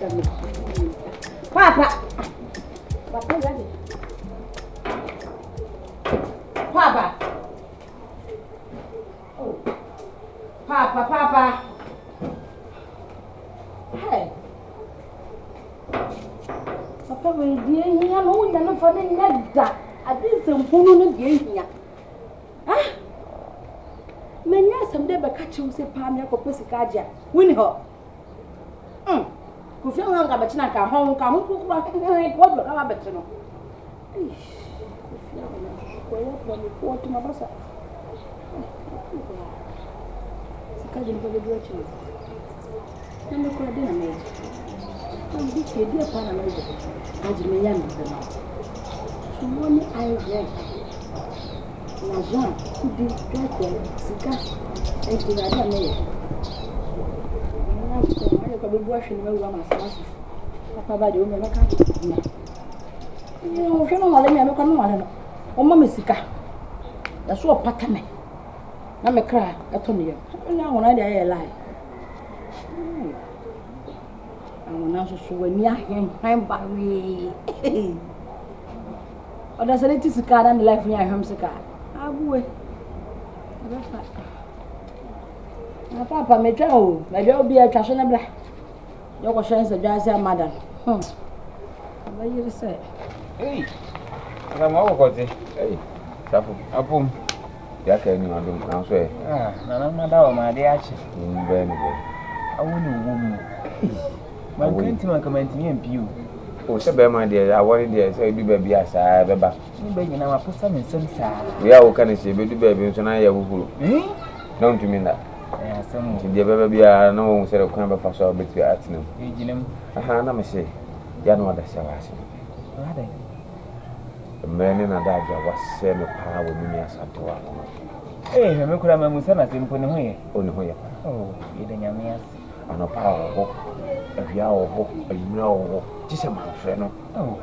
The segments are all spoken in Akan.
Papa. Papa. Oh. Papa. Hey. Papa, we dear here, no, you're not for the neck. I did some food here. Ah? Many someday by catching say Pamia for Pussy Cadia. Win her. Who feel like a bachelor home, come home, what the Abetino? What to my boss? Cousin for the virtue. I'm not quite dinner made. I'm this dear Panama. As you may young. So money I read. L'agent qui dit que c'est ça et qui va jamais. Je vais boire chez nous ou à ma soeur. Papa va dire mais pas. Non, je n'en ai pas comme moi là. On m'a mesika. La so patame. Na me kra atomiye. Na wona dia ye lai. Awona so so wani ahen ba we. Oda sele ti sika na life ni ahem sika. Abuwe. Na papa me twa o, me de obi atwa so na bra. Yo ko shan se dwa se madam. Ba yiri se. Hey. Ala ma wo ko ti. Hey. Safu. Apum. Ya ka ni wadum na so e. Na mada o ma de achi. Mbe ni be. Awu ni wo mu. Ma kwenti man comment mi empiu. O se be ma de awori de se du ba bi asa be ba. Ni be nyina ma posa me nsem saa. We a wo ka ne se be du ba bi so na ya wuhuru. Don't you mean that? Asamu. Ti de be bia na wo se re kwan ba fa so be ti atinam. Ejinem. Aha na me se. Ya no da se wa se. Wada. Mene na da ja wa se no pa wo mi asanto wa no. Me kura ma musa na sempo ne ho ye. O ne ho ye. Oh, ye da nyame ase. Ano pa wo. Ebia wo, ayimra wo. Ti se ma frɛ no. Oh.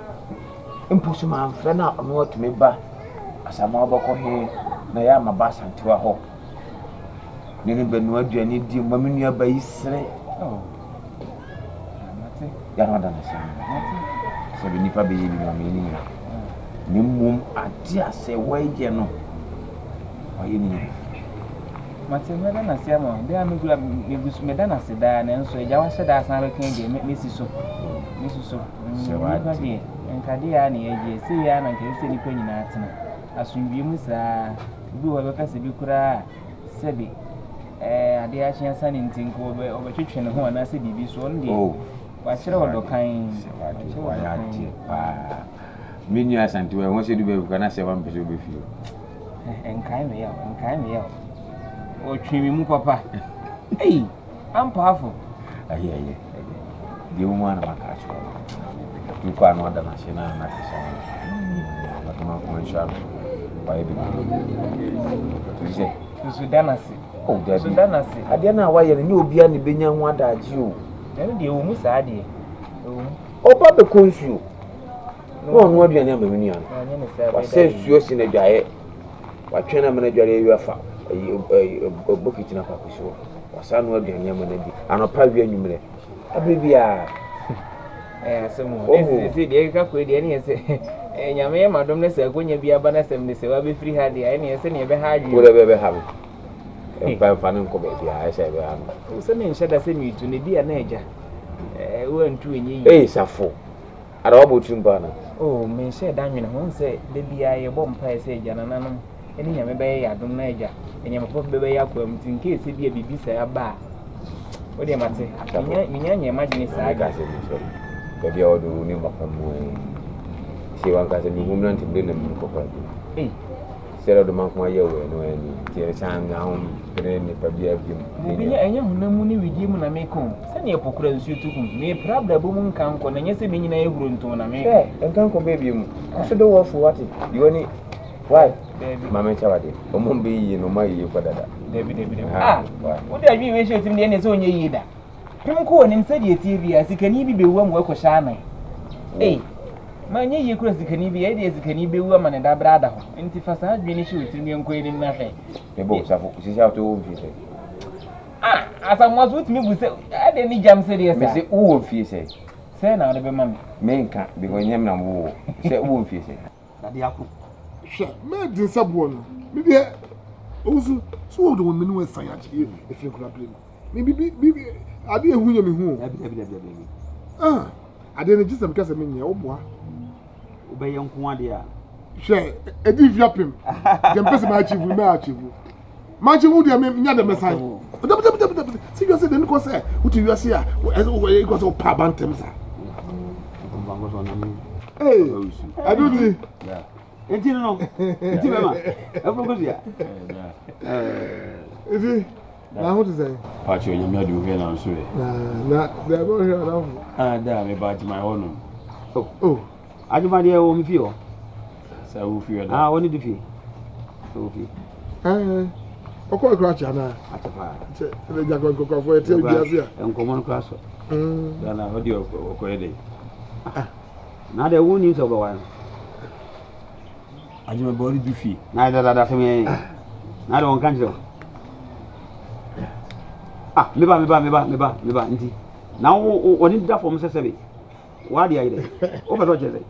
Imposu ma frɛ na ono atumi ba. Asama obokɔ he na ya ma ba santewa ho. Ne ne benu aduane di ma me nua ba yi sere. Oh. Mate. Ya no da na sa. Mate. Se bi nipa be yi bi ma me ni. Ni mum ade ase waje no. Waye ni. Mate me da na se ama. Be amegura me da na se da na nso eja wa hye da san be kan de me siso. Me siso. Se wa di. Enkade ya na eje se ya na nke se nipa nyina atena. Asumbi mu saa bi wo be ka se bi kura se bi ade a hye san ntinko be twetwe ne ho na se bibi so on de. Oh. Wa kyerɛ wo kan. Se wa ya ti pa. Menu asante we won se du be kana se wan pese obe fio. Enkai me ya. O twimi mu papa. Hey, I'm powerful. Aye. Di wo ma na maka cho. Tu kwa no da na se na kisa. Ba tuma ko insha Allah. Ba yi bi. Tu se. Su danasi. Oh, Debbie. Su danasi. Ade na wa ye ni obi ani benya ho adaji o. Dem de wo mu saa de. O ba be konsuo. No no aduane amamini an. Anya ne saa. Wa se suo si na dwaye. Wa twena me na dware ewi afa. Bokiti na pakuso. Wa sa no aduane amanabi. Anopa wi anwumre. Abibia. Asemu. Ese de ka ko de ne se. Nyame ya madom ne se akonya bi aba na sem ne se wa be free ha de. Ne se ne be ha adwi. Wo be ha me. Empa nko be bia ese be ha no. Wo se me nhye da se mi tu ne dia na eja. Wo antu enyi. Safo. Ara obotu mpa na. Oh, me nhye da nwene ho se de bia ye bom pa ese eja na nanom. Eni nyame be ya adom na eja. Enyame pop be ya kwam tin ke se bia bibi sa aba. Wo de mate. Minya nya imagine sa ga se mi so. Be bia odu ni mpa mu si wan ka se mi hum nan timbe na mi ko pa. Sero do man ko aye we no ani. Ti e chan ga hom pere ni pa bia bi mu. Binya enya hunamu ni widi mu na me kon. Se ne epokura nsu tukum. Me pravda bu mu nkan ko na nyese me nyina ehuru nton na me. Nkan ko be bi mu. So do wo fu wati. Di woni why? Mama chawade. Omo be yi no ma yi ko dada. Debi. Wo de adwi we shetim de ne se onye yi da. Pim ko ni nse de TV asikani bi bewu am ko sha nan. Ma nye yi kura sikani bi de sikani bewu am na da brada ho. Nti fasa adwi ni shi otim ne nko eni na hwe. Me bo safo sisi auto wo fi se. Asa mo so timi bu se ade ni jam se de se. Me se wo fi se. Say na de be mama. Menka because nyem na wo. Say wo mfie say. Dade akọ. Hwe, me din sabo no. Me de ozu so wo do me no san ya chi e firi kura blame. Me bi ade ehu nya me hu. Dabi. Ade ne gisem kase me nya wo boa. Wo be ye nko ade a. Hwe, edi fiapem. Dem pese ma achieve me achieve. Ma achieve de me nya de me san. See you say den ko say, what you say ah, e ko so pa bantem sa. Hey, I do the. Yeah. Enti no. Enti mama. E fo dia. Edi. Na what is say? Pacho nyame adu he na nso e. Na, they go here now. Ah, da me ba ti my honum. Oh. Aduma de o mi fi o. Sa wo fi da. Ah, woni di fi. O fi. Oko kra cha na. Atepa. Che, le jago ko fo e te bi asia. Enkomo no kra so. Da na odi oko ede. Na de woni so ba wa. Ajima bori du fi. Na da fe me. Na de won kan jiro. Ah, me ba nti. Na woni da fo mo sesebe. Wa dia ide. O ba so jere.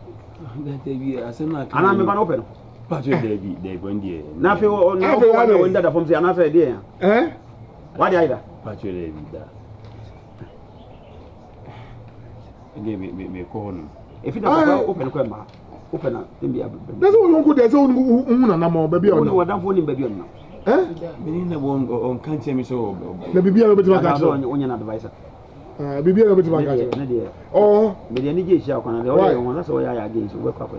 Da te bi asema kan. Ana me ba no pe no. Pacho de bondi. Na fe o na woni da fo mo se ana fe de ya. Wa dia ide. Pacho de bi da. Nge me ko honum. If you don't open kwa ma. Open na tembi abu. That's all you go there so unu na mo baby on. Woni wadan fo ni baby on. Me ni na on kan chemi so. Na bibi na betima ka cho. Onya na advisor. Bibi na betima ka cho. Na de. Oh. Me de ni je hia kwa na de. O won na so ya against we kwa kwa.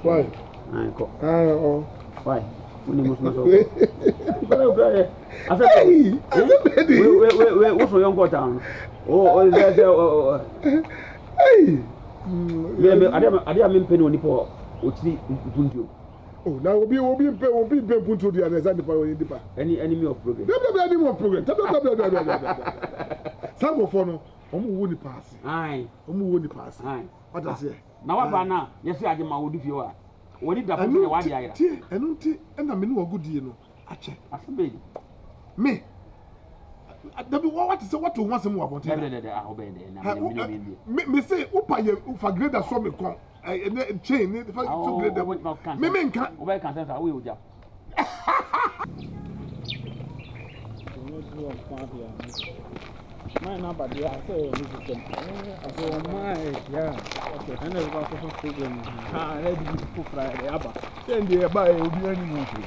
Why? Ai ko. Oh. Why? Woni musu so. Bra. Asa. Hey, we wo so yon ko town. Oh, hey. Me ade am mpeni oni po otiri puntu. Oh, now obi pe puntu di ana nipa oni dipa. Any enemy of progress. Enemy of progress. Some for no, omo wo ni pass. Ai. Omo wo ni pass. Ai. What I say? Na wa ba na, yesi age ma wodi fie wa. Wodi da fo ne wa dia ira. Enu nti, na me ni wo gudie no. Ache. Asembe. Me. Dabi what is what to want some wa bonte. Me say upa ye ufa grade so me kon. Chain fa to grade. Me nka. Oba kan sense we oja. My number there, I say this. So my yeah. Okay, and there's about some program. Ah, let me go Friday. Aba. Send the buy obi any movie.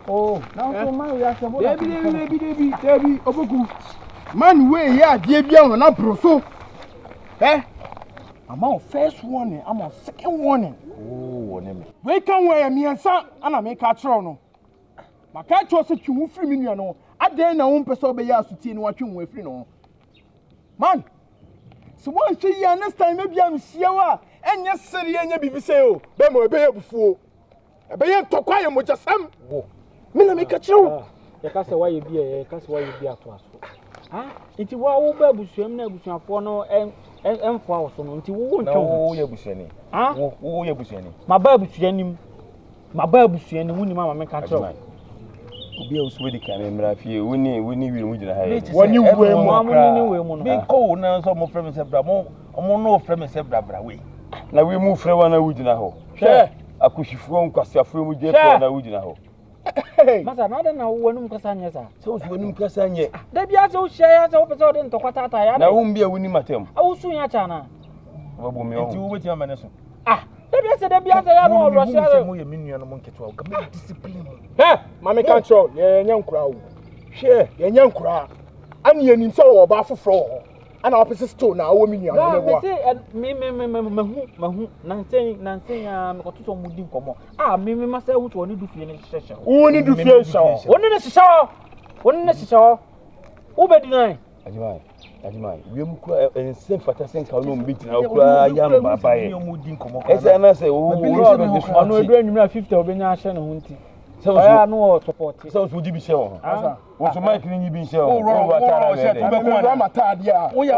Oh, now so man we are Debbie, Opoku. Man, we here, dear, na proso. I'm on first warning, I'm on second warning. Oh, name. We can wear me and son, and I make a trono. My catch was a chew free minion. I dare no one person be asked to see watching with free no. Man, so once a year, next time maybe I'm Sierra, and yes, sir, and you be say, Bemo, a bear before. A bear to quiet much as some. Mina make a troll. You can't say why you be a cast why you be a class. Ah, it's what we swim never for no and for so until we won't know your busheni. Ah, oh, your busheni. My baby swimming. My baby swimming, when Mamma make a troll. Be a sweetie camera if you winning with the hair. When you were more, be cold now, some more friends have Bramo, or no friends have Brabra. Now we move from one wood in a hole. Share a cushy from Cassia from with the wood in a hole. Mas another now when Cassania. So when Cassania, there be also shares episode in Tocata. Now won't be a winning matem. I will soon at China. What will me do with your manners? Ah, there be a Biasa, I know Russia. Minion monkey to discipline. Eh, Mammy control, young crowd. Share, young crowd. And you need so about for floor. And opposite store now, women. They say, me, Nancy, got to some wood come on. Ah, me must say which one you do finish session. Who need to feel so? One necessary. Over deny. Ajimai, we mukura and same fantasy can beat now. Yam Baba. As I say, oh, 50 of Benashan Hunty. So no support. So would you be sure? What's the mic in you be sure? Oh, wrong. I'm a tad, yeah. Oh, yeah,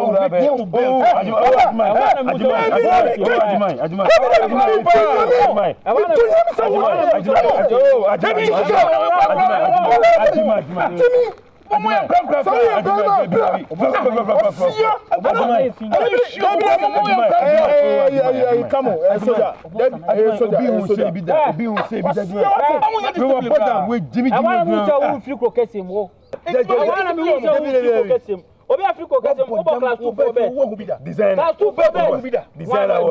Obi Africa kasi mo ba class 2 for bed. Designer. Class 2 for bed. Designer.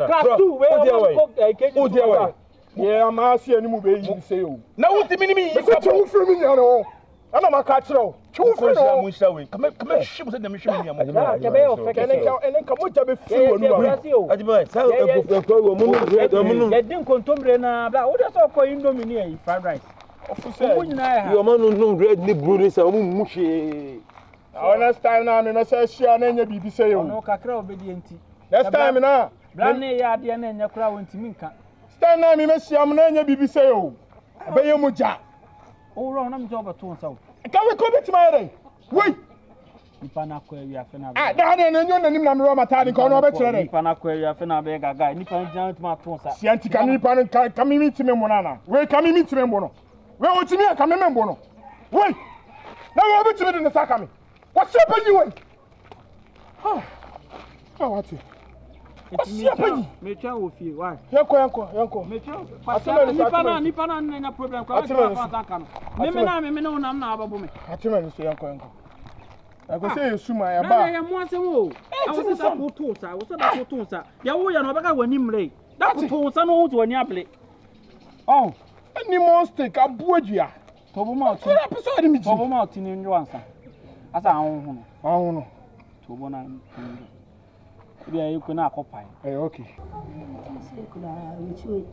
Class 2 where yeah, I'm asking any move you say you. Now what me you two from me no. Ana makachiro. Two from no. Come ship say dem ship me am. Enen ka moja be fi wonu. Ajima, say go mu ya din kontombre na bla. O dey so ko indomie ni e fried rice. Your man no red ni bruni say o mu hwe. Next time now me say share na nya bibi say you. No kakra obedienti. Next time na bla na ya de na nya kra wontimi nka. Stand na me share na nya bibi say you. Be ye muja. O ro na me job to nsa o. Can we come to my day? Wait. Nipa na kwa wi afa na. Ah, da na nyo nanim na me ro mata de ko no be kire. Nipa na kwa wi afa na be gaga. Nipa jan tuma to nsa. Si anti kan nipa no kan mi meet me mo na. We kan mi meet me mo no. We o timi kan me mo no. Wait. Na we be timi de na saka me. What's up you way? Ha. Ha what? What's up you? Me twa wo fie, why? Yanko. Me twa. Nipa na na problem kwa saka no. Me na unam na ababo me. Atima ni so yanko. I go say you suma ya ba. Na ya mo asem o. Awo sa photo sa, wo sa da photo sa. Ya wo ya no beka wani mre. Da photo sa no wo to wani able. Oh, any monster ka buadua. Tobo ma oti. Na episode mi ji. Tobo ma oti ni njo ansa. Asa ahun no. Tobo na. Bia yiku na akopai. Okay. Say kula wichu.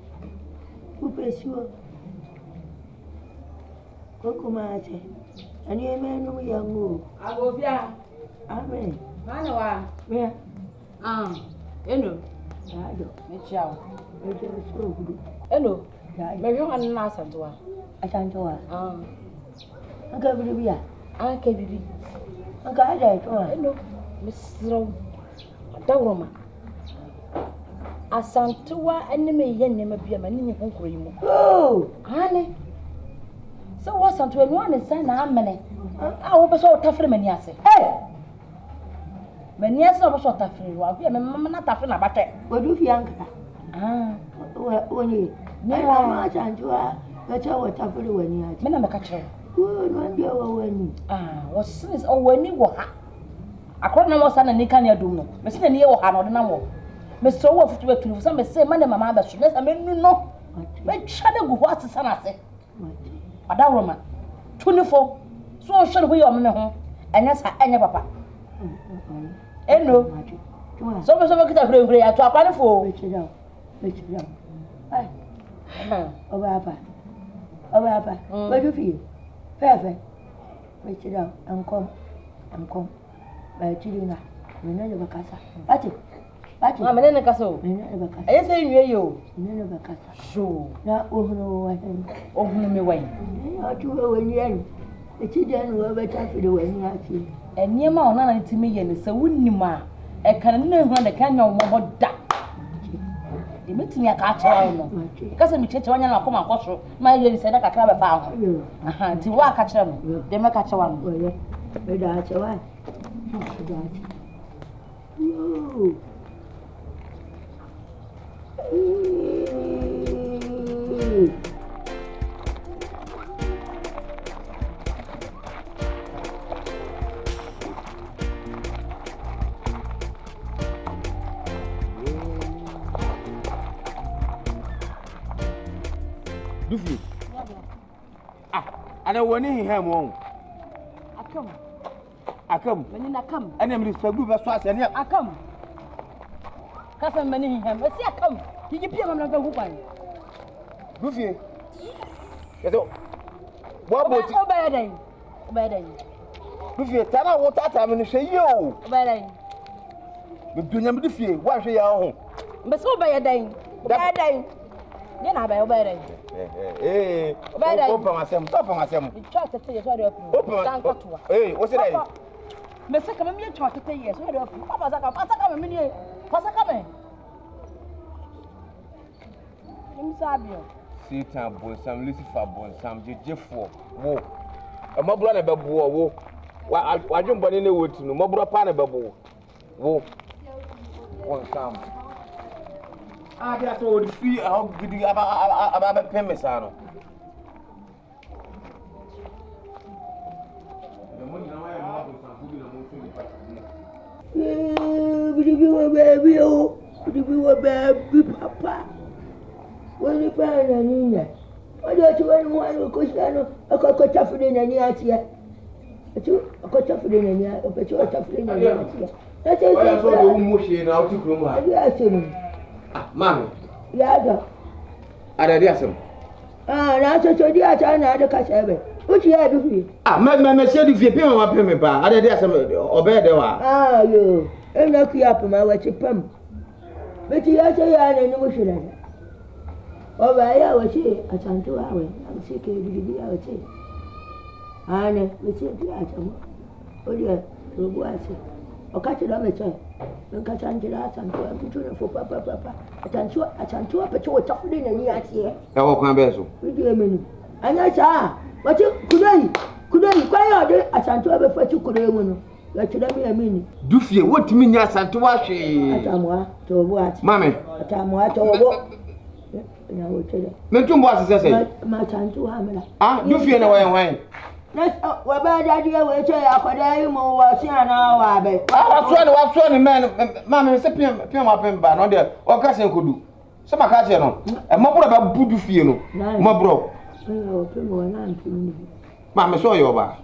Upeshuo. Koko mate. Ani emenu yangu. Agofia. Amen. Mana wa? Me. Eno. Yado. Me chao. Me chao gudu. Eno. Me yo an na santoa. Asantoa. Anga bibia. Anga bibi. Anga ada to. Eno. Misro. Dawroma. Asantoa ene me ye ne mabia ma ni honkoro yi mu. Oh! Ane. So what santoa no an san na amene. Ah, wo be so tafre mani ase. Mani ase no be so tafre wa. Bia me mama na tafre na batwe. Wadu fi ankata. Woni. Ni ma santoa. Becha wo tafre wani ase. Me na me ka kire. No bia wo wani. What since o wani wo ha. Akoro na mo sa na nika ne adum no. Me se na ne wo ha no de na mo. Me so wo futu betunu so me se ma ne mama ba so. Me sa me nu no. Me twa de gu ho asesa na ase. Adawroma. Tunifo. So o hwe ho yo me ho. Enya sa enya papa. Eno. So be kita hre ya to akwani fo. Me chira. Ai. Oba apa. Where do you feel? Me chira. Ankom. Ba chirina. Me ne bakasa. Bati. Ma me ne kaso. Me ne bakasa. Aye say nwie yo. Me ne bakasa. Sho. Na ohunu wa hen. Ohunu me wan. Na tu we ni en. E ti den wo be ta fi de wani ati. Eniema ona na ntimi ye ne se wunnim a e kan na hu na kan nya wo boda. E metimi aka achewa no. Kasa mi cheche wanya na akoma akosho. Ma ye ni se da kakra be fa ho. Aha, ti wa aka chere no. De me ka chewa no. Oye. Be da achewa. Dufu. Ana woni hihem won. Akam. Mani na kam. Ana mi sagu be so ase ne akam. Kasa mani hihem. Esi akam. Kiji pia mamna fa hukwan. Dufu. Yeto. Wa boti. Obayadan. Dufu tana wo tata mi no hwe yi o. Obayadan. Me dunya mi dufu wa hwe ya ho. Mbese obayadan. Then I buy over there. Open myself, top on myself. You try to tell you what you're Hey, what's it? Mr. Come here, try to tell you what you're doing. Papa, come a minute. Papa, come in. Sabio. Satan, boy, some Lucifer, boy, some J4. Whoa. A mob brother, whoa. I don't want any wood to know. Mob brother, bubble. Whoa. One some. That's all the fee. How good you about a Pemesano? Baby, Papa. When you find a new what do you want to go to a cocoa for the Nania? A cocoa for the Nania, a petro for the Nania. That's all the motion out to come. Yes, Mammy. Yada. I did some. That's what you are trying to catch ever. What you had to be? Mamma said if you pay my payment, I did some or better. You. And knock you up my watch a pump. But you are saying emotional. Oh, I was here at 2 hours. I'm sick of the outside. Anne, we said, oh, dear, to go at it. Or catch it on the chair. Don't catch Angela and to for Papa. I can't show up at your top in a year here. I walk my vessel. We do a minute. And I saw, but you couldn't quite I can't have a fetch could let you let me a minute. Do fear what mean yes and to wash it. To what? Mammy, a time what or no, two bosses say, my time to hammer. You fear no way. Let's what bad idea will tell you. I could more see an hour. What's one man, Mammy, say, Pim up in Ban on there, or Cassin could do. Some are catching on, and more about Budu Fiano, more bro. Mamma saw your bar.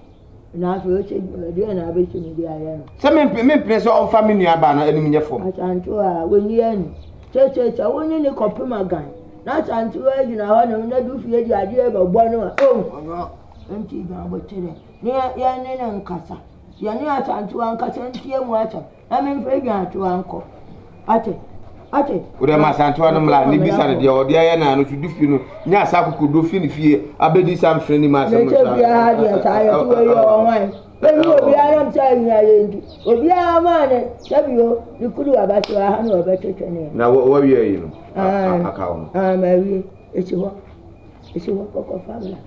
Now, if you say, dear, I wish you the iron. Some men place all family are banner and in your form. I can't do when you end. Church, I won't need a copy my gun. Not until you know, I don't fear the idea of one. Oh, and you know what today. Near Yan and Cassa. You're near to Uncle and water. I'm in favor to Uncle. Ate. Would I must Antoine like beside the old Diana and to do you know, Saku could do fin fear. I bet this some friendly master. Tired to your wine. When you be I am telling you, oh, yeah, man, Sabio, you could do about your hand or better training. Now, what are you? I'm Mary. It's a walk of family.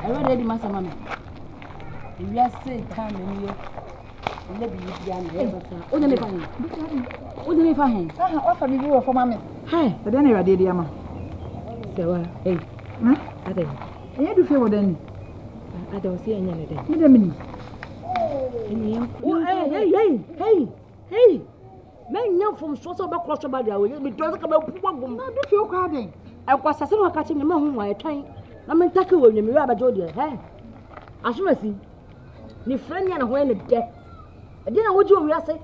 I already master mammy. If you are saying, come in here, let me be an what do you find? Offer me you for mammy. Hi, but then I did, Yama. So, hey, I don't. And you do feel then. I don't see any other. You don't mean. Hey, men young from Sosa across about the way, because about one do feel crowding. I was a son of catching the man whom I train. I'm in tackle when you have a jodia, hey. As you see, the friend and when it death. I didn't want you to say.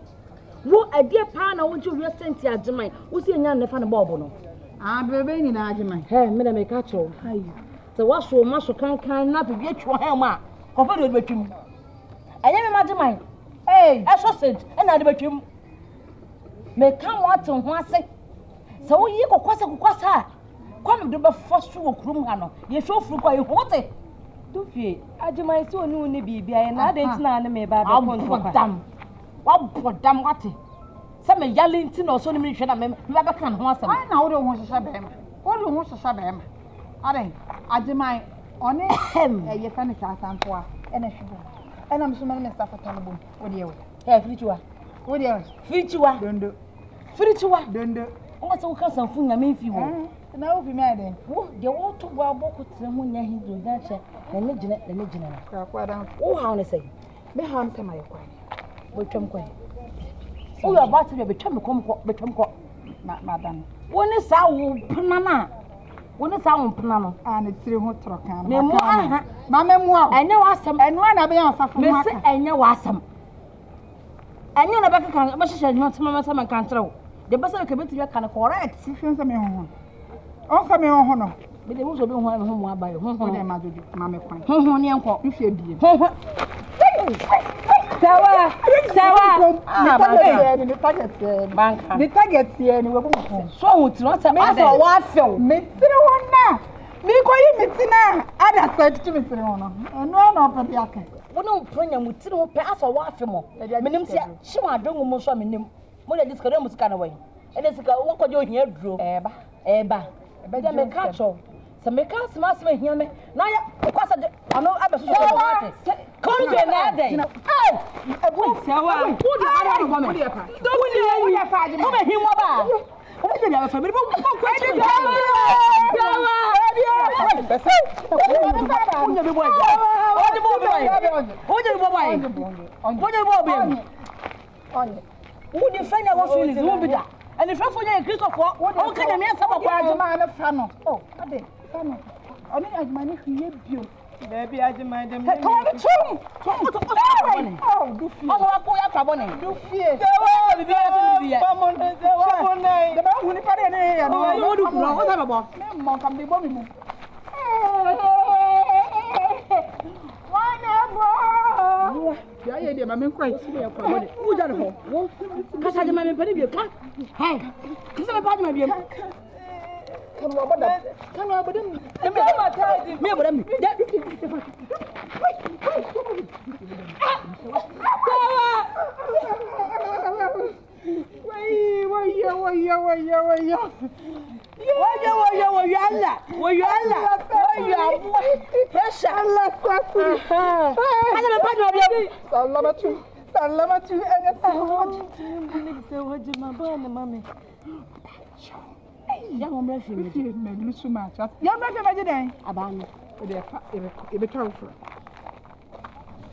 What a dear pan, I want you to send to Jamai, who's in the fan of Bobono. I'm very in Ajimai. Hey, Madame Cacho, hi. So what's your muscle can't not to get your hammer. Compared with him. I am Majimai. Hey, I sausage, and I bet you may come out on one sec. So you go quasa. Come to the first room, Hano. You show fruit by what? Do fear. I do my son, no need and I didn't know me about what damn. What damn what? Some yelling tin or so many shut up, never can once. I now don't want to sub him. What do you want to sub him? I do my on it, and your funny class and poor, and a sugar. And I'm so many stuff at Talibu. What do you? Hey, Fritua. What do you? Fritua. Don't do. Fritua. Don't do. What's all kinds of food I mean for you? Now be mad then. You want to go back to the moon and do that, and the legend. Oh, how I say, be harm to my quiet. But come quiet. Oh, you're about to be become madam. One is our Panama. Woni sa wo mpena no. Ne tiri ho toro kan. Me mu aha. Ma me mu a. Enye wasam. Enu na be yan safo mu aka. Me se enye wasam. Enye na be kan ba hyehyɛ nyo tama sama kan trew. De ba se ka beti be kan correct. Si fi me ho. On ka me ho no. Me de wo so be ho me ho mu abaye. Ho de ma jojo ma me kwan. Ho ne enko. Ifie bie. Ho. Sawa. Ni target ye ni we bu mo. So hu ti no ta me so wa few. Me tiri ho na. Me ko yi me ti na. Ada side to me tiri ho no. Enu na opa bi aka. Wona mpronya mu tiri ho pe aso wa fe mo. Menim se hye wa dongu mo so menim. Mo de discard mo sika na wan. Ene sika wo kwaje ohia duro. Eba. De me ka cho. Se me ka sma sma hia me. Na ya kwasa de ano abeso so ko mate. Come be na dey. Eh! Ebu sewa. Wo de ara ro me. Wo de fa aje. Mo be hin mo ba. Wo de ya fa me bo ko ko ti. Sewa. Wo de bo aje. Wo de bo boy. Wo de bo boy. Wo de bo boy. Wo de fa na wo feelings wo bi da. And if you for Christopher, how can you make some of the fan? Oh, ade. Oni ajmani hiye bio. Baby ajmani dem. Come chum. Oh, do fie. Oh, ko ya kwabone. Do fie. Sewa bibi ya bibi ya. Bamone sewa bonai. De ba huni pare ne ya. Oh, do kuro. O sa babo. Me mo kam de bo mi mu. Ya ye de ma me kwai si ya kwabone. U ja ho. Wo kasa de ma me pare bi ka. Hai. Kasa me pa de ma bi. Kan wa badam me ma ta di me badam Salamatu ya mo mra fi me glu so much ya mra fi me den abanu e de fa e be twa fro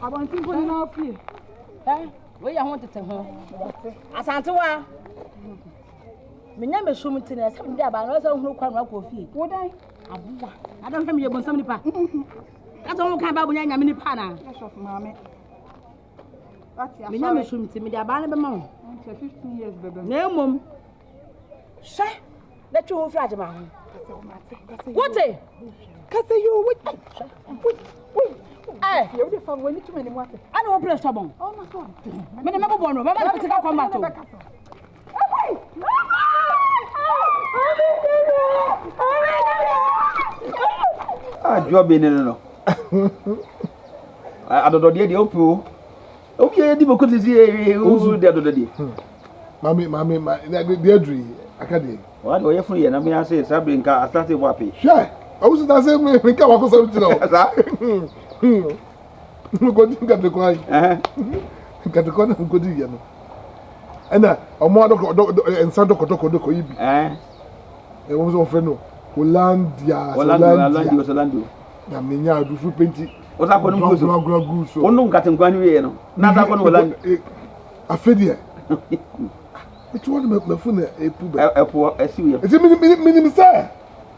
abanu tin ko ni na fi we ya ho tete ho asante wa menya me so mti na sam de abanu so hu kwa no fi wo dan abuwa adam fa me ye bonsam nipa ka to ho kan ba bunya nya me nipa na shof maame menya me so mti me de abanu be ma ho 15 years bebe na mom sha let you fly to my home. What? Kasa you wait. Eh, you dey we need too many water. I don't play stubborn. Oh my God. Me dey mabo bono. Mama dey take come back to. Job in no. Adodo de opu. Obi e di bokuti si o de adodo de. Mami, the adri akade. What do you for you? Na me say Sabrinka I started wapi. Sure. I was that say me ka wa ko so ti no. Go think at the kwai. Ka the corner go di ya no. Ena omo do ensan do ko yibi. E wo so fe no. Hollandia. Na me nya adu fu penti. O sa ko no go so. Onu nkate nkwani we no. Na sa ko no Hollandia. Afedie. It was my phone a pub. It's a minimum, sir.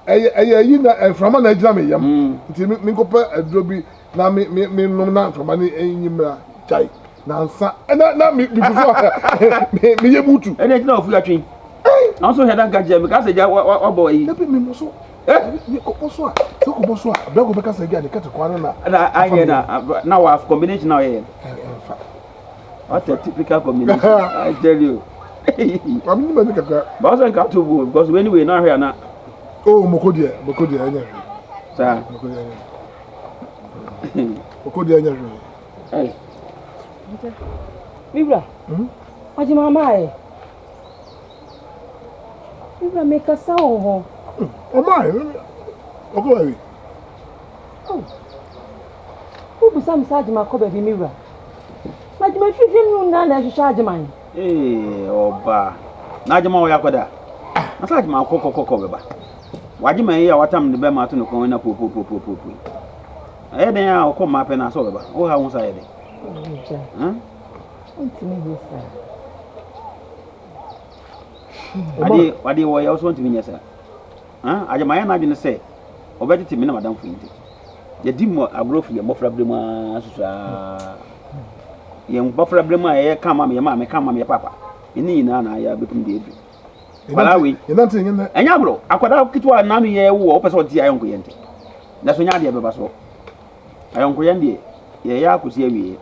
A from a Nigeria, yam. It's a mincopa, a droby, now me no from any chai. Now, sir, and not me before me able to. And it's no flattery. Also, had a gadget because I boy. Me so. So, don't go because I get the cat of corner. And I hear now I have combination now. What a typical combination, I tell you. I'm not going to Boss and Kato because when we not here now. Oh, Mokodia, sir. Mokodia, hey, Libra, what's your mamma? Libra make a sound. Oh, my, okay. Oh, who be some Sergeant Macobe Mirror? But my 15 none as you charge mine. Oba. Najima o yakoda. Asa jima kokoko beba. Wajima ya watam de be ma to no kon na popo. Eh den ya ko ma pe na so beba. O ha won sa ye de. Ntimi be sa. Wadi wo ya so ntimi nyesa. Ajama ya na adwene sɛ obetete me na madam fo nti ye di mo agrofu ye mofra bremu asusa ye mofra bremu ye ka ma me ka ma me papa ni nyina na ya betum de edu Malawi ye nante nyene enya bro akwada kitwa nanu ye wo opese odi ayonko ye nti na so nya de beba so ayonko ye ndi ye ya akosi awie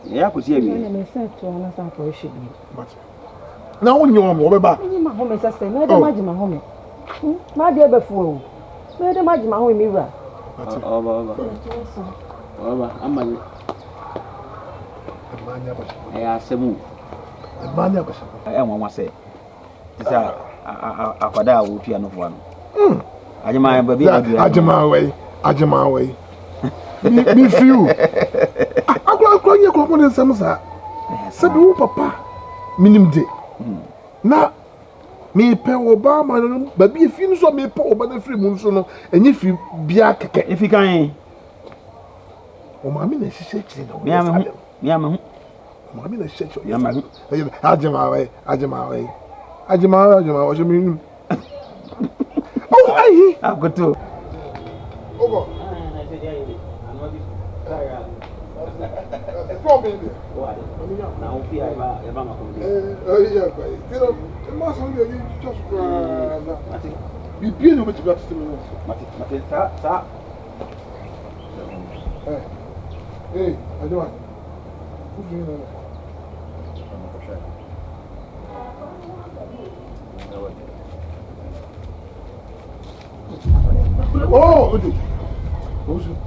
ye ya akosi awie me say to na sa ko ehwe na wonyi wo mo beba ni ma ho me sase na de magima ho me ma de be fu o na de magima ho me wura Oba amani ya semu manya basha nwa se tisa akwada wo tua no fo ano ajema ba bi ajema we me feel akwa nye ko mo nsem sa se bi wo papa minim de na me pe wo ba ma no ba bi fi no so me pe wo ba na free mu so no enye fi bia keke ifi kan o ma mi na hihye kire no mi hu Mami na shit yo. Ajema we. What you mean? Oh, aye. I've got to. Over. From in there. Now, if I Yeah, you know, the mass on you just be being able to get to me. Hey, I don't want. Who's doing that? Oh, okay. Who's it?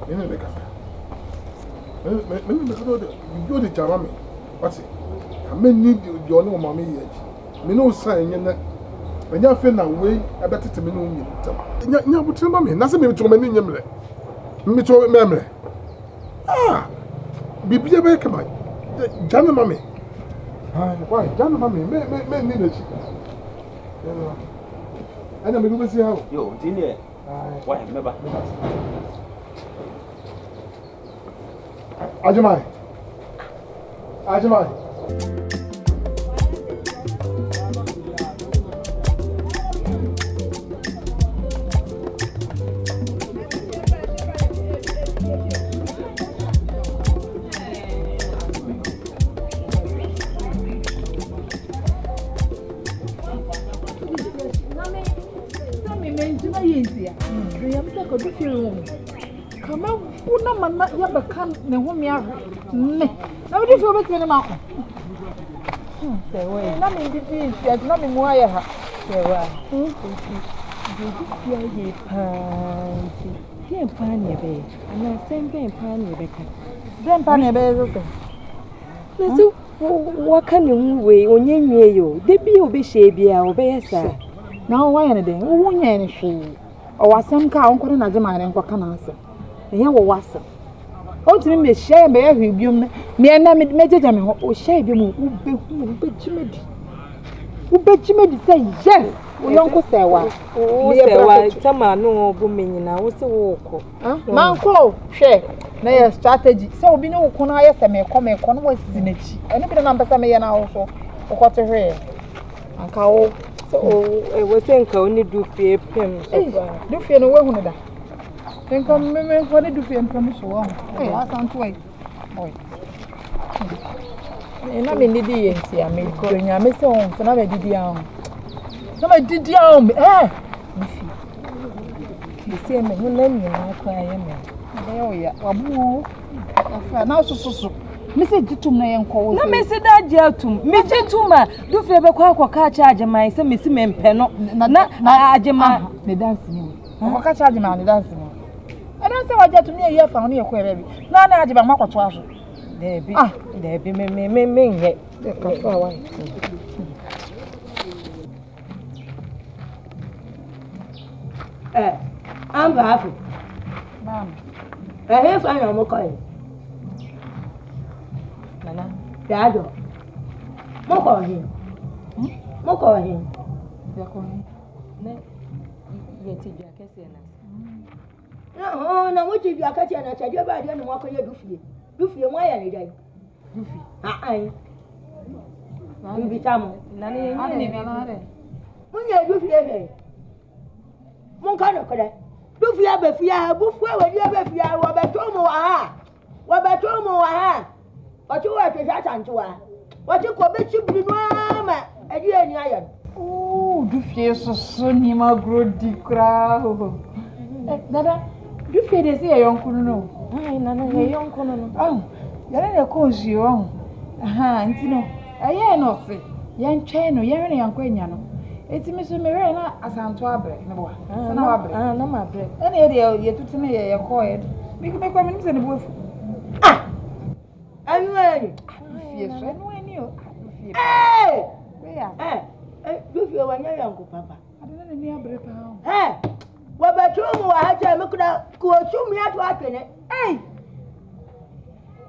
You know, you the Jarami. What's it? I may need your no mammy yet. Me no sign, you know. When you're feeling way, I better to me know you. You would tell me, nothing to me in your memory. Ah, be a baker, my Jana Mammy. Why, Jana Mammy, may need a chicken. And I'm going to see how you didn't. Why, remember? Ajamai. Come on, put no man, you become the woman. Now, if you make any mark, let me be yes, not me more. There were Here, Panya Bay, and I send Ben Panya Becca. then Panya Bay. So, what can you weigh on you? They be obey, obey, sir. Now, why anything? Who won't any shoe? Or some car, Uncle Najama and Quacanasa. And you were was. Oh, to me, share me every me and I made Jam or share you who bet you say yes. We uncle say what? Oh, Tama no woman now, what's the walk? Manco, share. Nay, strategy. So be no conaya, some comment, conway sinage. And if the number some and also, or what to hear. Uncle. So, we think only do fear him. Do fear no one that. Then come, what did you fear permission? Hey, I sound way. And I mean, the DNC, I made going, I miss home, so I did young. No, I did young, eh? The same who name you now cry. Oh, yeah, Wabu. Now, so. Message to me and call. No, Miss Dajatum, Mr. Tuma, do you ever quite charge my some Miss Mempeno? Not Ajama, the dancing. I catch Ajama, the dancing. I don't say what to me a year found near Query. None Ajama Mako Trash. There be me yet. I'm happy. I have an amocoin. Nana, Dado. Moko him. you're calling. Yet, you are kissing us. No, what did you catch and I said you about them walk on your doofy? Doofy, why are you? Doofy. Bibi tamu. Nani yeye ni Nare. Munye du fie he. Mun ka no kore. Du fie be fie bu fue we die be fie wo be to mu wa ha. Wo be to mu wa ha. O ti wo te sha santua. Wo ti ko be chibiri no ama edi ani aye. Du fie so ni ma grodi kra. Dada, du fie de se yonkunu no. Ai nana ye yonkunu no. Yare ne ko nsuo nti no. Eye no se. Ye ntwe no, ye hwe yanko anya no. Eti mi so mere na asanto abre ne bo. Se na wa abre. Na ma abre. Ene ye tutune ye ko ye. Mi kwa mi se ne bo fu. Anwani. Fie so anwani o. Fie. We ya. Du fie wa nya yanko papa. Adena ne ni abre pa. Wo be to mu wa ha che me kuda ko chumi ato atwene.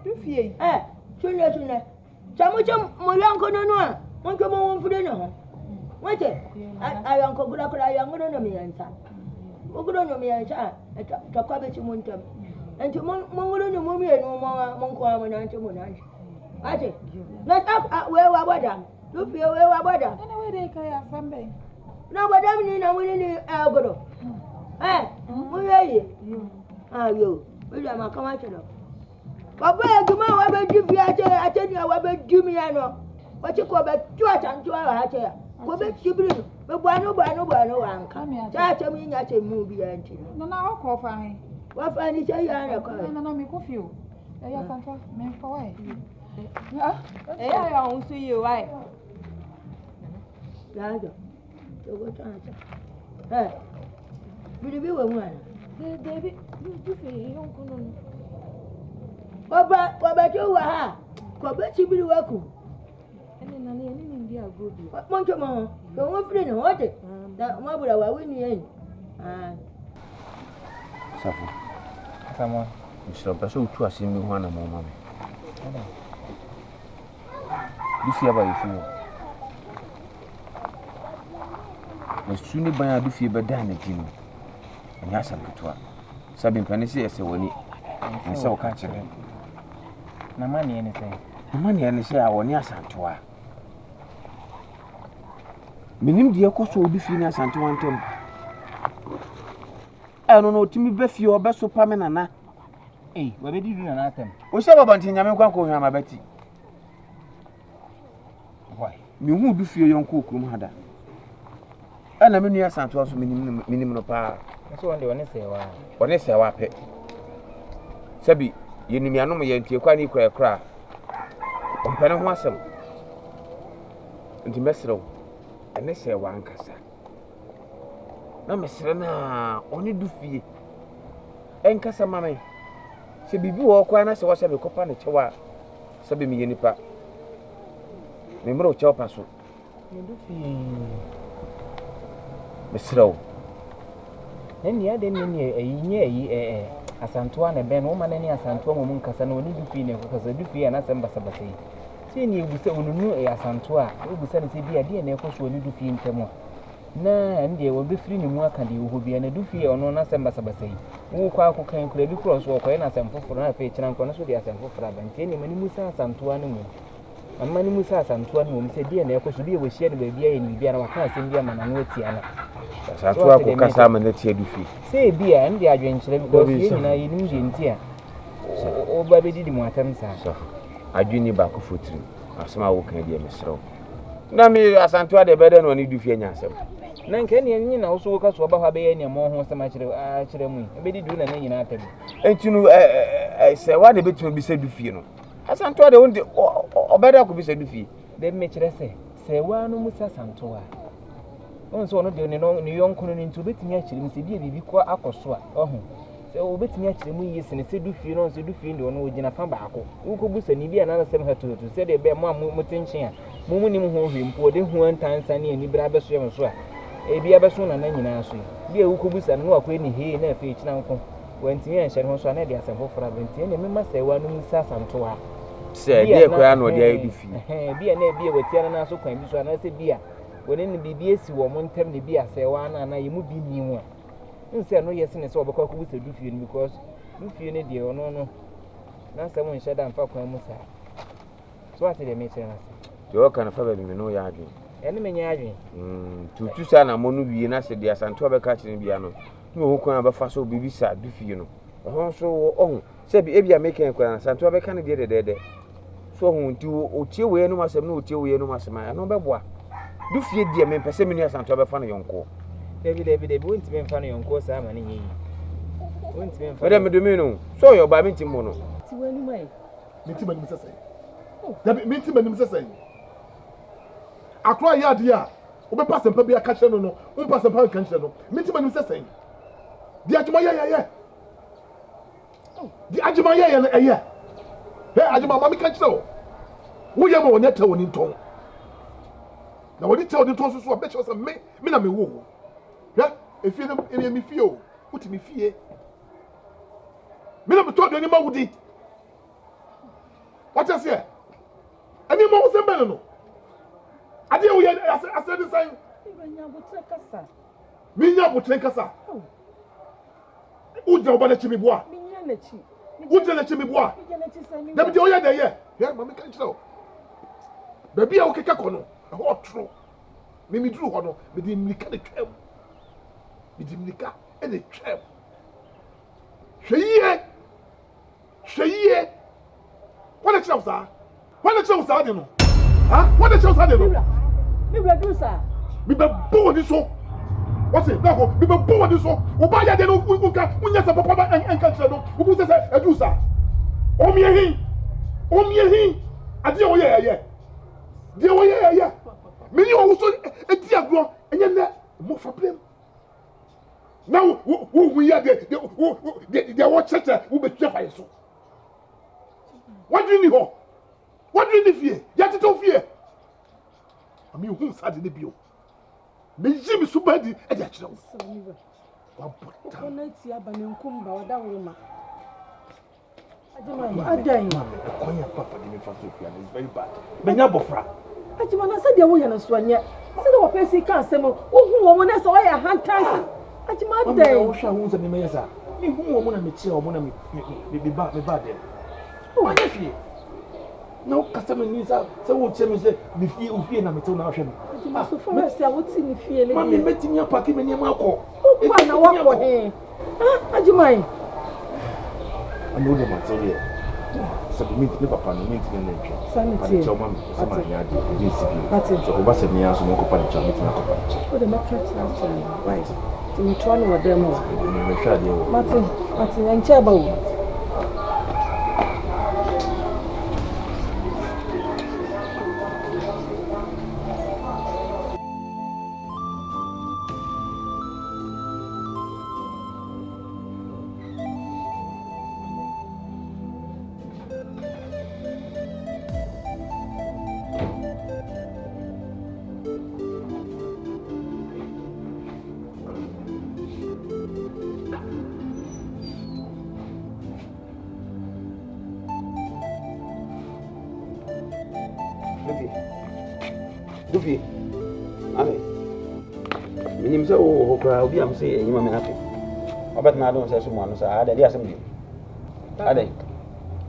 Du fie. Tune. Chamu mo yanko no no a. Mon ko mo mfude no ho. Wete. Ayanko kula yango no mi yansa. Ogudo no mi yansa. To kwa be chimu ntam. Enti mon ngudo no mo mi enu mon ko am na nti mo na. Ate. Na ta we wa boda. Du fie we wa boda. Ana we de kai asambe. Na boda mi na wini ni ogudo. Mo ye. Yo. We da ma kama chelo. Baba eduma wa be di fi ate ni wa be di mi ano. Wa ti ko be tu atantu wa ha che ya. Ko be chibiri no. Be buano wa anka. Cha cha mi nya che mu bi ya nti. Na wa ko fa he. Wa fa ni che ya na ko. Na mi ko fi o. Ya santo me fa wa. Ya unsu yi wa. Ya jo. To go ta cha. Bi wa mu ana. Debi du fie yonkunu no. Baba to wa ha. Ko be chibiri wa ku. Ene nana ye ni ndi agobi. Mon to mo. Ko mo firi no wote. Da mo bura wa wini yen. Safu. Someone. Mr. Baso utu asimi ho na mo mame. Dufie ba yifu. Na suni ban adufie be da na gino. Anya sampetwa. Sabi mpane se ese woni. Nse o ka kire. Na mani ene se. Mani ene se a woni asantoa. Minim de ekoso odufie ni asantoa ntem. No otimi be fie obeso pa me nana. We be di du na atem. O se baba ntin nyame kwan ko hwa mabati. Why? Mi hu dufie yonko okrum hada. Ana me nua asantoa so minim no pa. So one sewa. One sewa pe. Sabi yenumianom ye ntie kwa ni kura. Ompane ho asem. Nti mesrew. Ene sewa ankasa. Na mesre na oni dufie. Enkasa mame. Se bibi wo kwa na se wo se be kopa ne chewa. Sabi mi yenipa. Me mro chewa paso. Ne dufie. Mesrew. Nni ade nni eyi asantoa na ben wo ma nani asantoa mo mun kasa na oni dufie ne ko kasa dufie na samba sabata yi se ni egusa onunu asantoa egusa ne se bia de na ekoso oni dufie ntemo na ndie wo be free ni mu aka de wo bia na dufie ono na samba sabata yi wo kwa akokan kura bi cross wo ko na asanfoforo na fe kina nko na so de asanfoforo abanti ni mani musa asantoa ne mu amma ni musa asantoa ne mu se de na ekoso bia wo hia ne ba bia ye ni bia na waka asem bia ma na no atia na Asantoa ko kasa ma na tie dufie. Se bia ndi adwenkyere because ye nyina ye nim de ntia o ba be didi mu atam sa adwini ba ko fotiri asema wo kan dia mesrew na me asantoa de bede no ni dufie nya asem na nke ne nyi na wo so ka so ba ha be ye ne mo ho asema kyere mu be didi na nyina atam entinu se wa de betuma bi se dufie no asantoa de wonde obeda ko bi se dufie de me kyere se wa no musa asantoa onso no de ne yonko no nti obetimi akyere mu se bia bibi kwa akoso a ohu se obetimi akyere mu yesi ne se dufie no se dufie ndi ono ogina fa baako ukobusa ni bia na asem hatutu se de be mo mutenkyen a mo nim ho hwempo de hu antansa ne ani bra beso yem so a e bia beso na nyina so bia ukobusa no akwa ni he na afi kyina nko wantimi anhyɛ ho so na de asem fofora benti ne mema se wa no musa santo a se de kwa no de ayi dufie bia na bia watia na so kwan bi so na se bia woni ne bibi esi wo mo ntem ne bia se wa na yemu bi ni mu a nse no yesi ne se obekọ akọbusa dufie no because dufie ne de ono no na se mo nhyɛ da mfa kwan mu sa so ate de me kyerɛ na se Yo kan fa ba mi no ya adwen. Ene menya adwen. Tutu sa na mo no wie na se dia santo be ka kire bia no. No ho kwan ba fa so bibi sa du fie no. Ho so ohun se bi ebia make kwan santo be ka ne de de. So ohun nti o tie we no masem no o tie we no masem ya no be boa. Du fie die me pese me no santo be fa no yonko. Debi wonti me fa no yonko sa ma ne yi. Wonti me fa. Wede me do me no. So yo ba me nti mo no. Ti wani mai. Minti manim sese. Dabi minti manim sese. Akwa ya dia. Obe pass mpa bia ka kire no no. Un pass mpa ka kire no. Minti manim sese. Di ajuma ye. Di ajuma ye na eye. He ajuma mami ka kire o. Wo ye ma woni ta woni nton. Na woni ta woni nton so be che o me na me wo. Ya efie na me fie o. Uti me fie. Me na me to do ni ma wudi. What you say? Any more semble no. Ade wo ye ase de san. Minya botre kasa. Uja obale chimi boa. Minya na chi. Uja na chimi boa. Dabi de oya de ye. Ya mami kan chiro. Baby a okeka kono. E ho tro. Me duru ho no, me di mlika de twem. Me di mlika e de twem. Hweye. What the chows are? What the chows are, no? Huh? What the chows are, no? Me do sir. Me be born this so. What's it? No, me be born this so. Oba ya de no unka unya sa papa en kan no. Obu se edu sir. Omi ehin. Ade o ye. De o ye. Me ni o so eti agro enye ne mo problem. Now wo ya de what church wo be twa fa so. What do you need? What do you need fear? You have to fear. I mean, who's had the bio? Me Jimmy Subadi, and that's no. Ajimana said the way and Swanya. Said the person can't say, who woman is all your hand ties. Ajimana day. Who's a mesa? Me who woman and me chill, woman me bad there. What if you? No customer needs out, so won't tell me say, me feel na me tell now. So for us, I would see me feeling. Mammy meeting your pocket in your mouth. It's not what for him. Ajimai. I know them at all here. So the meet never pan meet the nature. Sanity. So mammy, somebody had this. So over 7 years, we go pan meeting a couple. For the mattress last time. Right. So we try to them. Martin, and Chabo. Dufi. Ame. Minim se o hokra obi am se enyima me nafe. Obet na do se so mo no sa ade dia asem di. Ade.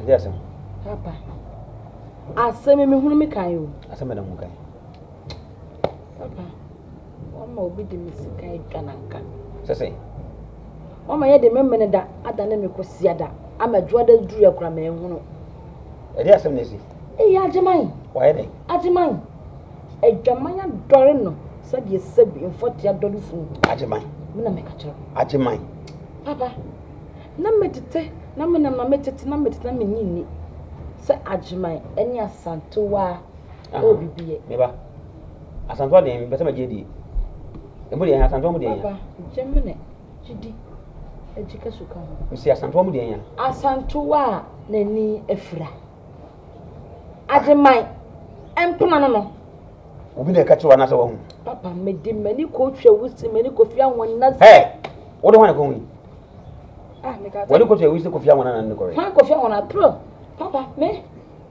Ade asem. Papa. Asem me hunu me kan yo. Asem na mu kan. Papa. Mama obi de me sikai kananka. Sese. Mama ye de memene da ada na me kosia da. Amadwo da duru yakura me hunu. Ade asem na si. Eh ajeman. Why dey? Ajeman. Ejamanya dore no sabi sabi mfoti adore fu. Ajeman. Me na me ka kire. Ajeman. Papa. Na metete, na me na metete, na metete na me nyini. Se ajeman eni asanto wa obibiye. Me ba. Asanto de me bese ma je di. E mo de asanto mo de ya. Papa, jemene jidi. Ejika suka. Me si asanto mo de ya. Asanto wa nani efra. Ajeman empuna no. Obi na ka chiwa na so wo. Papa me di mani ko twa wusi mani ko fia won na. Hey! Wo do ho na ko hu. Me ka. Wo ko twa wusi ko fia won na ko re. Ha ko fia won na pro. Papa me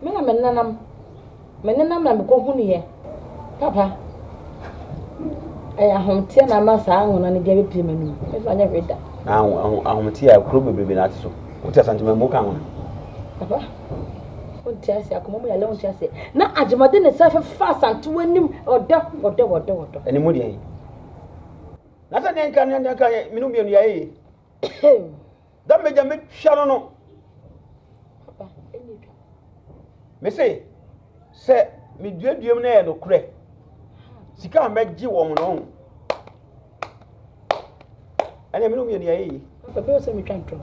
na me nanam. Me nanam na me ko hu ni ye. Papa. Ahomtia na ma sa won na ne dia be pie manu. Me fa nya reda. Ahomtia kro bebebe na ati so. Wo ti asantuma mo kan won. Papa. Ontiase akomo ya le ontiase na ajemade ne safe fast anto anim odo eni mu de na sa den kan minu mienu ya yi da meja me hwa no papa eni dwa me se me duaduam na e no kure sika meji wo mo no eni minu mienu ya yi papa be o se me twanto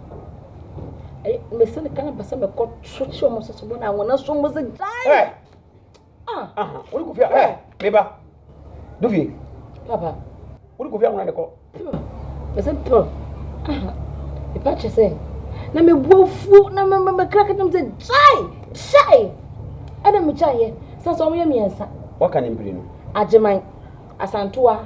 me sene kana basa me ko sochi o mo so bo na wona so mo se dai uri ku fia beba duvi papa uri ku fia wona de ko me se to e pa chese na me bofu na me kraka dem se dai ana me chaye sa so mo ye miensa waka ne mpiri no ajeman asantoa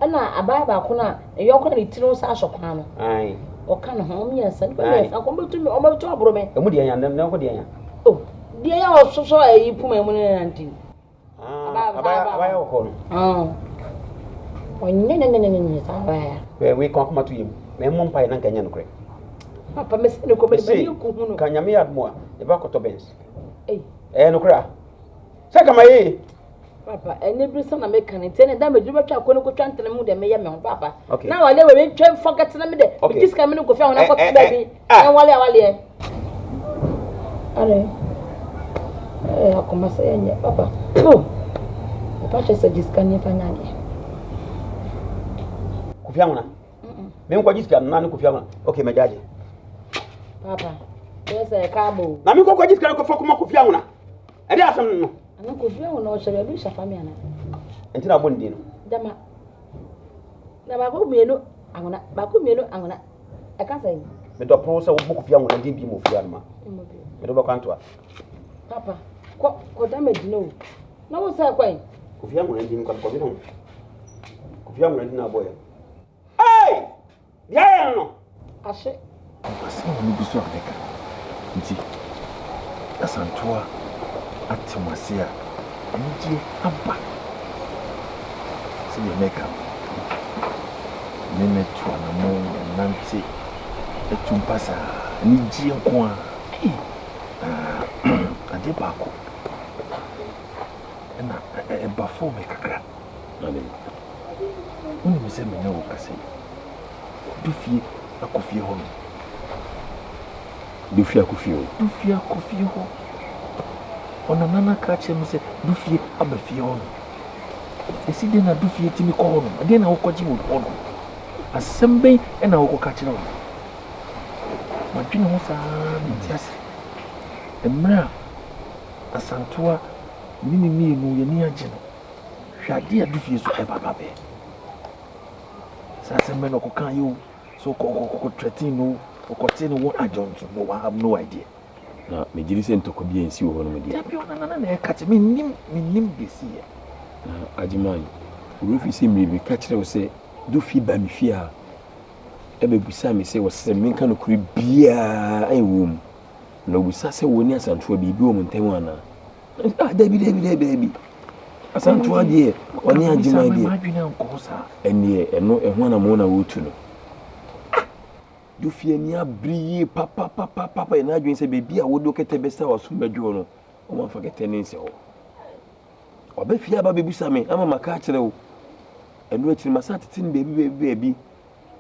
ana abaya ba ko na eyoko na tiro sa asokwa no ai oka no ho miensa ba miensa ko mbetu mi o mbetu aburo me emu de yan na ko de yan oh de ya ososo ayi puma mu ne nanti abaya ko no onye sa abaya we kon kuma to yim me mo mpa na kanya no kre papa me se ne ko be ku hu no kanya me admo e ba ko to bens no kra se kama yi papa ene bi sana me kan tene da me juba twa ko no ko twantene mu de me ye me ho papa na wale we twa forget na me de bi diska me no ko fia wona ko to ba bi na wale ale akoma se yenye papa papa se diska ni fanya ni ku fia wona me ko diska na ni ku fia wona okay me jaje papa ese kabo na me ko diska ko fo kuma ku fia wona ade asam no ana ko fia wona o shere bi shafa mi ana entina bondi no dama na ba ko mienu angona e ka sai me do pro se wo ku fia wona ndi bi mo fia no ma me do ba kwanto papa ko dama dino na wo sai kwai ku fia wona ndi ko bi no ku fia wona ndi na boya ai ya no ashe asa wo bi so adeka nti asantoa atemasia nji aba se meka nene twa na mo nanti etumpasa ni ji nko a ade bako na bafo me kakra ale uni mi se me na wo kase dufie akofie ho dufie akofie ho ona nana ka che me se dufie abafie ho esi de na dufie timi ko ho no de na wo kwaji wo ho no asembe e na wo ka che no ma dwine ho saa mitiase emra asantoa mini no ye ni agye no hwade adufie so e baba be sa sembe no ko kan yo so ko threaten no ko tin no ajonto no I have no idea na me jiri se ntoko bi ensi wo no me dia tapio na e ka che me nim besi ye na ajiman urufi se me bi ka kire wo se do fi ba mi fi a e be busa me se wo se me kan no kuri bia ai wo mu na busa se wo ni asantoa bi wo mu ntem ana dabi asantoa die oni ajiman die ma dwina nko sa enie eno ehwa na mo na wo tu no do fie ni abri papa na adwen se bebi a wodo kete besa waso badwo no o ma fa kete ni se ho oba fie aba bebusa me ama maka kire wo eno akiri masa tetin bebi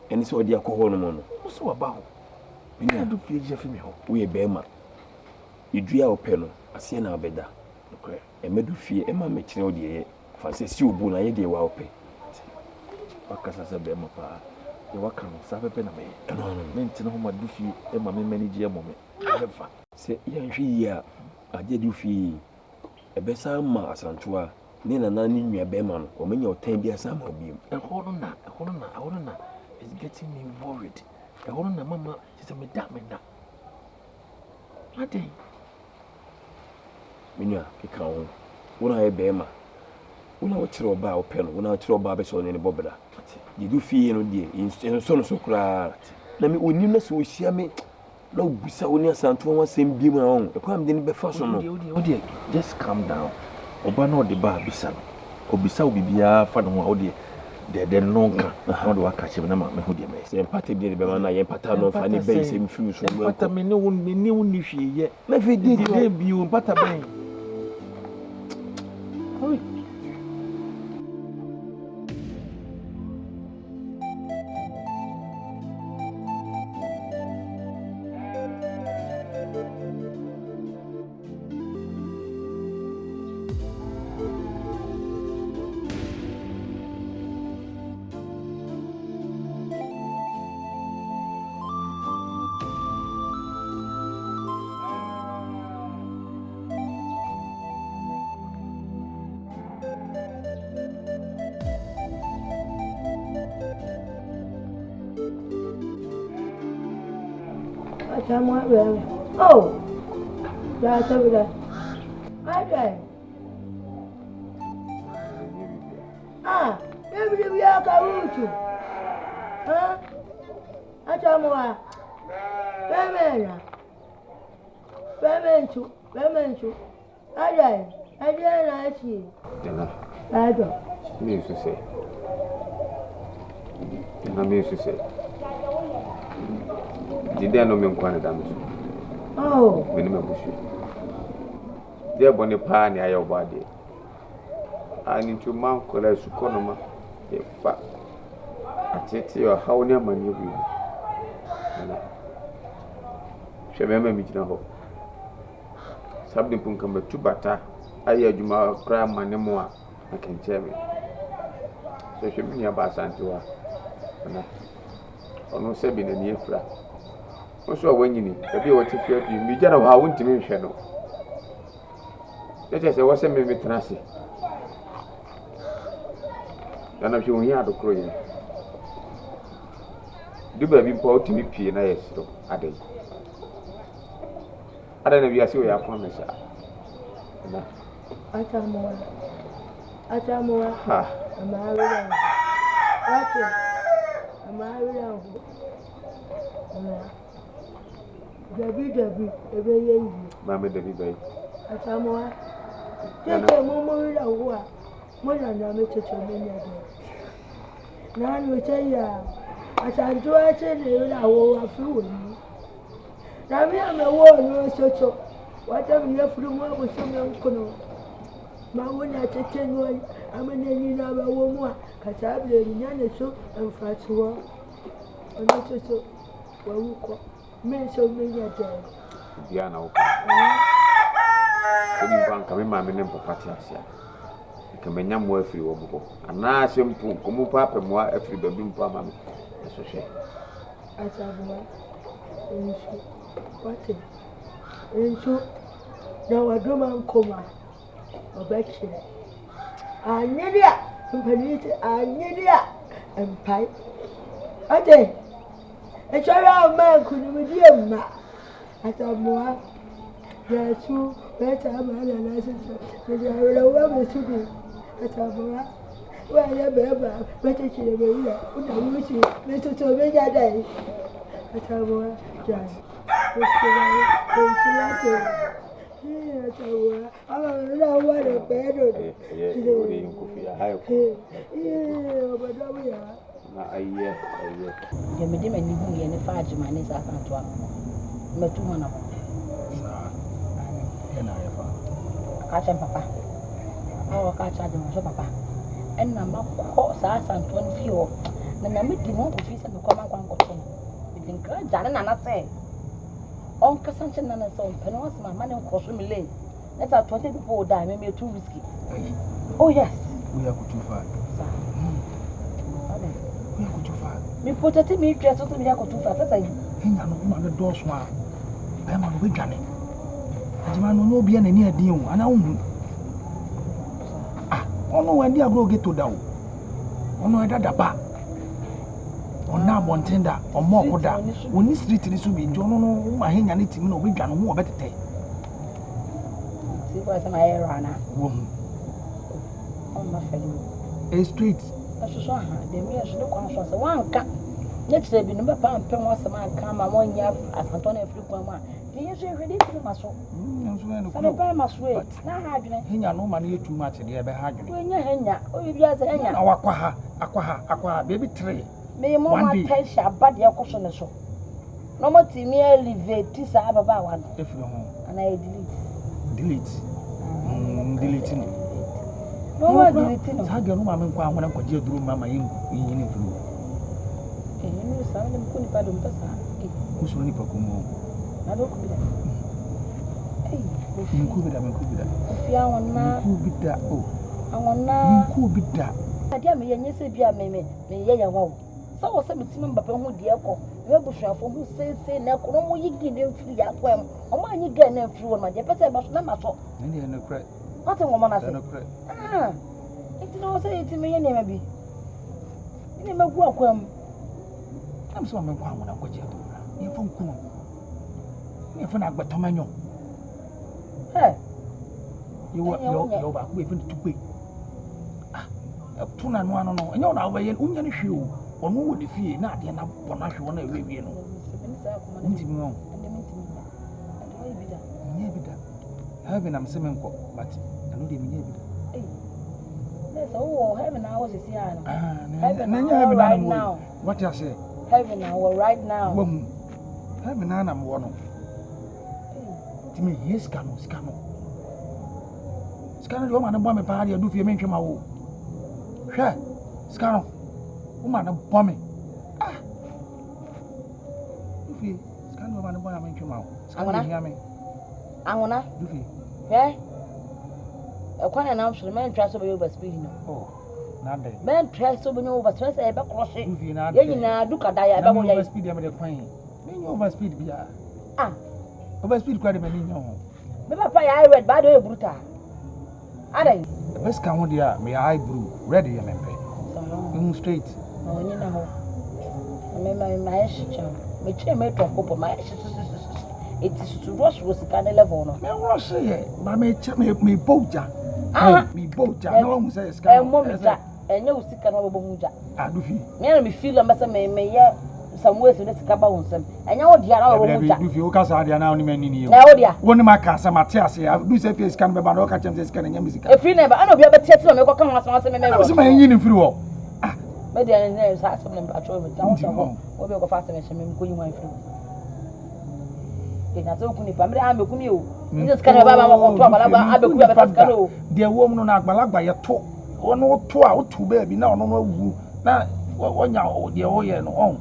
eni se odi akoho no mo no so waba ho binya do fie je fi me ho wo ye bema idua ope no ase na obeda okay emedu fie ema me kire odi ye fa se si obu na ye de wa ope bakasa se bema pa ye waka no sa pepe na me no mentina ho madufi e ma me manage e mo me ever se ya hwi ya ade dufi e be sa ma asantoa ne na na ni nwa be ma no o menya otan bi asa ma bi e ho no na it's getting me worried e ho no na mama she say me da ade minya kika ho wona e be ma wona wo kire oba o pe no wona kire oba be so ne ne bobeda ye du fie no die en so no so kura na me onim na so ohia me na obusa woni asanto won asem bi mu na e kwa me ne be fa so no odi just calm down oba na odi ba bisa no obisa obibia fa no ho odi de nonka na do waka na ma me ho de me se empata bi de be ma na ye empata no fa ne be se mfi so mo empata me ne won ni hwie ye na fe de bi o empata ben oi Oh, that's over there. Okay. Ah, maybe we are going to. Huh? I tell you, Payment. I see. I don't. Me used to say. Me used to say. Did they know me quite damage? Oh, when you bush. Dear Bonnie Pani, I body. I need to mount college to Conoma. If I take your how near my new view. She remember me now. Something can come to Bata. I hear you my cry my name. I can tell me. So she bring your bass and to her. Or no seven and year flat. Also, when you need, if you want to feel you, me general, how won't you mention? Let us say, what's a maybe Trassi? And if you hear the crying, do baby pour to me P and I so I don't know if you are so I promise. I tell more. I'm married. I'm married. Debbie, Mamma Debbie Bay. I tell more. Take a moment of war. More than I make it a minute. Now we tell you, I shall do it in a war of food. Now me am a war, no so. Whatever you have from what was some uncle. My one at a 10 I'm an ending of a woman, because I believe in Yana and Fatua. And not so. Well, men so many a day. Diana, you can't come in my name for Patricia. You can make them work for you, and now simple, come up and more every baby mamma. That's a shame. I tell boy, what in so now I do my coma or back here. I need it, I need it, and pipe. I think. A child man couldn't be a man. I thought more. There are two better men and I said, I will always to be. I thought more. Well, I remember, but it's in a way. What I wish you, Mr. Tommy, that day. I thought more. Just. I'm not what a bed. You may demand you any 5 minutes as Antoine. But 2 months. Catch him, Papa. Our catch him, Papa. And number course as Antoine Fio. Then I meet the one office and come and control. You think Janan and I say, Uncle Sanchez and so, Penos, my money cost me late. Let's have 20 people die, maybe too risky. Oh, yes. We are too far. We are too far. Me put a me dress to me, I go too fast. I think I know the doors one. I'm on the weekend. As man no be any near deal, and I won't. Ah, oh no, when they are going to get to down. Oh no, I got a bar. On now, one tender, or more good. When this street is to be, John, no, my hand and it's no weekend, who better take. See what's my air runner. Oh, my friend. A street. I saw her, the mere should look on one cat. Next day, be number pound, pen was a man come among you as Antonio Flucoma. You should read it to my soul. So buy my sweet. Now, Hanya no money too much in the other hand. When you're Hanya, oh, you guys are Hanya. Aqua, baby tree. May your mama tell you about your cushion or so. No more to me, elevate this about one. If you're home. And I delete. Deleting. No more deleting. How do you know Mamma when I'm going to do Mamma in you? You sound them couldn't pardon Passa. Who's only Pokumo? I don't could be that. You could be that. If you are now, who be that? Oh, I want now. Who be that? I tell me, and you say, be a meme, me, yeah, wow. So was some team member who dear call. You bush for who says, say, now, no, you give them free at home. Or my you get them through my deputy, but not my fault. And you know, credit. What a woman I said. Ah, it's no say to me, and maybe. You never welcome. I'm so I'm going to go to you. From Kuno. If I'm not but Tomano. Hey, you are back waving to quick. Ah, a tune and one on, and you're now way in Union shoe, or who would defeat not the enough for not one away. Heaven, I'm saying, but I know they mean it. Yes, oh, heaven, I was here. Heaven, right now. What you say? Heaven, our right now. Heaven, I'm one. To me, yes, Cano. Scano, woman, a bomb party, I do for you mention my own. Sure, Scano, woman, a bombing. Ah, Scano, woman, a bomb, I mention my own. I wanna do you. Yeah? A quite an option, man, tries to be over speeding. Oh, not that. Man tries to be over stress, I back crossing. You know, look at that. I don't want to speed them at a point. Then you overspeed. Ah, overspeed quite a many. Remember, I read by the way, brutal. Are they? The best come here, may I brew, ready, and straight. Oh, you know, remember my child, my chain made from hope of my it is to rush was the kind of level. No, rush it, but me boja. Ah, me boja. No one says, and you stick another boja. Ah, do you? Me feel a mess of me, some ways to let cover on some. And you're the other do you cast out now, many. Now, dear, one of my casa, Matias, I do say, please come by no catch him this kind of music. If you never, I know you have a test when you come as once and I was my union through. Ah, maybe I never had some of them. What will go faster and going my through. I'm a commu. This kind of Baba, dear woman on Agbalagba, your talk, or no 2 out to baby now, no now, what now, dear, oh, yeah, no.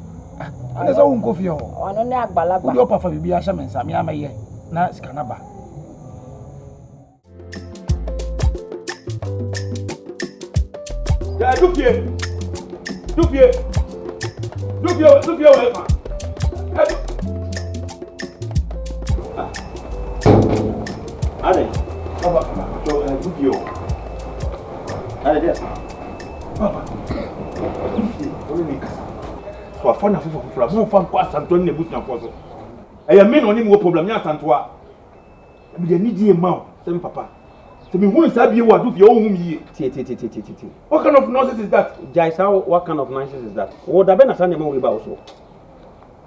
There's a own coffee or on Agbalagba, your papa will be a shaman, Sammy, ye, now it's Canaba. Look here. Allez, papa, allez, papa, so I found a for more fun pass and turn the bush and puzzle. I am men on him no problem, yes, and what? I need you, mouth, same papa. To me, who is that you want to your own ye? What kind of nonsense is that? Jaisa, what kind of nonsense is that? Oh, the Ben Sunday movie also.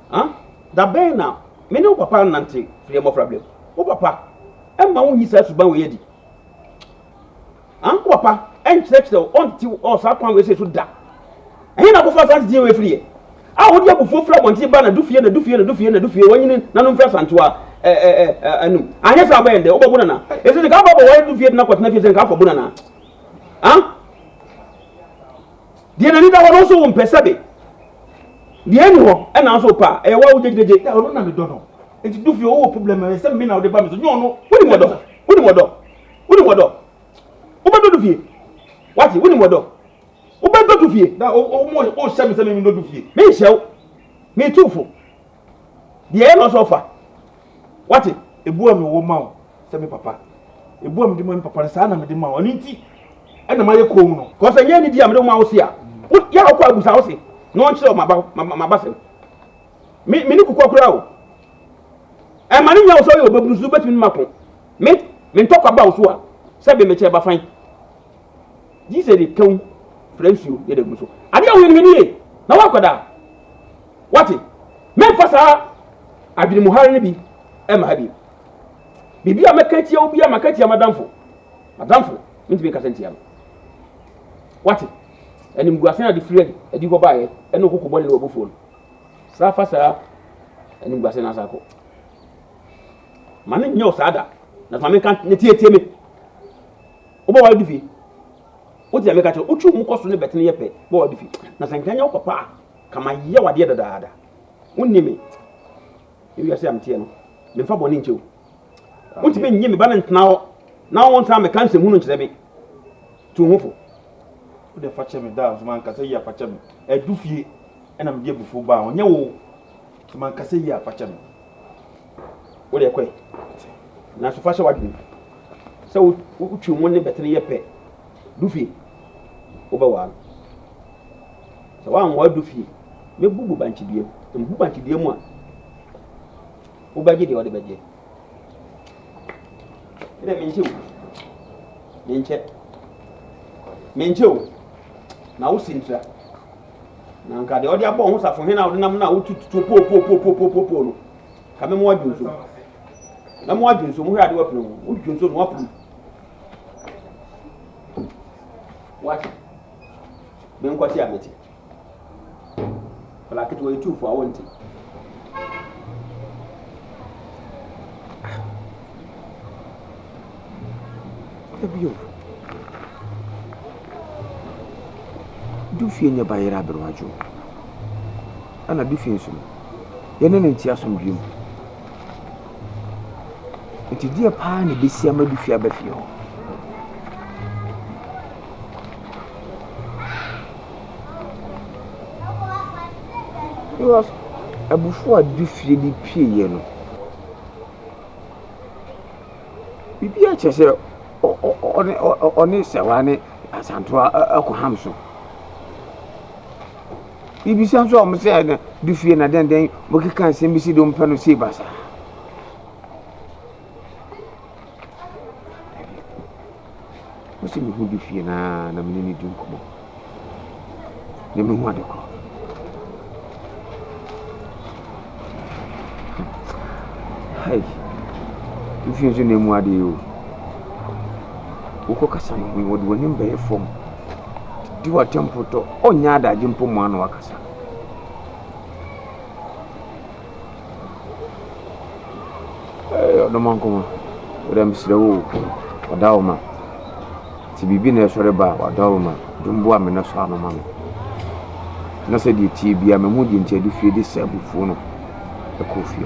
Huh? The Ben now, me no papa nanti, free more problem. Oh, papa. Emma won his to ban we Uncle papa and church the until or sapon we say to da. And na go fast deal we free. I would you before from until ban do fear when you none first and to anu. Anya sa ban de obo na. Is it the gaba why do fear na kwat na fear ka for na. Ah? The na leader also won pesabe. The anyone and also pa e wa wo jejeje e no na me do no. It's do for your problem and some men out the bams. No, what do you do? What do you What you do? What do you that oh, Sammy, do fear. Me shall me too for the end of offer. What it? A boy, me woman, Sammy Papa. A boy, the man, Papa, son, and the man, and the Maya Cono. Because I need the other mouse here. What ya was house? No one saw my basin. Me, crowd. And money also you be blue between Macron. Me talk about what? Sabe me cheba fine. This is the town friends you dey go so. Ade awon ni ni na wa koda. What? Me fasa Abdul Muhari ni bi. Emma Habi. Bibia Makati Obia Makati Madamfo. Madamfo, means me Casentia. What? And in Guasana the free, and you go buy it, and no cook body over phone. Safa, sir, and in Guasana Sako. Manning no sada, that my can't near me. Oba wa difi. What ya make at uchu muko so ne betene ye pe. Bo wa difi. Na sankanya wo papa kama ye wade dadaada. Wonni me. You say am tie no. Me fa boni nchew. Wonti be nyime ba na ntna wo. Na wo nta me kan se hunu nkyere me. Tu hofo. Wo de fa che me da so man ka say ya fa che me. Edufie na me de bufu ba onye wo. So man ka say ya fa che me. Wo de kwai. Na so fa che wade. So uchu mo ne betene ye pe. Dufi. Oba wa. So wa nwa dufi. Me bubu banchi biem. Mbu banchi biem a. Obaje de ode baje. Ida menche. Menche. Na usintra. Na nka de ode abo ho safo he na ode nam na ututu po no. Ka me mo adwunso. Na mo adwunso mo hwe ade wapno. Udwunso no wapno. What? Ben kwati ameti. Wala kitu wa itu for awonti. Ebio. Du fie nya bayira berwajo. Ana du fie nso. Ye ne nti asomdwem. Enti die pa ne besi ama du fie abafie ho. Because before do fie di pie ye no. Bibi a chese oni sewane asanto akoham so. Bibi sanso o mse na du fie na den mo keka nsem bi si do mpa no sei basa. Osi mi hu du fie na me ni du nkomo. Ne me hu adeko. Hey, if you name what you uko kasama we would win him by form. Do a temple to on yada jimpo man wakasa. No man come with them slow or dawma. To be been a soreba or dawma, Dumbo am no son of mammy. No said the TB, I'm a moody into the feed this before the coffee.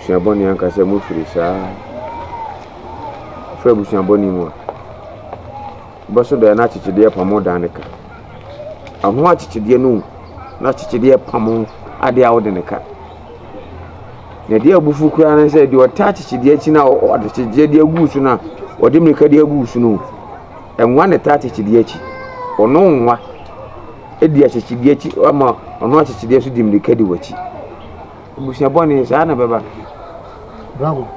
Busuaboni anka se mufiri saa fra busuaboni mu boso do na chichide pamo daneka aho achichide no na chichide pamo ade awode neka na de abufu kura na se de ota chichide chi na ode chichide de agusu na ode mrika de agusu no enwa ne ta chichide chi ono nwa edi chichide chi ama ono chichide so di mrika de wachi busuaboni saa na baba. Bravo.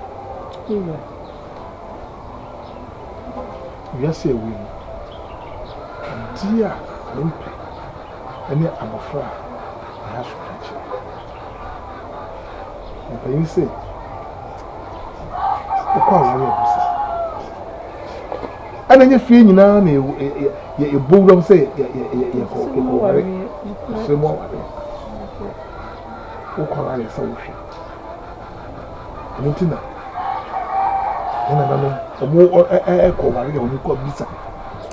Yes, we win. Dear Limpi, any Abafra, I have to catch you. And you say, the call and then you feel now, you bold them say, you Mutina. Na mo ko wari de oni ko bisa.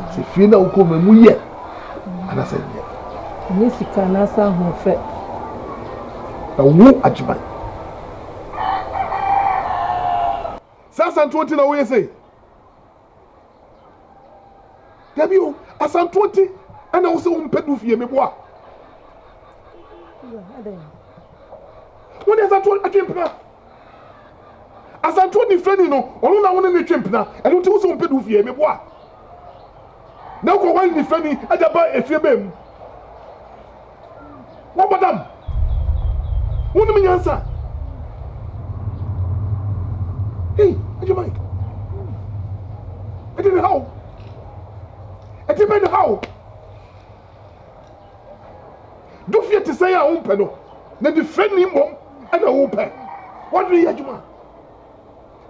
Se fie na ko memu ye. Ana se ye. Ni sika na sa ho fe. Na wo ajiban. Sasa 20 na we say. Dabi o, asan 20 ana wo se wo mpedu fie meboa. Wo de asan 20 atwempna. Asanto ni freni no onu na woni ni twempna eno ti wo so mpedu fie me boa na ko wan ni freni adaba efie bem wo badam woni mi nyansa hey ajumai edi ni how edi be ni how say a umpe no. Na defend him mom and a umpe. What do you hear, Juma?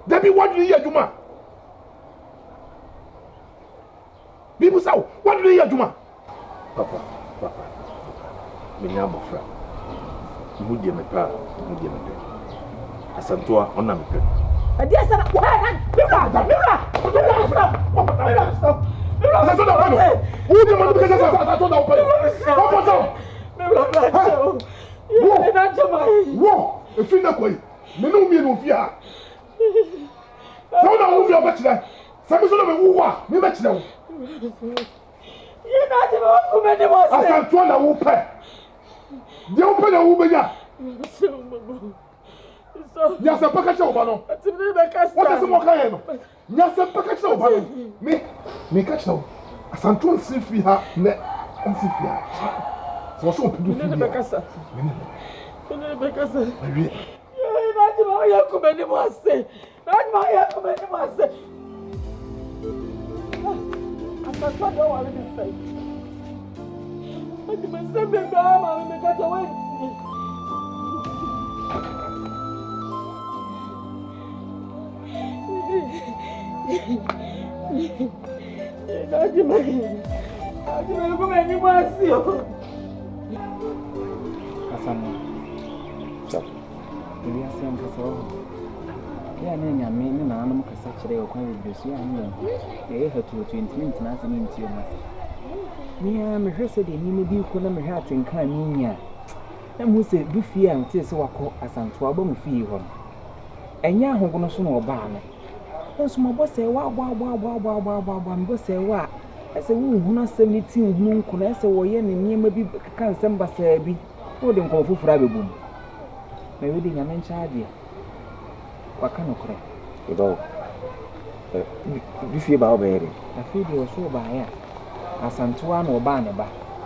Debbie, what do you hear, Juma? People say, what do you hear, Juma? Papa. Me nyabo fra. Mu die me pa, mu die me pe. Asantoa ona me pe. Adia sana, Mira. Stop. Who the man because I told open. Whoa, if you not going, me no me no fear. So now who you bet that? Some so me who wa, me bet that. You not even come anymore. I can turn the who pay. The open the who be ya. So Nyasa pakacha obano. What is mo kan no? Nyasa pakacha obano. Me catch now. Asanton sifi ha ne sifi ha. So so open do fi. Ne bekasa. Awie. Na ji ma ya ko be ni mo ase. Asanton do wa le say. Ati me se be ba ma me catch away. Ajima come ni masio. Asana. Stop. Ebi asiam kasa o. Ya na nyame ne na anum kasa kire o kwan bebesu ya ne. Ye hatu 20 na asini ntio ma. Ni a me hwese de ni me bi ko na me hwa atenka ni nya. Na mu se du fie a nte se wako asanto aba mu fie ho. Enya ahogono so na oba no. Enso mo bose wa mbo se wa ese wu hu na sem ni tin hu nko na ese wo ye ne niema bi kan sem basa bi o de nko fufura bebum na we de nyame ncha ade waka no kore Ebo. Bi fie ba obere. afi de o so ba ya asantoa na oba ne ba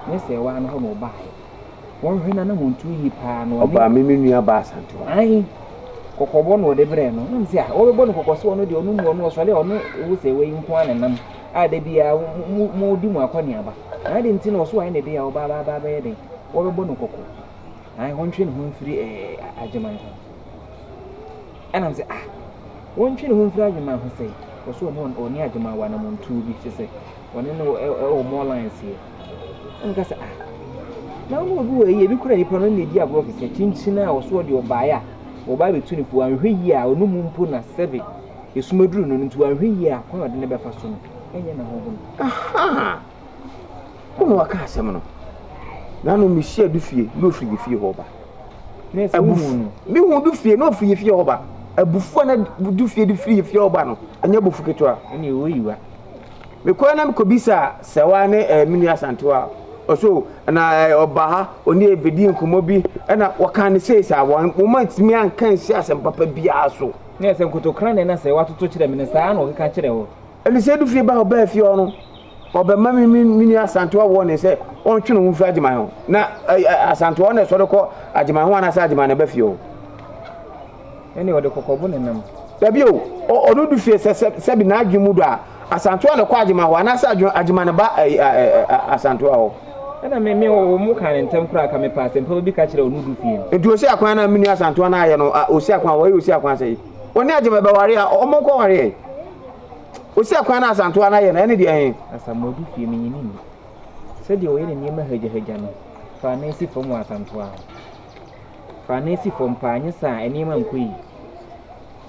ne se wa no ho no ba ya won hwe na na montu yi pa no Oba me nua ba asantoa. ai kokobo no de bre no nam se a wo bebo no kokoso no de onu mu no so le onu wo se we nko anenam a de bia mu di mu akwani aba na de nti no so ai ne bia wo ba ye de wo bebo no koko ai hontwe ne ho mfiri ajeman ho anam se hontwe ne ho mfiri ajeman ho sei wo so no oni ajeman wa na montu bi se oni no o mo lines here nka se na wo bi wo ye bi kura ni pano ne di agro keke chinchina wo so de obaya oba betu ni fu anhwe yi a onu mu mpo na 7 esumaduru no ntu anhwe yi a kwa de ne befa so no enye na ho bon Como waka asem no na no mi share du fie no fie fie ho ba ne se wu no mi hu du fie no fie fie ho ba abufu na du fie fie ho ba no anya bufu ketwa ene wo yiwa me ko na me ko bisa se wa ne mini asantoa oso na obaha oni ebedi nkomo bi na waka ne sei sa moment mi an kan si asem papa bia so ne se nkotokran ne na se watoto kire me ne saa na o ka kire ho ene se du fie ba oba fie ono oba mami mini asantoa wo ne se on twene hu fie agima ho na asantoa ne so de ko agima ho na sa agima ne ba fie ho ene o de kokobo ne nam dabi o no du fie se bi na adwemu do a asantoa ne ko agima ho na sa agima ne ba asantoa ho ana me o mu kan ntem kura ka me pass empa bi ka kire onu du fie enti o se akwan na mini asantoa na aye no o se akwan wo o se akwan sei oni agima be ware a o mo ko ware o se akwan na asantoa na aye na ene de en asamo du fie me nyini se de o ye ne niema haja no fa na esi fom asantoa fa na esi fom pa anya sa eniema nkoyi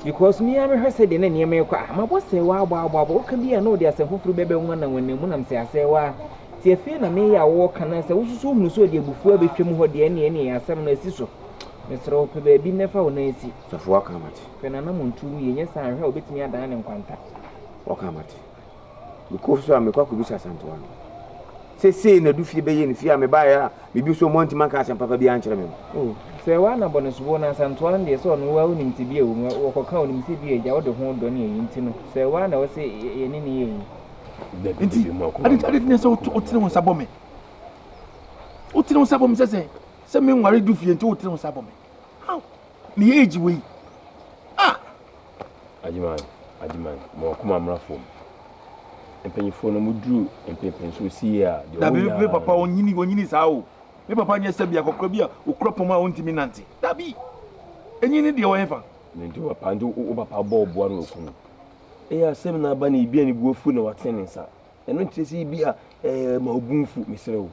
because me am hwese de na niema ekwa ma bo se wa o ka bia no de asanfofuru bebe nwa na wanemu nam se ase wa ti afie na me ya wo kana se wosusu hunu so de bufu abetwem ho de ene asem na asi so mesro pe ba bi nefa wo na asi safo waka mate pe na montu mu yenye san hwe obetimi adan ne nkwanta waka mate ko so am kwa ko bi sasanto ano se na du fie be ye ne fie am ba ya me bi so monti man ka asem papa bi an kire me se wa na bono subo na santo an de so no wa unim ti bi ewu wo ko ka unim ti bi eja wo de ho do ne yin ti no se wa na wo se ye ne ye Enti, adi ne so otire won sabo me. Otire won sabo me se me nware du fie enti otire won sabo me. How? Ni age we. Ajiman, mo kuma mra fom. Empanyifo no mudru empepen so si a de o. Da be papa onyini sa o. me papa nya sabia kokra bia okropom a wontimi nante dabi enyi ne de wo hefa nti papa nti wo papa bɔ boa no okunu eya asɛm na aba na ibia ne buofu na watene nsa ɛno nkyerɛ bia ma obunfu mesrɛ wo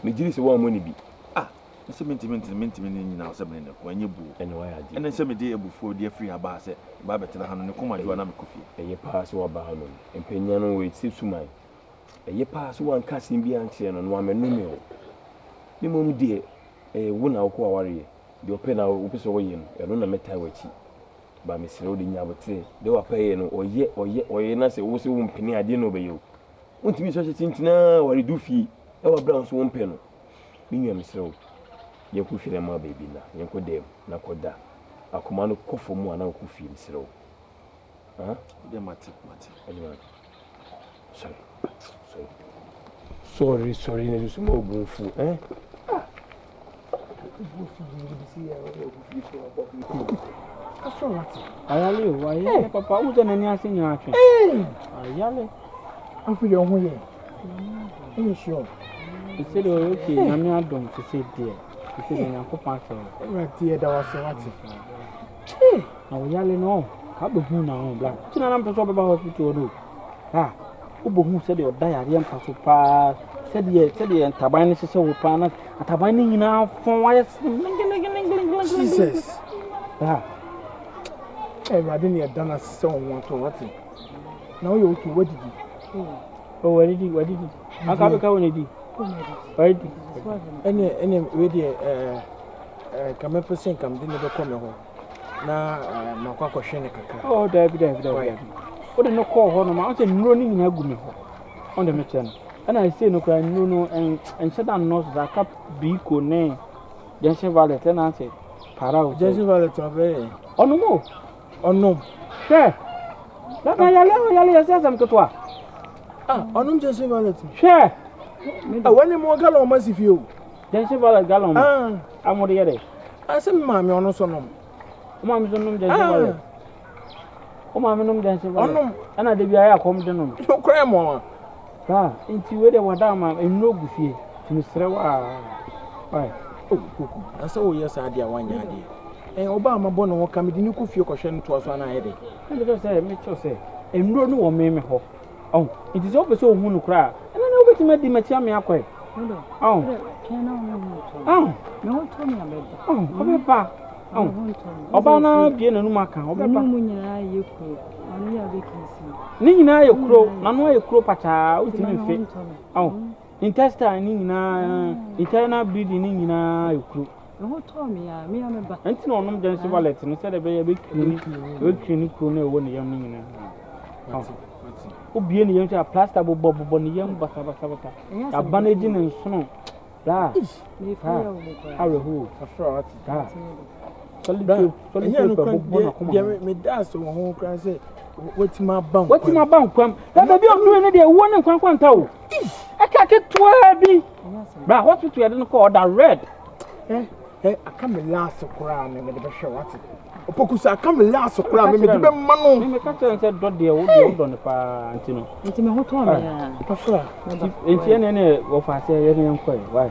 megyiri sɛ wo ne bi nse mentimi ne nyina asɛm ne ko anye bu ɛne wa ya di ɛne nse me de ebufuo de afiri aba sɛ ba betena ha no ne koma de wa na me kofi ɛyɛ paa sɛ wa ba ha no empanya no we ti suman ɛyɛ paa sɛ wan kasim bia nkyerɛ no no amenume o ni mom de wo na wo ko aware de opɛ na wo pɛ sɛ wo yɛ no ɛno na meta wachi ba mesrɛ wo de nya botre de wa pɛ yɛ no ɔyɛ na sɛ wo sɛ wo mpene ade no bɛyɛ o wontimi so hyɛ tintina ware du fie ɛwa bra so wo mpɛ no me nua mesrɛ wo yɛkɔ fie ma baby na yɛkɔ dem na kɔda akoma no kɔfɔ mu ana kɔ fie mesrɛ wo de mate anima sorry ne so mo bunfu ayale o ayale papa wo jana ni ase nya atwe ayale afu yo ho ye e sure ise de o ke na me adom se se de ise de nya ko pa so right da wase wate na ayale no ka be hu na ho bla tina na mpeso beba hospital no wo bo hu se de oda yare mpa so pa se de ntaban ne se wo pa na ataban ne nyina fon wa Jesus everybody near done so want to what now you to what did oh what did aka be ka woni di ready any we dey come percent come dey never come ho na makwa kwhwe ne kakra oh David o de no call ho no ma o se nuro ni nyina gu me ho on de me chen ana I say no kwa nuro no en sheda no za cap bi ko ne Jensen Valley na say para o Jensen Valley to be onumo she la ka yale ya sesam ketwa onum Jensen Valley she wani mo galo ma si fie o Jensen Valley galo ma amode yede asem ma me ono so nom o ma me so nom Jensen Valley o ma me nom Jensen Valley ana de bia ya kom de nom kra mo inti we de wada ma enno gufie timisre wa asa o yes ade a wanya ade oba ma bono wo kam de ni ku fie kohwe no to so na ayede me do say me cho say enro no wo me ho inti so pese ohun no kra na obeti ma di ma tia me akoy me ho to me abeda obeba oba na bie nanu maka obeba mu nyina ye kuro ani ya be kisi ni nyina ye kuro na no ye kuro pacha utimi fe intestine ni nyina internal bleeding ni nyina ye kuro ho to me ya me ba enti na onom Jensen Valley no se de be clinic kuro na ewo ne yam ni nyina obie ne yam cha plaster bobo ne yam basa abaneji ne nsono da me fa ya wo ko arehu afra wati solid bobo na kuma me da so ho kran se wetima bank kwam da be onu ne de ewo ne kwankwan o aka ke toa bi bra hospital ya de no call that red aka me last kura me de be hwe wati Opoku sa aka me last kura me de be ma no me ka tell say do de wo do ne pa antino nti me ho to me ya afra enti ne wo fa se ye ne nkoi why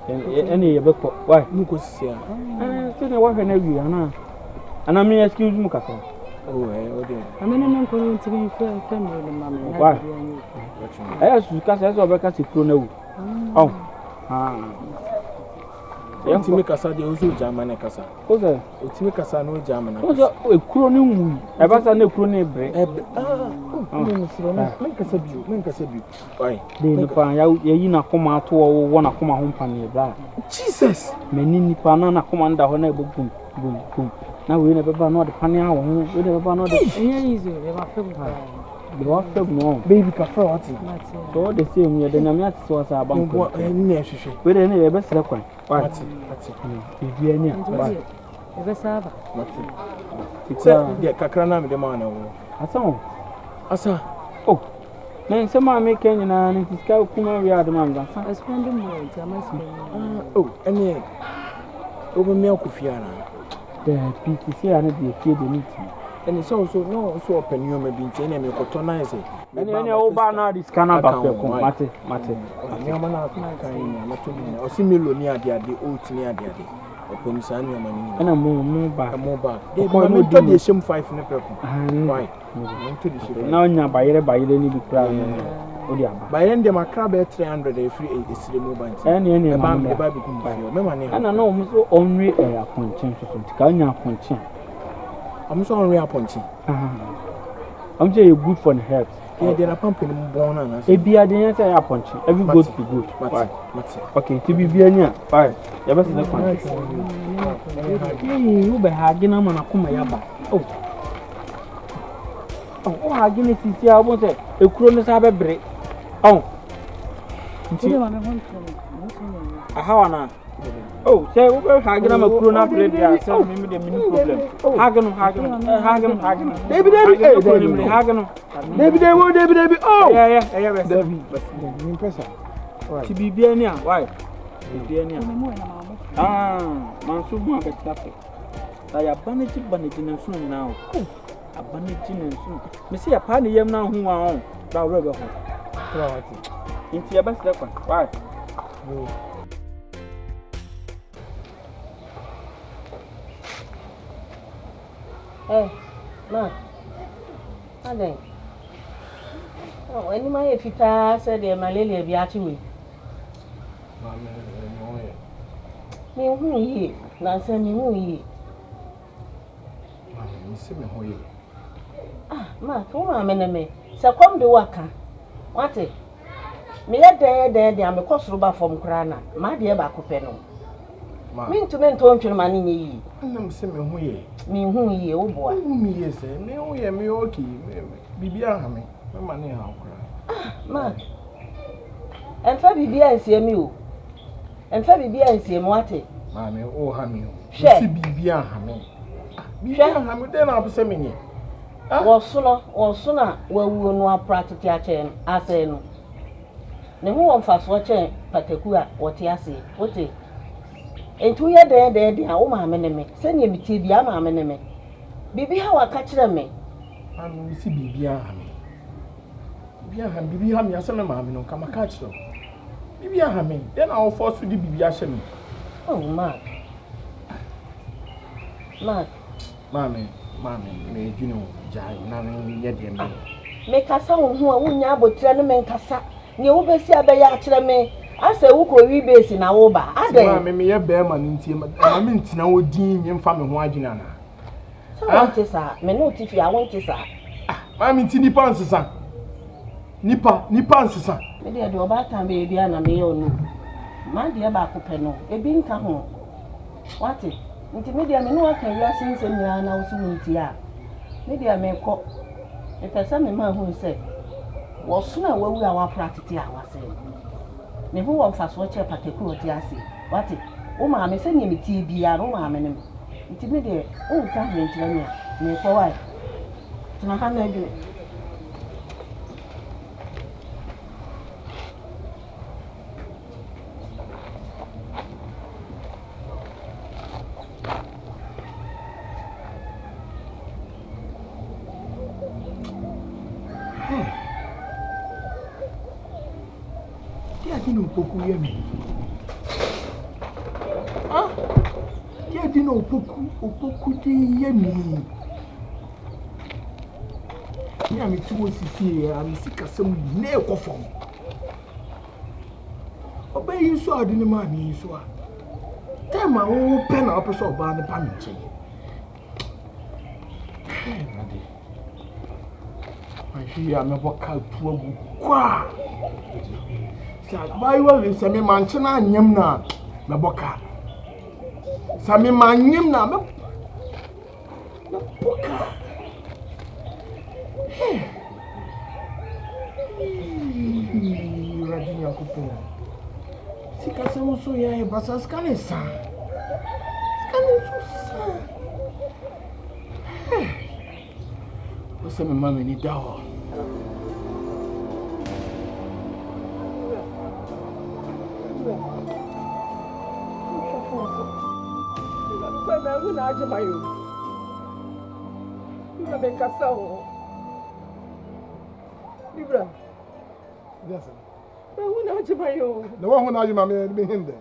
ene ye be ko why mu ko sia se ne wa hwe na wi ana me excuse mu kakra ode amene men ko nti me fa me no mama na su ka se so be ka se kro na wu Otimi kasa de ozo German kasa. Ozo otimi kasa no German. Ozo ekuro ni wu. E ba sa na ekuro ni bre. Men kasa bi. Oi. De ni pa ya yi na koma to wo na koma ho mpa ni bra. Jesus. Meni ni pa na koma nda ho na ebogum bum. Na we na be ba no de pane awo ho. We na be ba no de. Eya izo e ba fe bu. The what feb no baby ka fra what so the same you the nyame ati so sa bank ko ni ehwehwe we dey na be sere kwan what bibi ani e be saba so de kakra na me de ma na wo asa na nsema me kenyi na ni tiska kuma wi adama mba sa spend more jama spend ene obo me akufia na the PTC ana de fie de niti And it's also no so open you maybe in any cotonize it. Any over now this cannot back mate. Nyama na kan na to me. O si melo ni ade oat ni ade. Open sa nyama ni. Na mo ba. Dey ma me to dey shame 5 ne pepo. Why? To dey shame. Na onya bayire ni bi kra o di aba. Bayire dem akra be 300 e free esire mobile. Any ba me ba bi kum ba yo. Me ma ne. Na o mo so onwe aponchin so tika onya aponchin. I'm so on real punchy. I'm just good for the health. Yeah, they're a pumping born on us. A beer, they say a punchy. Every good be good. Okay, to be beer, fine. You best not punch. You be hugging them on a kuma yaba. Oh, hugging it is here. I won't say a cronus have a break. Oh, how oh, say we hugging them a crona plate there. Send me the mini problem. Hagen. David. Oh, yeah. David, but impressive. To be near, why? Be near. Mansu market traffic. I have vanity and soon now. A vanity and soon. Me see a party yam now who are on. Thou rubber. Into your best weapon. Why? Eh, ma. Ade. Oh, any my fita said the malaria be actually. Me who ye? Na say me who ye? Me see me who ye? Ah, ma, come on, me. Say come do waka. What it? Me there, am cause roba from Krana. Ma dear ba coupe no. Mean to men to money ye. I'm see me who ye. Me who ye, oh boy. Me yes, me who ye me okay. Bibia ha me. Me money ha okra. Ma. En fa bibia ensie me o. En fa bibia ensie mo ate. Ma me o ha me o. Si bibia ha me. Bibia ha me den na se me ni. Wo so na wawu no apratete a che ase no. Ne ho won fa so che pataku a wote ase. Wote. Entu ye den a wo ma me ne me. Se ne mi tie bia ma me ne me. Bibi ha wa ka kire me. Anu si bibia ha me. Bibi ha me ase me ma me no ka maka kire. Bibia ha me. Den a wo force di bibia hye me. Oh Mark. Mami, me junu jai na me ye de me. Me kasa wo ho a wonya abotire no me nkasa. Ne wo besi abeya akire me. Ase wo ko wi base na wo ba. Ade. Mami me ye be ma ntie ma me ntina wo din me mfa me ho adwina na. So wonte sa, me no tifi a wonte sa. Mami nti nipa nsesa. Nipa nsesa. Me de oba tan be bia na me ye onu. Ma de ba ko pe no. Ebi nka ho. Wate. Nti media me no aka wi asense nyina na wo so nti a. Media me ko. E pesa me ma hu se. Wo so na wawu a wa pratiti a wase. Me hu won fa so che pateku oti ase. Wate. Wo ma me se nye me ti bia no ma me ne. Nti media o nka ho ntia nya. Me ko wa. Tuna ha na du. Opoku ye mi. Ye di no opoku di ye mi. Ni ami ti wo sisi ami sikasem na ekofom. Oba yi so ade ni ma mi so a. Tema wo pe na opeso oba ne pa mi nche. Ade. Ashi ya me boka tuagu kwa. Why will you say me manchina nyem na me boka? Sami manyem na me boka. Radinya kupo. Sika se mo so ya e basa skane sa. Skane so sa. O se me mama ni dawo. menkasa ho. Libra. Yes. Wo na ajima yo. The one who na ajima me hinde.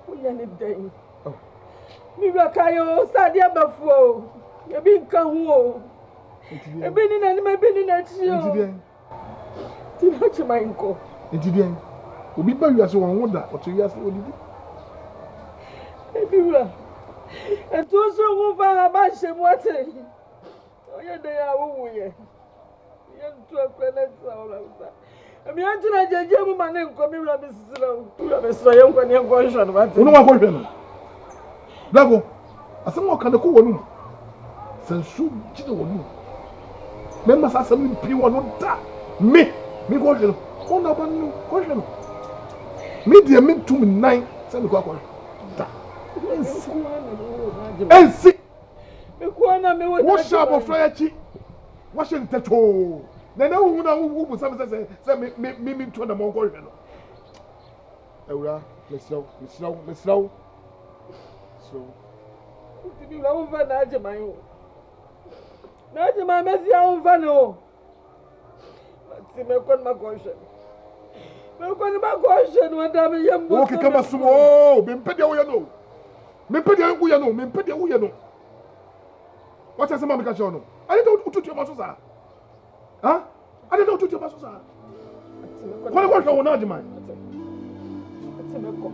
Wo ya ne dan. Libra kayo sade abafuo. Ya bi nka ho o. Ebe ni na ni ma bi ni na chi o. Ntidien. Ti na ajima nko. Ntidien. Obi ba wiase won ho da, o to wiase odidi. Libra. Eto so ho fa ba hye mo ate. Oye de ya wo ye. Ye ntu akwela tsa ola uta. Emi antu na jeje mu ma ne nko mi wura bi sisira. Wura bi sisira ye nko ne nko hwe no ba te. Uno wa ko hwe no. Blago. Asem wo kan ko wonu. Sansu gide wonu. Memma sa asem pi wonu da. Me ko hwe no. Ko na ba no ko hwe no. Me de me tum nan se me ko akwa. Da. Ensi. Me ko na me wo. Wo sha bo fra ya chi. Wo she ntacho. Na wu na wu bu sam se me to na mo ko hwe no. Ewura, mesraw. So Ti la wo fa na ajima yo. Na ajima me si a wo fa no. Ti me kon ma ko hwe. Me kon ma ko hwe no da me yembo. O ke kama sumo, me mpede wo ye no. Me mpede wo ye no. What say mama ka show no? I don't ututu ma so sa. Ha? I don't ututu ma so sa. Ko ko na ajima. Ti me ko.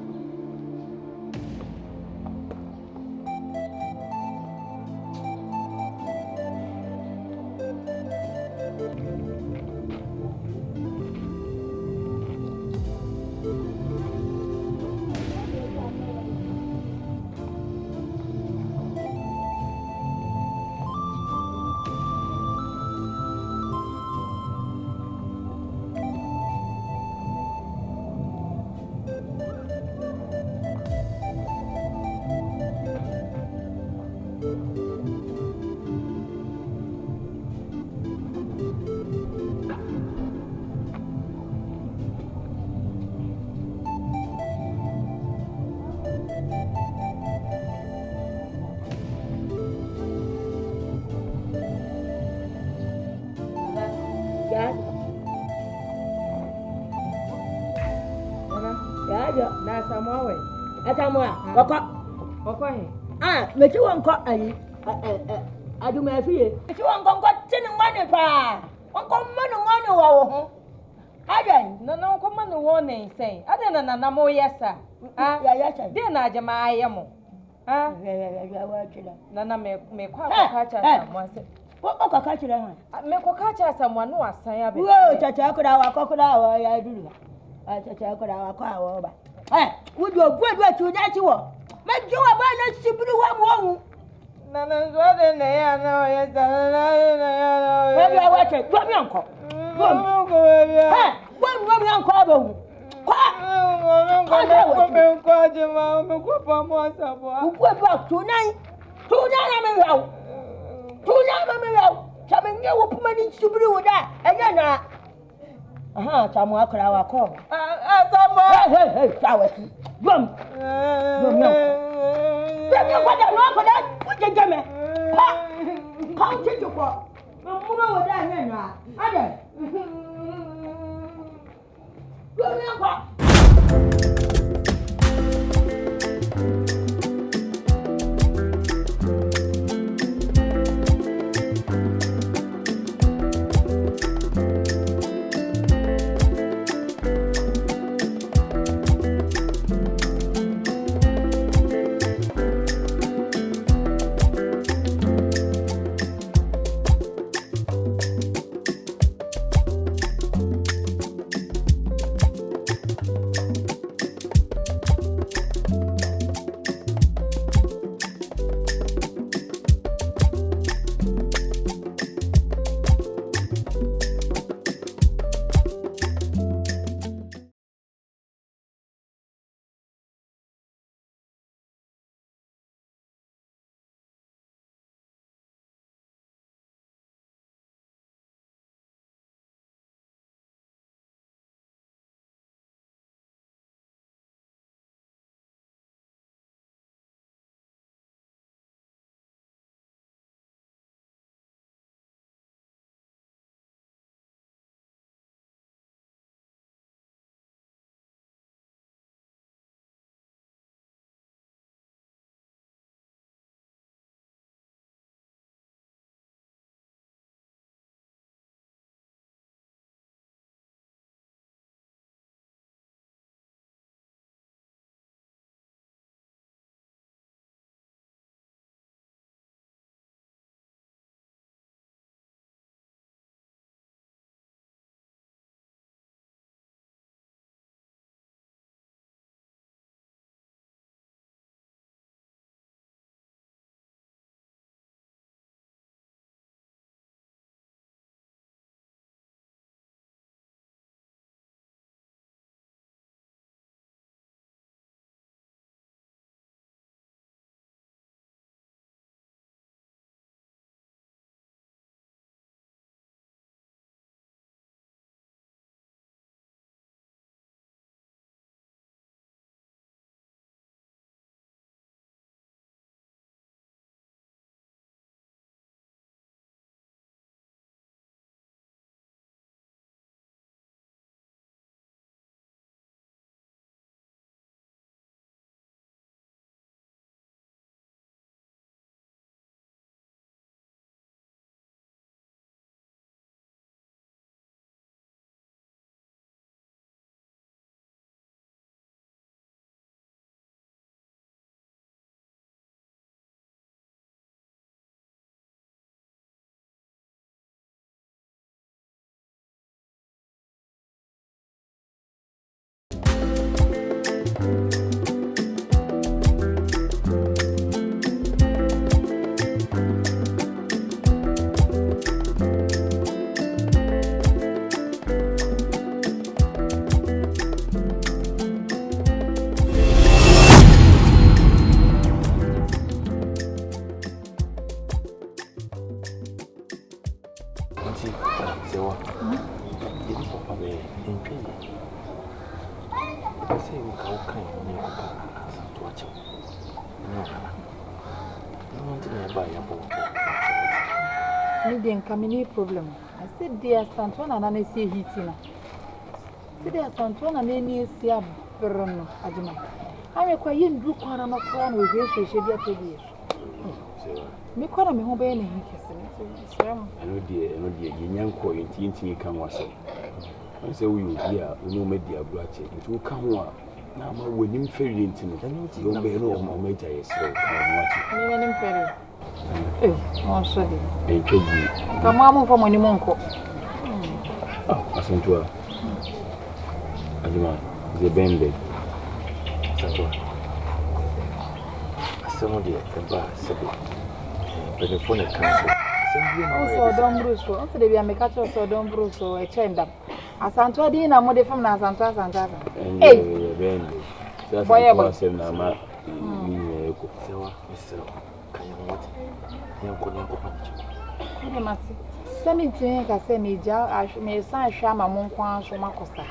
Na Samuel. Atamwa. Wako he. Mechi wonko ayi. Aduma fie. Mechi wonko tini ngwane pa. Wonko manu wa ho. Adan. Na wonko manu wo ne sen. Adan na mo yesa. Ya yesa. De na ajema ayemo. Ya wa chila. Na me kwa cha Samuel se. Wo ka chila ha. Me kwa cha Samuel no asan ya be. Wo chacha kura wa ya duru. Chacha kura wa kwa wa ba. Would you go to that you want? Make you a banner simply one. Nana, what in the air now? Yes, maybe I watch it. Come, uncle. One woman, uncle. What about tonight? Coming here with money to brew that. And Samuel Caro call. Hey, shower. Come. What you come? How did you call? No more with that now. Other. Say you can you to watch. No. No want to buy a book. Me didn't come any problem. I said dear Santuan and I say heating. Said dear Santuan and any see a burn Ajima. I require you do corner no crown with this we should get to be. Me corner me home any I know dear, you young coy and TNT come was so. I say we will hear, we know media brother, it will come one. Now, my wedding fairy intimate, and you don't be no more major, so I'm watching. Fairy. Oh, sorry. And could you come on from when you won't cook? Oh, I sent to her. Ajima, the band. Some of the bar, but the phone cancer. Also, don't bruise. So, they be a make up so don't bruise. So, a chain them. As Santua Dina, more from Santa Santa. Hey, boy, I was saying, I'm not. Send it to me, I say, me, I may sign Shama Monquan, Shomacosa.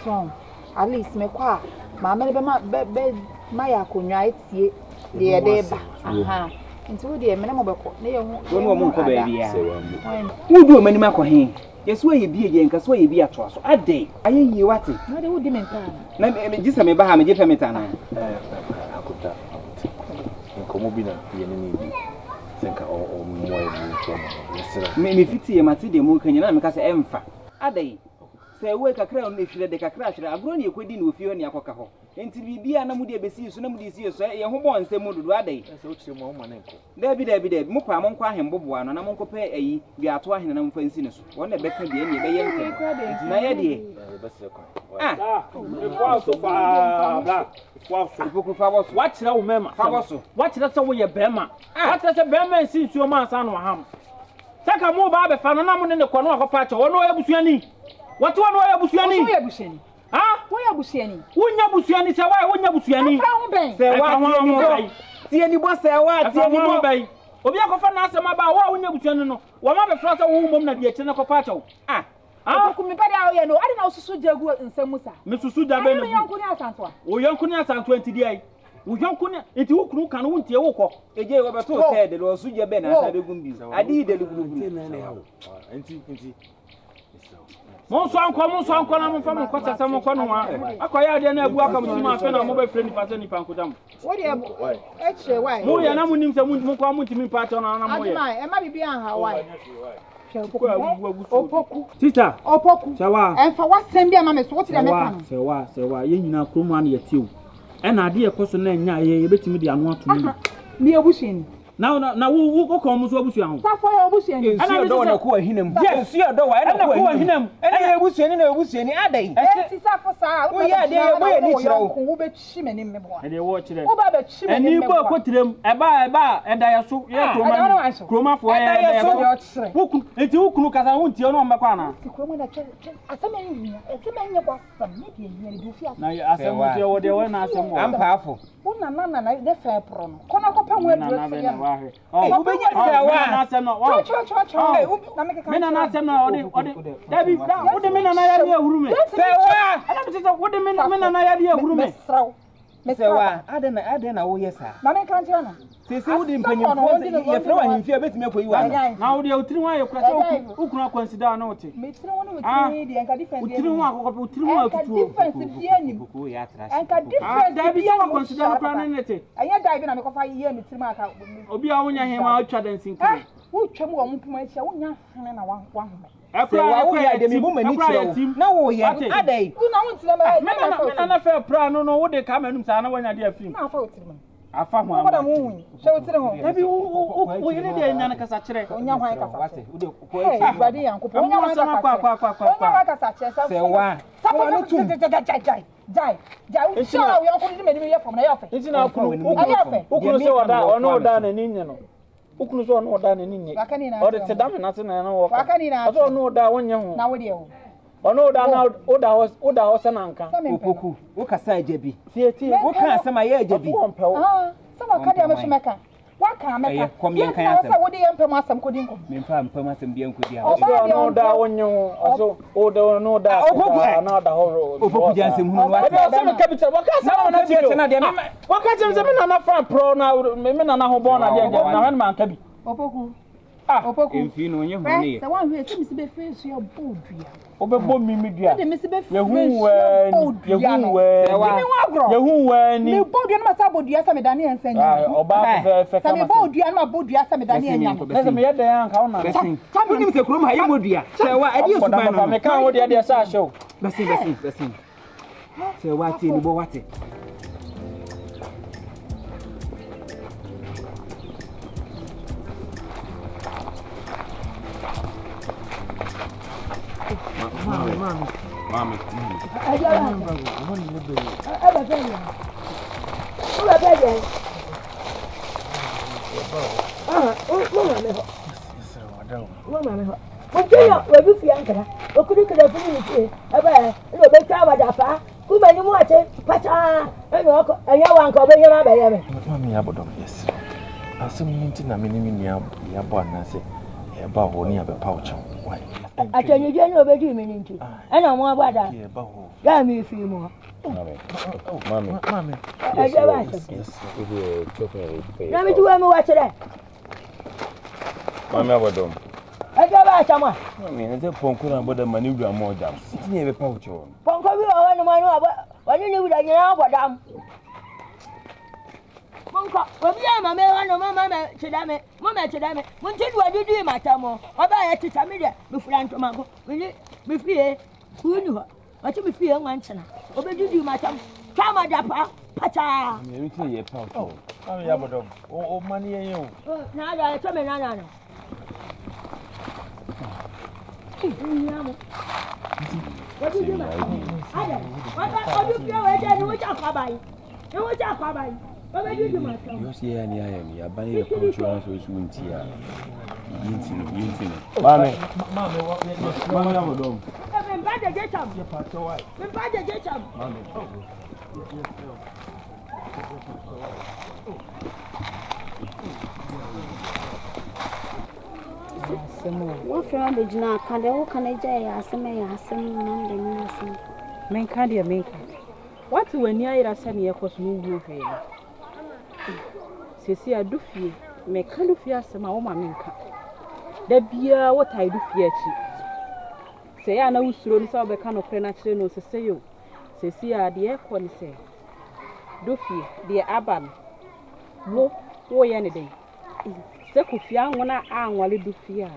So, at least me qua, Mamma bed, my accounts, ye, dear Deba. Aha. Into the minimum of no woman could be. Who do many macahin? Yes, where you be again, because where you be at us. A day. I hear you what? No, they would demand time. Let me just a Bahama Jepametana. I could tell. In Comobina, the enemy. Think or more. Maybe 50 a Matilda Mokan, because I am fat. A day. Say, wake a crown if you let the crash. I've grown you quitting with you and your cocoa. Until we be an amudia besi, so nobody sees your home and say more do a day. There be Mupa Monqua and Bobuan, and I'm going pay a be at one and I'm for instance. One of the better the end, my idea. Watch now, Mamma. Watch that's away your Bema. What does a Bema since your man's son or ham? Take a more barber fan and I'm in the corner of a patch or no Abusiani. What one way Abusiani? Ah, why Abusiani? When Abusiani say why when Abusiani? Say what? See any boss say what? See any boy. Obiako fa na asema ba wa when Abusiani no. Wa ma be frasa wo mom na de chene ko pacho. Ah. Ah, ku mi pa da ye no. Ade na osusu jagu nsemusa. Me susu da be no. Me yanku ni asanto. O yanku ni asanto enti ai. O yanku ni enti wo kunu kan wo ntie wo ko. Eje wo be to say de lo osu je be na asa be gumbi. Adi de lu gulu na na hawo. Enti. Monso anko na mo fa mo kwata sa mo kono wa akoya ade na abu aka mo ma fe na mo be freni pa se ni pa nkodam wo de eche why mo ya na mo nim se mo kwa mo ntimi pa to na mo ye adima e ma bibi an ha why Opoku tita Opoku sewa en fa wasem bia ma me so wo ti de me ka no sewa ye nyina kromo an ye tiw e na ade ye koso na nya ye betimi de anu ato ni mi ebusheni na wo ko mo so abusu an sa fo ya abusu an ana do na ko ahinam yes ya do wa na ko ahinam ana abusu na abusu ni adai si sa fo sa wo ya de wo ya ni kira wo be chi meni me bo de wo kire wo ba be chi meni me bo ani bo ko tirem eba eda ya so ye kroma fo ya so wo ku enti wo kunu kasa wo ntie no mbekwa na si kroma na asema ni nye kwa sam ne de ye do fi asema na asema so wo de wo na asema ampa afo wo na de fa pro no kona ko pa wo adu oh ubenya sewa na asem no wow na make kan me na asem no odi dabi odi me na ya de ahurume sewa ana me tete odi me na ya de ahurume sewa ade na wo yesa na me kan tira na se odi mpanyimfo ye fra wa himfia betime akoyi wa na odi utiri wa ye kura se ukuna consider na oti me tiri woni utiri de enka difference utiri wa akoko utiri wa otutu difference bia ni buku ya trash enka difference dabi se wa consider na kura na nete anya dai bi na me ko fa ye me tiri ma aka obi a wonya hema atwa dancing kan wo twam wo mpuma atia wonya hene na wa ekura wo ya de me bu mani tiro na wo ye adai wo na wo ntira ma na fa pra no wo de ka manum sa na wonya de afim na fa otiri ma afa ho amada mo hu se otiri ho ebi wo yele de nya na kasa kire onya hwan kasa wate wo de ko eki gbade yankopɔ onya hwan kasa kire se wa sa no tum jai wo sha wo yankopɔ de me ye fam na ye ofe nti na ukunu se oda ono oda na ninye no ukunu so ono oda na ninye o de tedam na se na wo ka o ono oda wonye ho na wo de ho ono oda na oda ho se na nka Opoku wo kasa ajabi tie wo ka asema ye ajabi sama ka de amesumeka What can I make? Come here, can I say what do you implement some coding? Me fa mpama sem bia nkodi a. No da wonyo also no da. Na da horo. Opoku janse mu no wa. Say me capital. Waka say na capital na de me. Waka say me na fan pro na me na ho bon na de na han man ka bi. Opoku. Opoku. Emfi no nye hu ne. Say one way, say me be face your bodua. Obebo mi dua. Say me be face. Yehu ni. Me bodua na sa bodua sa me dane ensan. Oba fe say me bodua na bodua sa me dane enyan. Say me ye dan ka una. Wonim se krom ha ye bodua. Say wa ade esu ban no. Me kan wo de sa show. Besin. Say wa ti ni bo wate. Mami. Eba ho ni abepa wo chon. Why? Atenye je no obedi mi nti. Ana mo agbada. Eba ho. Ga mi fi mo. Mami. Yes. Na mi tuwa mi wa kire. Mami abodom. Aja ba chama. Mami, nze ponko na boda mani wu mo jam. Siti ni abepa wo chon. Ponko bi o wa no manu aba. Wani ni wu da nyina abodam. Monko, obi ama me wa no mama me chedame. Mama chedame. Munti duwa didi matamo. Oba ya tita me de me franto manko. Me fie. Kunu ho. Wachi me fie nwan chena. Obe didi matam. Kama dapa. Pacha. Me nti ye pa wo. Mami ya bodom. O mani ye yo. Na da to me na. Nyamo. Wachi didi matam. Ada. Wata obi fie we de ni wo cha kwa bai. Ni wo cha kwa bai. Yo si ya ni aya mi abanye ye culture so su ntia. Yinti. Mami ya bodom. Me mbaje getam. Me mbaje getam. Mami. What from the Jina can they walk and a jay as a may ask me on the nation? Men can't you make it? What when near us and your cos move here? Says I do fear, make kind of fear some my minka. There be what I do fear cheap. Say I know through this other kind of prenatural no say you. Says I the air say. Do fear, dear Aban. Wo, any day. Sekufia wana wale do fear.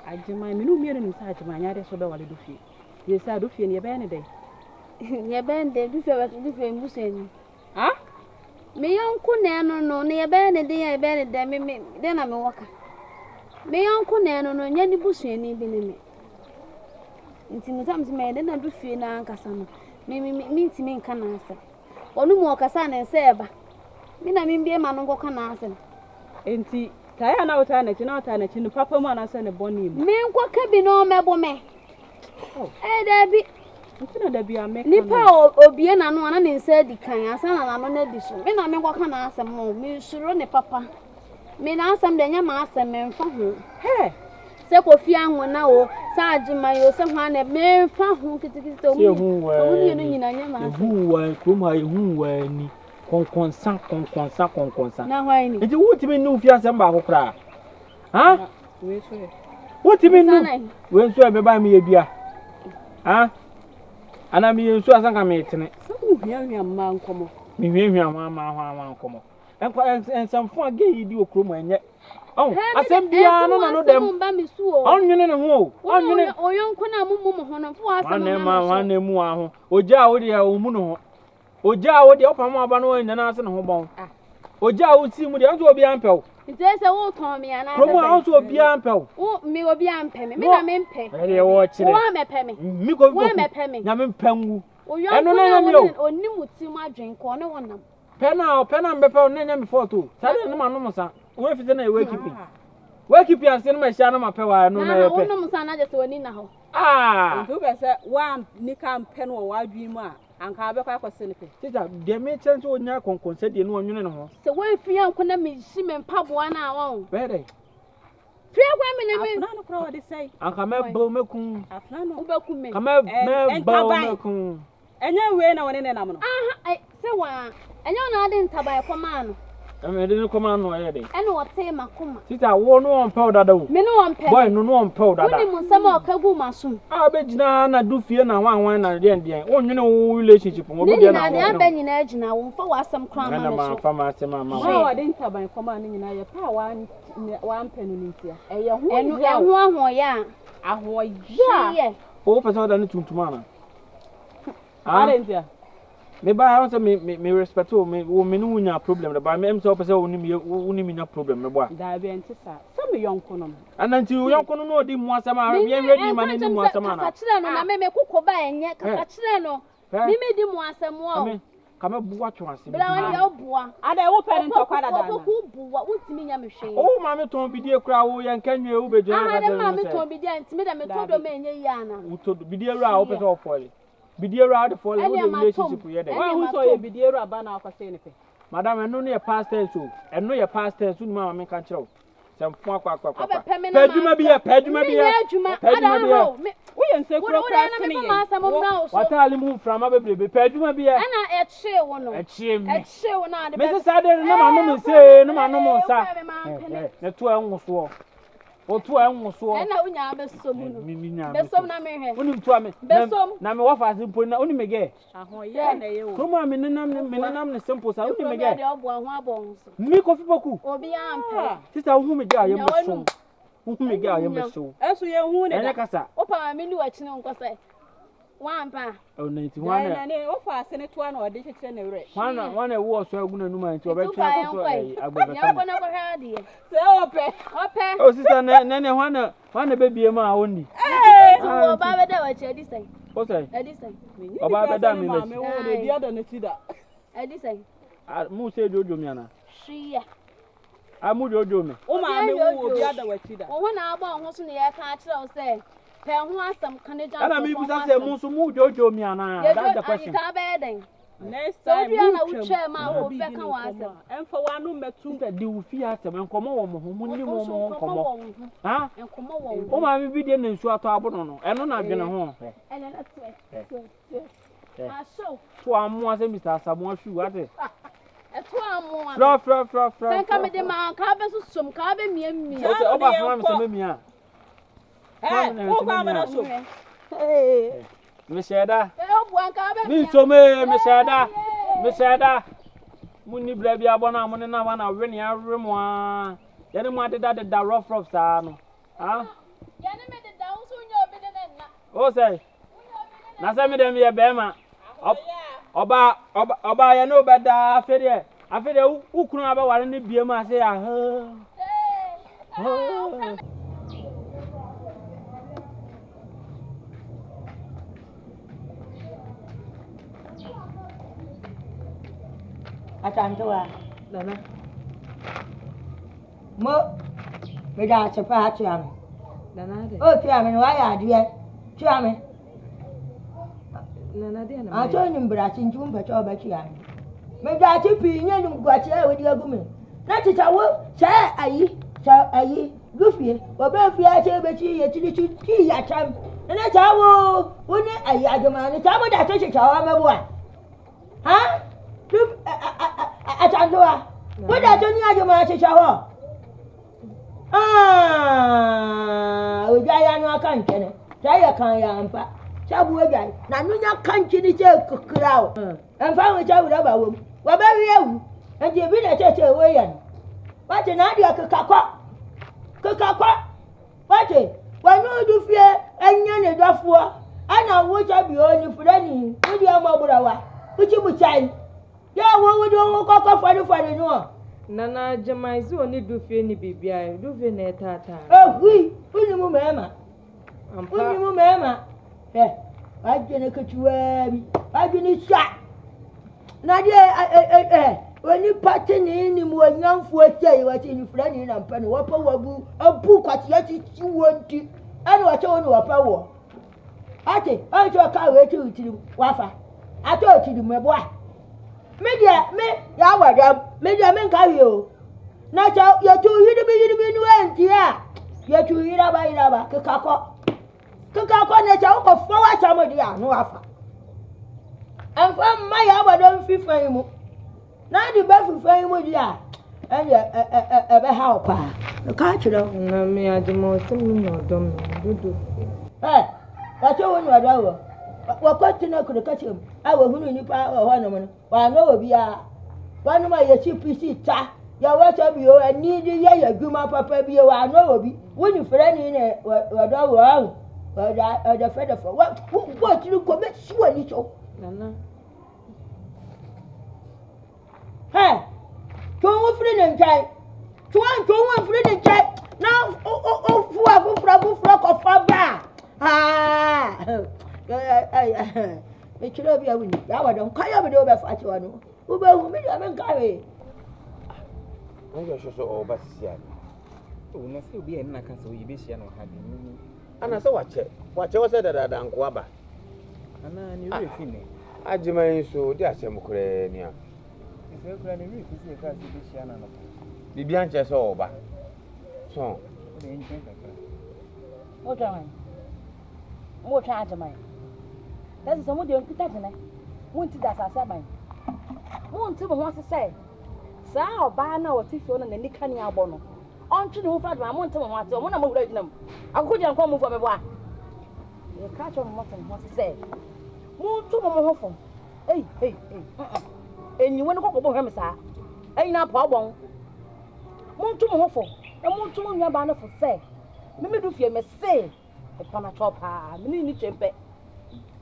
I jema me no me no inside my yard so be wale do fear. Yes I do fear near any day. Near Ben de do fear do fear musen. Ah? Me uncle Nano no near Ben a day I buried them then I'm a walker. Me uncle Nano no any bush any me. Inti sometimes me then I do fear na kasama. Me to me can answer. Or no more casan and seba. Me na me be a man go can answer. Enti Taya na utana chino papa mwana sana boni mu. Me nkwa kabi no mebo me. Dabi. Ntina dabi ameka. Nipa obie na no ana ne nsa di kan asana na no na di so. Me na me nkwa kana asem mo. Me suro ne papa. Me na asem de nya ma asem me mfa ho. He. Se kofi anwo na o, sa agima yo se hwa na me mfa ho kitikiti o. O ni no nyina nya ma asem. Hu wa kroma hu wa ni. Konkonsa. Na hwa ni. Enti wotimi nu fi asem ba kokra. Ha? We so. Wotimi nu. We nso e be ba me ye bia. Ha? Ana mi nso asanka me tene. So hwia ma nkomo. Mi hwia ma nkomo. Enko ensamfo age yi di okromo enye. Oh, asem bia no dem. Onwene ne ho. Onwene oyonko na mumu ho no fo asem na. Wane mu aho. Oja wo de omu no ho. Oja wo de opam aba no nyana ase ne ho bon. Oja wo ti mu de anto obi ampew. Nti se wo ton me ana. Promo anto obi ampew. Wo me obi ampe me. Me na me mpe. Ere wo kire. Wo mepe me. Mi ko wo mepe me. Na me mpangu. Eno na me o. Onimu ti mu adwen ko ne wonam. Pena mbepe na nya me foto. Sade no ma no musa. Wo fite na e wake keep. Wake keep ase no ma hia no ma pe wa no na epe. Na wonam musa na je se woni na ho. ntu be se wa ni kan pen wo wa adwin mu a anka be kwa kwose ne pe sister de me chance onya konkonse de no onwene ne ho se we fia nko na me shi me mpaboa na won where fia kwa me ne me afna no kro de sei anka me bo mekun afna no ubeku me kama me bo mekun enye we na woni ne nam no aha se wa enye na ade ntabai koma no me de no koma no ye de ene wote makoma sister wo no on pe odada wo me no on pe boy no on pe odada woni musama okagu masum be gina na du fie na wan na de onwene wo relationship wo be de na na aba nyina agina wo mfa wasam kra ma me so fa ma se ma wa wade ntaban koma no nyina ye pa wa mpe no ntia eye ho enu ahoya ahoya o pese oda no tuntuma na are ntia me ba ha so me respect o me no nya problem ba me so pese o ni nya problem me bo da be ntisa so me yonko no ananti yonko no odi mu asama ye ready ma ni mu asama na kasa kire no na me kuko ba enye kasa kire no me di mu asamo o kama buwa twase bla wa ya buwa ada wo pere ntokwa dada na ku buwa wutimi nya me hwe o ma me ton bidie kura wo ye nkanwe wo be jona na ma me ton bidie ntimi da me todo me enye yi ana wo bidie ra wo pese o fole bidie ra de fole wo de relationship ye de wa hu so ye bidie ra ba na akwase ne pe madam eno no ye past tense o eno ye past tense no ma me kan kire o semfo akwa peduma bi wo ye nse kuro kura sene ye watali mu frama bebrebe peduma bi ana eche wo no eche wo na de me se ade na ma no me se no ma no mo nsa ne to enwoso o to enwoso na unya besom no besom na me hwe unim to ame na me wafa simple na unim mege ahoye na ye wo kuma me nenam ne simple sa unim mege de obo ho abon so mi kofi poku obi ampe sister hu mege aye meso hu mege aye meso eso ye hu ne ene kasa opa me ni wachi ne nkosa wampa o 91 na ne ofa asene to na ode kekere ne wre wana wo so aguna numa nti obetu akoso agbebe ya ko na ko ha die se ope o sister ne wana bebie ma woni o ba be da wachi edisai o sai edisai o ba be da mi ma me wo de dia da na tida edisai mu se jojo mi ana shiya amu jojo mi o ma me wo dia da wachi da o na agba ho so ne ya ka kire o se pe ho asam kaneja ana mi busa se mu so mu jojo mi ana that's the question ka be den next time you na uche ma o be kan wa asam enfa wa no metu de wu fi asam enkomo wo mo ho mu ni mo mo enkomo ha enkomo wo o ma mi bi de na nsu ato abono no eno na adwene ho ene na tue aso to amu ase Mr. Asamu ashu ate eto amu fra senka me de ma ka be susum ka be miami o se oba fama me se memia o kwa me na so me sheda o buan ka be mi so me sheda muni bla bia bona mo na wa na we ne aremo a ye ne mo adeda de rough sa no ha ye ne me de da so nya obi de na o say na say me dem ye be ma oba ye no be da afede ukunu aba ware ne bie ma say ha Atantoa nana mo me da chepa atuame nana de o tuame no ya ade tuame nana de na ato nyimbra chinchu mpecho oba tuame me da chepi nya nyum gwache e wodi agumi na chicha wo cha ayi dufie oba fie ache be chi ye chi ya cham na cha wo woni ayi adoma ni cha mo da to chicha wa mebua ha Atandoa. What I don't know my chicha. We die no can ken. Try can yampa. Chabu guy. Na no nya kan kini che crowd. And found which I would have a woman. What very you? And you been a church away. What an idea kakakwa. What it? Why no do fear and yan a dafua? I know what I be only for any. Would you have mobile? Which you would say? Yeah, what would you go for the no? Nana Jamaizu only do fear ni bibia, do fear tata. Oh, we mama. Mama. Eh, I didn't cut you. I didn't shot. Nadia, when you pattern in him, when young for a day, what in friend and penny, what a book at yet you want to. And what on your power. ate ojo ka we ti utiri wafa ate otiri mebo a media me ya wadam media me nka wi o na cha ya tu yiri bi nu enti a ya tu yira ba kekako na cha ko fo wa cha mo dia no wafa anfa ma ya wadam fifa mu na di ba fifa mu dia anya ebe ha opa ka chiro na me adimo sim no odom dudu ka cho woni wadawo wa kwatina ku ka chiro awo hunu nipa ho no mo wa no obi a wa no ma ye chi pc ta ya wa cha bi o ani di ye adwuma papa bi wa no obi woni fere ni ne wadawo ahụ da fede for wa chiro ko me si wani cho nana Tuwa free and chai. Tuwa free and chai. Now, fufra kofaba. Me chilo bi awuni. Ya wa don kaya bi do be fa ti wanu. Wo be hu me ya men kare. Ngo so o ba sia. O na se obi en na ka so yibe hia no ha de. Ana se wache wo se dada nko aba. Ana ni we fi ne. Ajiman so di asem kure ni a. Se kura ni we fi se ka se bi hia na no. Bibi anche so oba. So. O de en chen ka. O jaman. Mo cha jaman. That's some of the people that want to that asaban. Won ti mo ho se saa oba na o ti fi ona na nika ni abo no. On tru no fa do mo nti mo ho ate mo na mo hura ginam. Akoko je nko mo fo me bo a. E ka cho mo mo se mo tu mo ho fo. Hey. Enyi woni kokko bo hwe me saa. Eyi na pa obon. Mo tu mo ho fo. E mo tu mo nwa ba na fo se. Me do fie me se. E pa na chopa. Me ni chempe.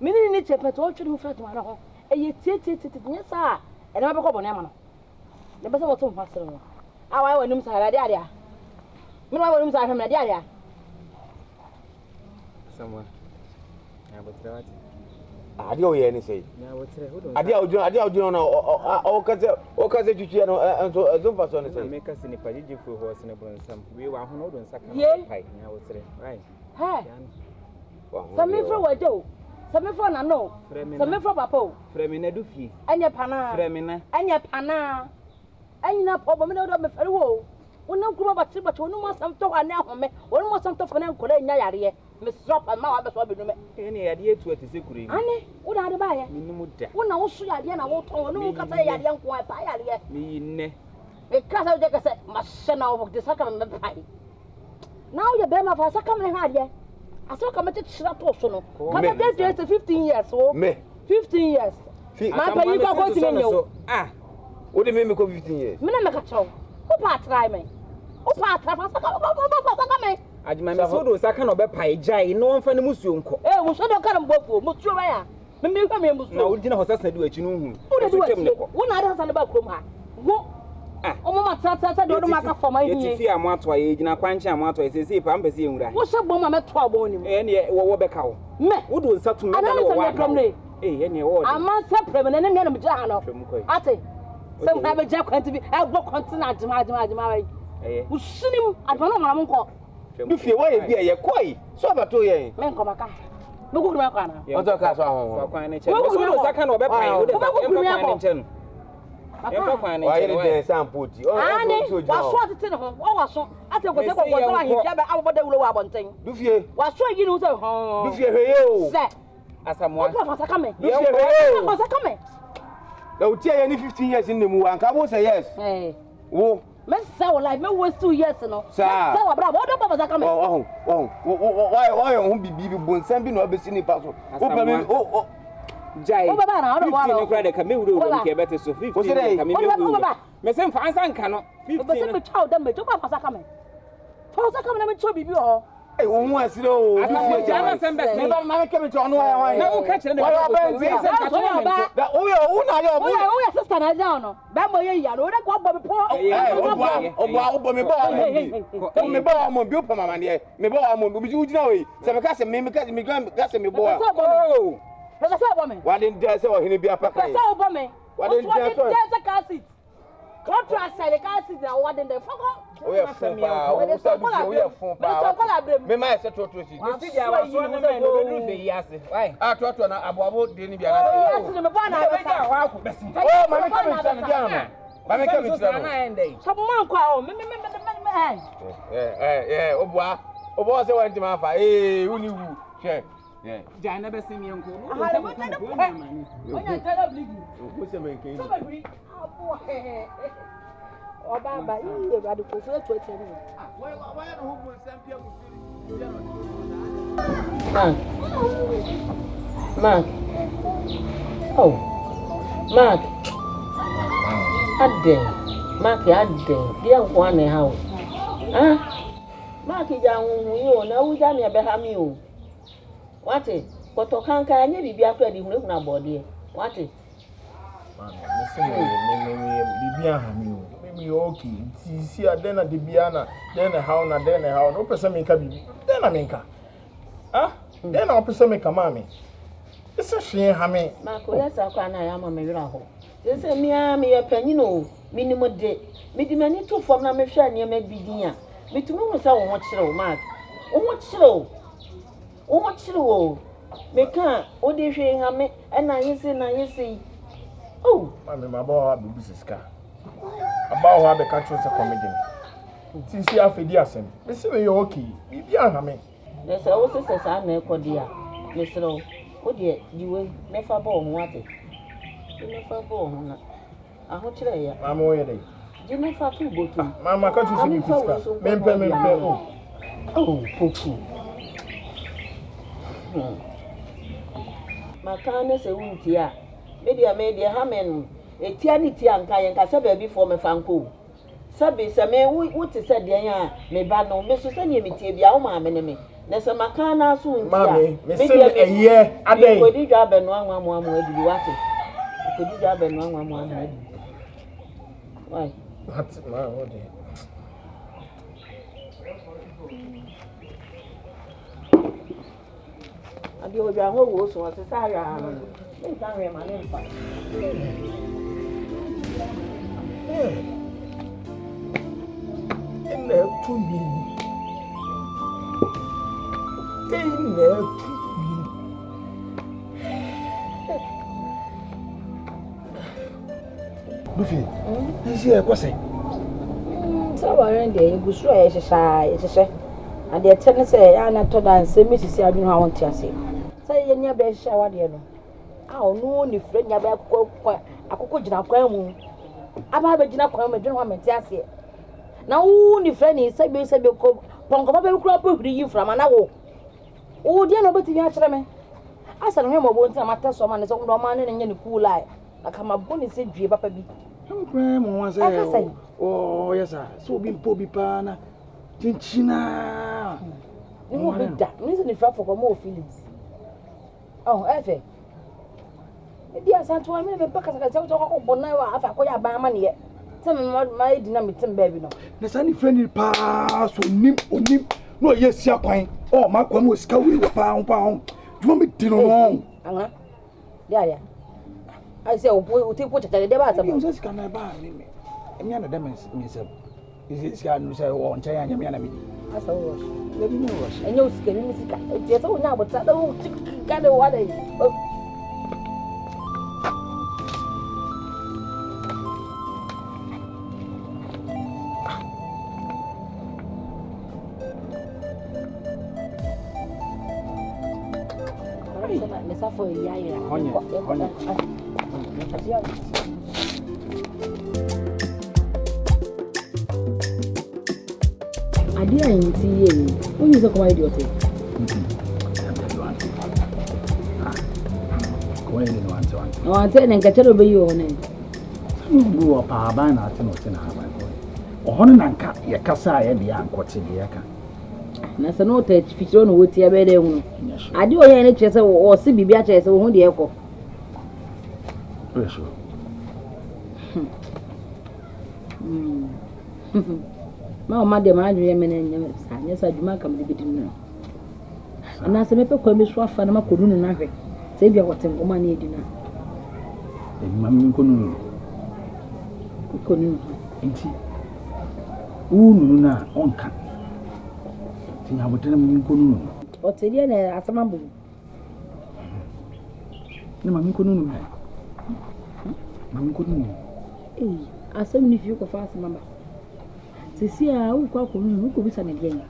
Mini ni chepe to tru fra to ara ho eye tie nya sa e na be ko bone ma no le be se woto mfa sere no awa wanum sa ara dia mini wa wanum sa ara dia samwa na botre wati ade o ye ni sei na botre ho do ade ojo na o kaze tutu no enso mfa so ni sei me kase ni pajeje fu ho se ne bronsam we wa ho no do nsa kan pai na botre right Sami fra wajo Sami fra na no Sami fra papa fremi na du fie anya pana fremi na anya pana anya pobo me do me fere wo wona kuma ba tri ba to no mo sam to ha na ahome wona mo sam to fa na nkora nya yare me strop ma wa be so be no me ene yade etu atise kure ani wo da de ba ye minnu da wona wo su yare na wo ton no ka sa yare nko pa yare mi nne e ka sa je ka se ma shena wo de saka me pai now you be ma fa saka me ha de aso ka mete tshira to so no ka be dey 15 years o me 15 years ma pa yi ko continue o o de me ko 15 years me na me ka chaw o pa try me o pa try fa saka me ajima me so do saka no be pai jai no won fa ne musuo nko mo so do ka no bofu mo tuo ba ya me hwa me musuo na o di na hosasa di wachi no hu o de tem ne ko wona ada hosasa ne ba krom ha wo o mama tata do ma ka foma yi yeti fi amu ato aye gina kwanche amu ato ese se pa mpese enwura wo hye bom ma me to abon ni ne wo beka wo me wo do nsa tumi na wo wa ne wo ama se prem ne me na me ja ha no ate se wo be ja kwanti bi e gbo kwanti na adima wai wo sinim adima no ma nko du fie wo ye bi ye koi so ba to ye me nko maka me ku kuma kwa na o to ka so ho kwan ne che wo so do saka no be pai wo de fa kwan ne che no Why you dey sampoti? Wa so tete ne ho. Wa so. Ate ko se ko so ahihia be aboda wulo wa abonten. Du fie. Wa so yi ni so ho. Du fie heye o. Se. Asamoa. Ko fa saka me. Du fie heye o. Ko saka me. Na utie ye ni 15 years in mu anka bo say yes. Wo. Me say wo life me waste 2 years no. Say wa bra wo do fa saka me. Why hu bibi bonsam bi na obesi ni pa so. Wo pa me Jai. O baba na o do no kra de ka me wuro wo ke bete so 15 ka me wuro. Me sem fa ansa nka no 15. Be se me chaw da me jo fa saka me. Fa saka me na me cho bibi ho. Wo hu asire o. Asamoa jana sem be me ba ma ke me cho no wa. Na wo ka kire ne. We sem ka cho me. Da o yo na yo. O ya sister na down no. Ba mo ye ya no de ko bo me po. O me ba me ba mo bi o pa mama ne. Me ba mo bi ju jina we. Se me ka se me ka se me bo a. Pesa sa obo me. Wa den dey say o hini bi apaka. Pesa obo me. Wa den dey so. Dey car seat. What to say the car sit down what in the fuck? We are fun pa. We are fun pa. Me ma se to si. See dia wa so na me no do fe yase. Why? To na aboabo de ni bia na. Yes, me born na wa ku besi. Oh, ma me come to dia no. Ma me come to dia no. Some man kwa me. Obo se wa ntima fa. Uni wu. She. Yeah. Jana besi mi enko. Aha, mo tell you. Onya tell you believe. Obo se me nkan. So baby. Oba ba yi ba de ko fe to tell me. Why no hu nsempia mu Mark. Oh. Mark. Mark dia kwa na ha o. Mark ja hu yo na wu ja me be ha mi o. Wate, koto kanka anya bibia kwa di hunu na body. Wate. Bibia ha mi o. Me okay. Si adena de biana, den how no person me ka bibi. Den na me nka. Den na person me ka mami. Ese hwe ha me. Mark, yes akwa na ya ma me wira ho. Ese me ye panyin o. Minimum de. Me di mani to fom na me hwe ania ma bidin a. Metumi hu sa wo ho kire o Mark. Wo ho kire o. Me ka o de hwe ha me na yesi. Oh, mami mabawa bibi siska. Abawo ha be ka tro se comedy. Tisi afedi asem. Me se me yo okay. Bibi aha me. Na se wo se sa na ekodi a. Me se no. O de diwe nefa ba o ho ate. Nefa ba o ho na. Aho kire ya. Mama wo ye dey. Di nefa tu botu. Mama ka tro se bibi siska. Me mpe o. Oh, Opoku. Makane se wunti a. Media hamen. Etia ni tia nka yen ka se ba bi fo me fanko. Sabe se me wuti se de yan me ba no me so se ni me tie bia wo ma me ne me. Na se makana so wunti a. Mami, me se eye adai. Ko di dwa be no anwa mo adidi wate. Ko di dwa be no anwa mo adidi. Why? What ma wo de. Abi o bia ho wo so se sa ya. Me kan re ma ne mfa. Ina tumi. Bufi. Isi e kwose. Sawaren de egusu e hyehyɛ. Ade tene sɛ ya na to dan sɛ mesisi adwunu ha wonte ase. Sɛ ye nya be hyehyɛ wade no. A onu ni frɛ nya be akokɔ gina kwan mu. Aba be gina kwan mu adwunu ha mente ase. Na wo ni frɛ ni sɛ be ko ponko ba be kura po huri yi frama na wo. Wo de no beti nya kyerɛ me. Asa no hwemo bo nti amata so ma ne sɛ ndo ma ne nya ne cool eye. Aka maboni sɛ dwie papa bi. Nkwe mo wa sɛ oh yes sir. So bi mpo bi pa na chinchina. Ni mo bi da. Ni se ni fra for mo feelings. Oh, efe. E dia santo wa me be paka saka sɛ ko bona wa afa ko ya ban ma ne ye. Sɛ me ma edi na metem ba bi no. Na sa ni friend pa so onim no ye sia kwan. Oh ma kwa mo sika wi pa ho. Juma me di no no. Aha. Dia. I say o te ko tata de ba asem. O se sika na ba me. Emi na dem me se. Is sika no say o nche anya me na me. Asa wo. Le bi me rush. Enye o sika ni sika. E se o nya abota da o ka de wa dai. Mesa foi yaira. Onye. Adi ayinti ye. Onyi se kwa idiot. Kwa ile no ante. No ante ne nka chero be yi o ne. Sanu wo pa ba na ate no te na ba ko. Ohono na nka ye kasa ye de ankote de ye ka. Na se no te fitiro no woti ebe de hu no. Adi o ye ne kire se wo se bibia kire se wo hu de ekọ. Eso. Ma o ma de ma adwe me na nya sa nya sa dwuma kam de bidi no. Ana se me pe kwa me so afa na makodu no na hwe. Se bia wote ngoma na edi na. E ma mi ko no. Ukonu nti unu na onka tinya botere mu nkonu o tedi na asama bu ne ma nkonu no ma nkonu asam ni fi ko fa asama ba sisi a u kwa ko nu ko bisa ne gen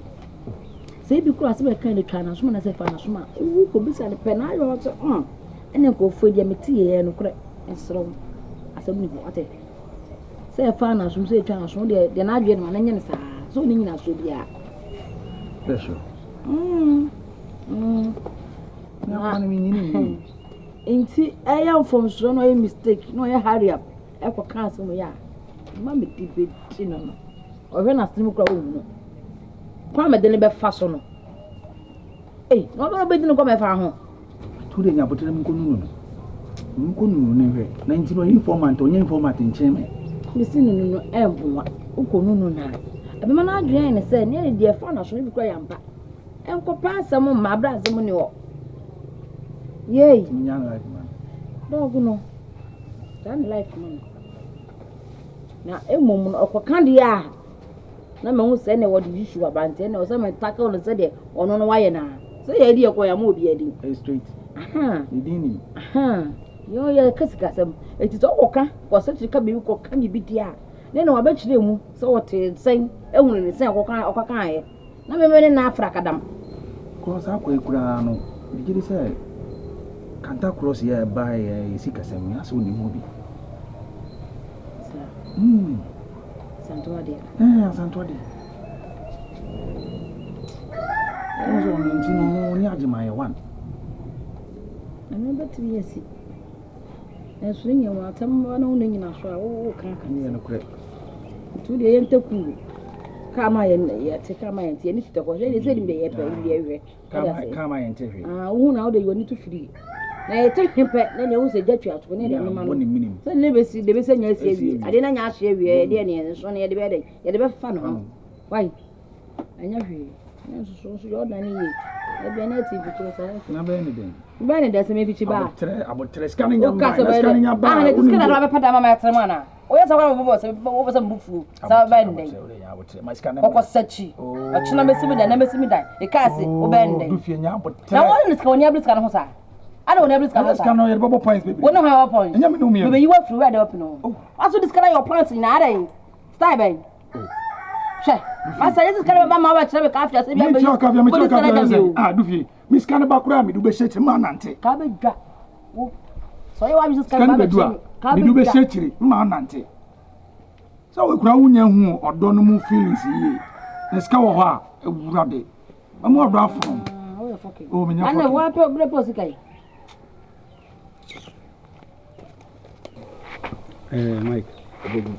se bi ko asama kan ne twa na so na se fa na so ma u ko bisa ne pe na ayo to ene ko fo dia meti ye no kure ensro asam ni bu ate se fa na so se twa na so de na adwe no na nye ne sa so ni nyina so bia Pesho. Na mi nyini. Inti eya from so no mistake no ya hurry up. E ko kan so mo ya. Ma me debate no. O hwe na stream kura o mu. Kwa me de ne be fa so no. No ba be di no ko me fa ho. Tu de nya botere mu nkonu no. Nkonu ne hwe. Na nti no informant onye informant ncheme. Mi si no emboa. Ukonu no na. Abi mana adwen ne se ne de fa na so bi kura yamba. Enko pa asem ma bra asem ni wo. Yey. Nya na life man. Dogu no. Dan life man. Na emom no okoka de a. Na me hu se ne wo de issue abante ne o se me tackle no se de ono no waye na. Se ye de ko ya ma obi adi. Straight. Idini. Yo ye kasika sem. Eti to okoka ko se chika bi ko ka ni bi dia. Ne no abachire mu se wote sen ehunu ne sen okoka aye. Na me na afra kadam. Ko sa ko ekura no. Bigiri se kanta cross ya ba ya sika sem ya so ni mu bi. Santo ade. Santo ade. Ozo no ntino ni agema ye one. Na me betri yesi. Na so nya wa tam na wo nyina so a wo kan ni na kure. Tu de yente ku. Kama ye te kama ye te ni tete ko je se ni ye pe ni ye we. Kama ye te hwe. Wo na wo de yo ni to firi. Na ye te hempe na ne wo se jatwa ato ne de no ma no. Se ne be si nya si awie. Ade na nya ahye awie de ne so ne ye de be de. Ye de be fa no. Why? Anya hwe. Na so yo na ni ye. E be na TV to sa. Na be ni den. Be ni de se me fi chi ba. Abotre scanning ya ba. Scanning ya ba. Ah, ne skana na be pada mama ya trema na. Oya sa kwa bobo se bobo se mbufu. Sa be ndai. Koko sachi. Achuna mesimi da na mesimi da. E kasi o be ndai. Du fie nya abotre. Na woni ska woni ablis kana ho sa. Ada woni ablis kana ho sa. Ska no ye bobo points baby. Woni ha points. Nya me no mi. Be you wa free where dey open no. Aso dis kana your points na ada. Style ben. She. Asa dis kana ba ma wa kire be kafia se bia be. Me kafia. Ah, du fie. Mi ska na ba kura mi du be shechiri ma nante. Ka be dwa. So you wa mi ska ba be. Mi du be shechiri ma nante. So we kura wunya hu odo no mu feelings yi. Na ska wo ho a ewurade. Amu odo afro. Oh, me nya. Ana wa pe bre po sikai. Mike, Opoku.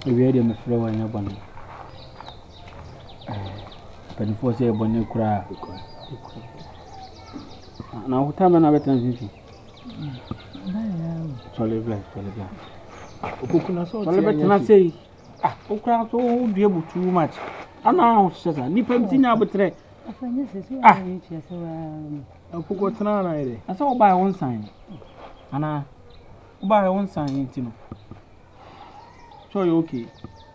We are the flow and your bonnet. But before say bonnet cry. Now, what time I better than you? Solid black. Opoku na so. Solid better not say. Okra so do able too much. And now, says I nip him now, but Opoku tana na ide. I saw by one sign. And buy one sign, you know. So you okay?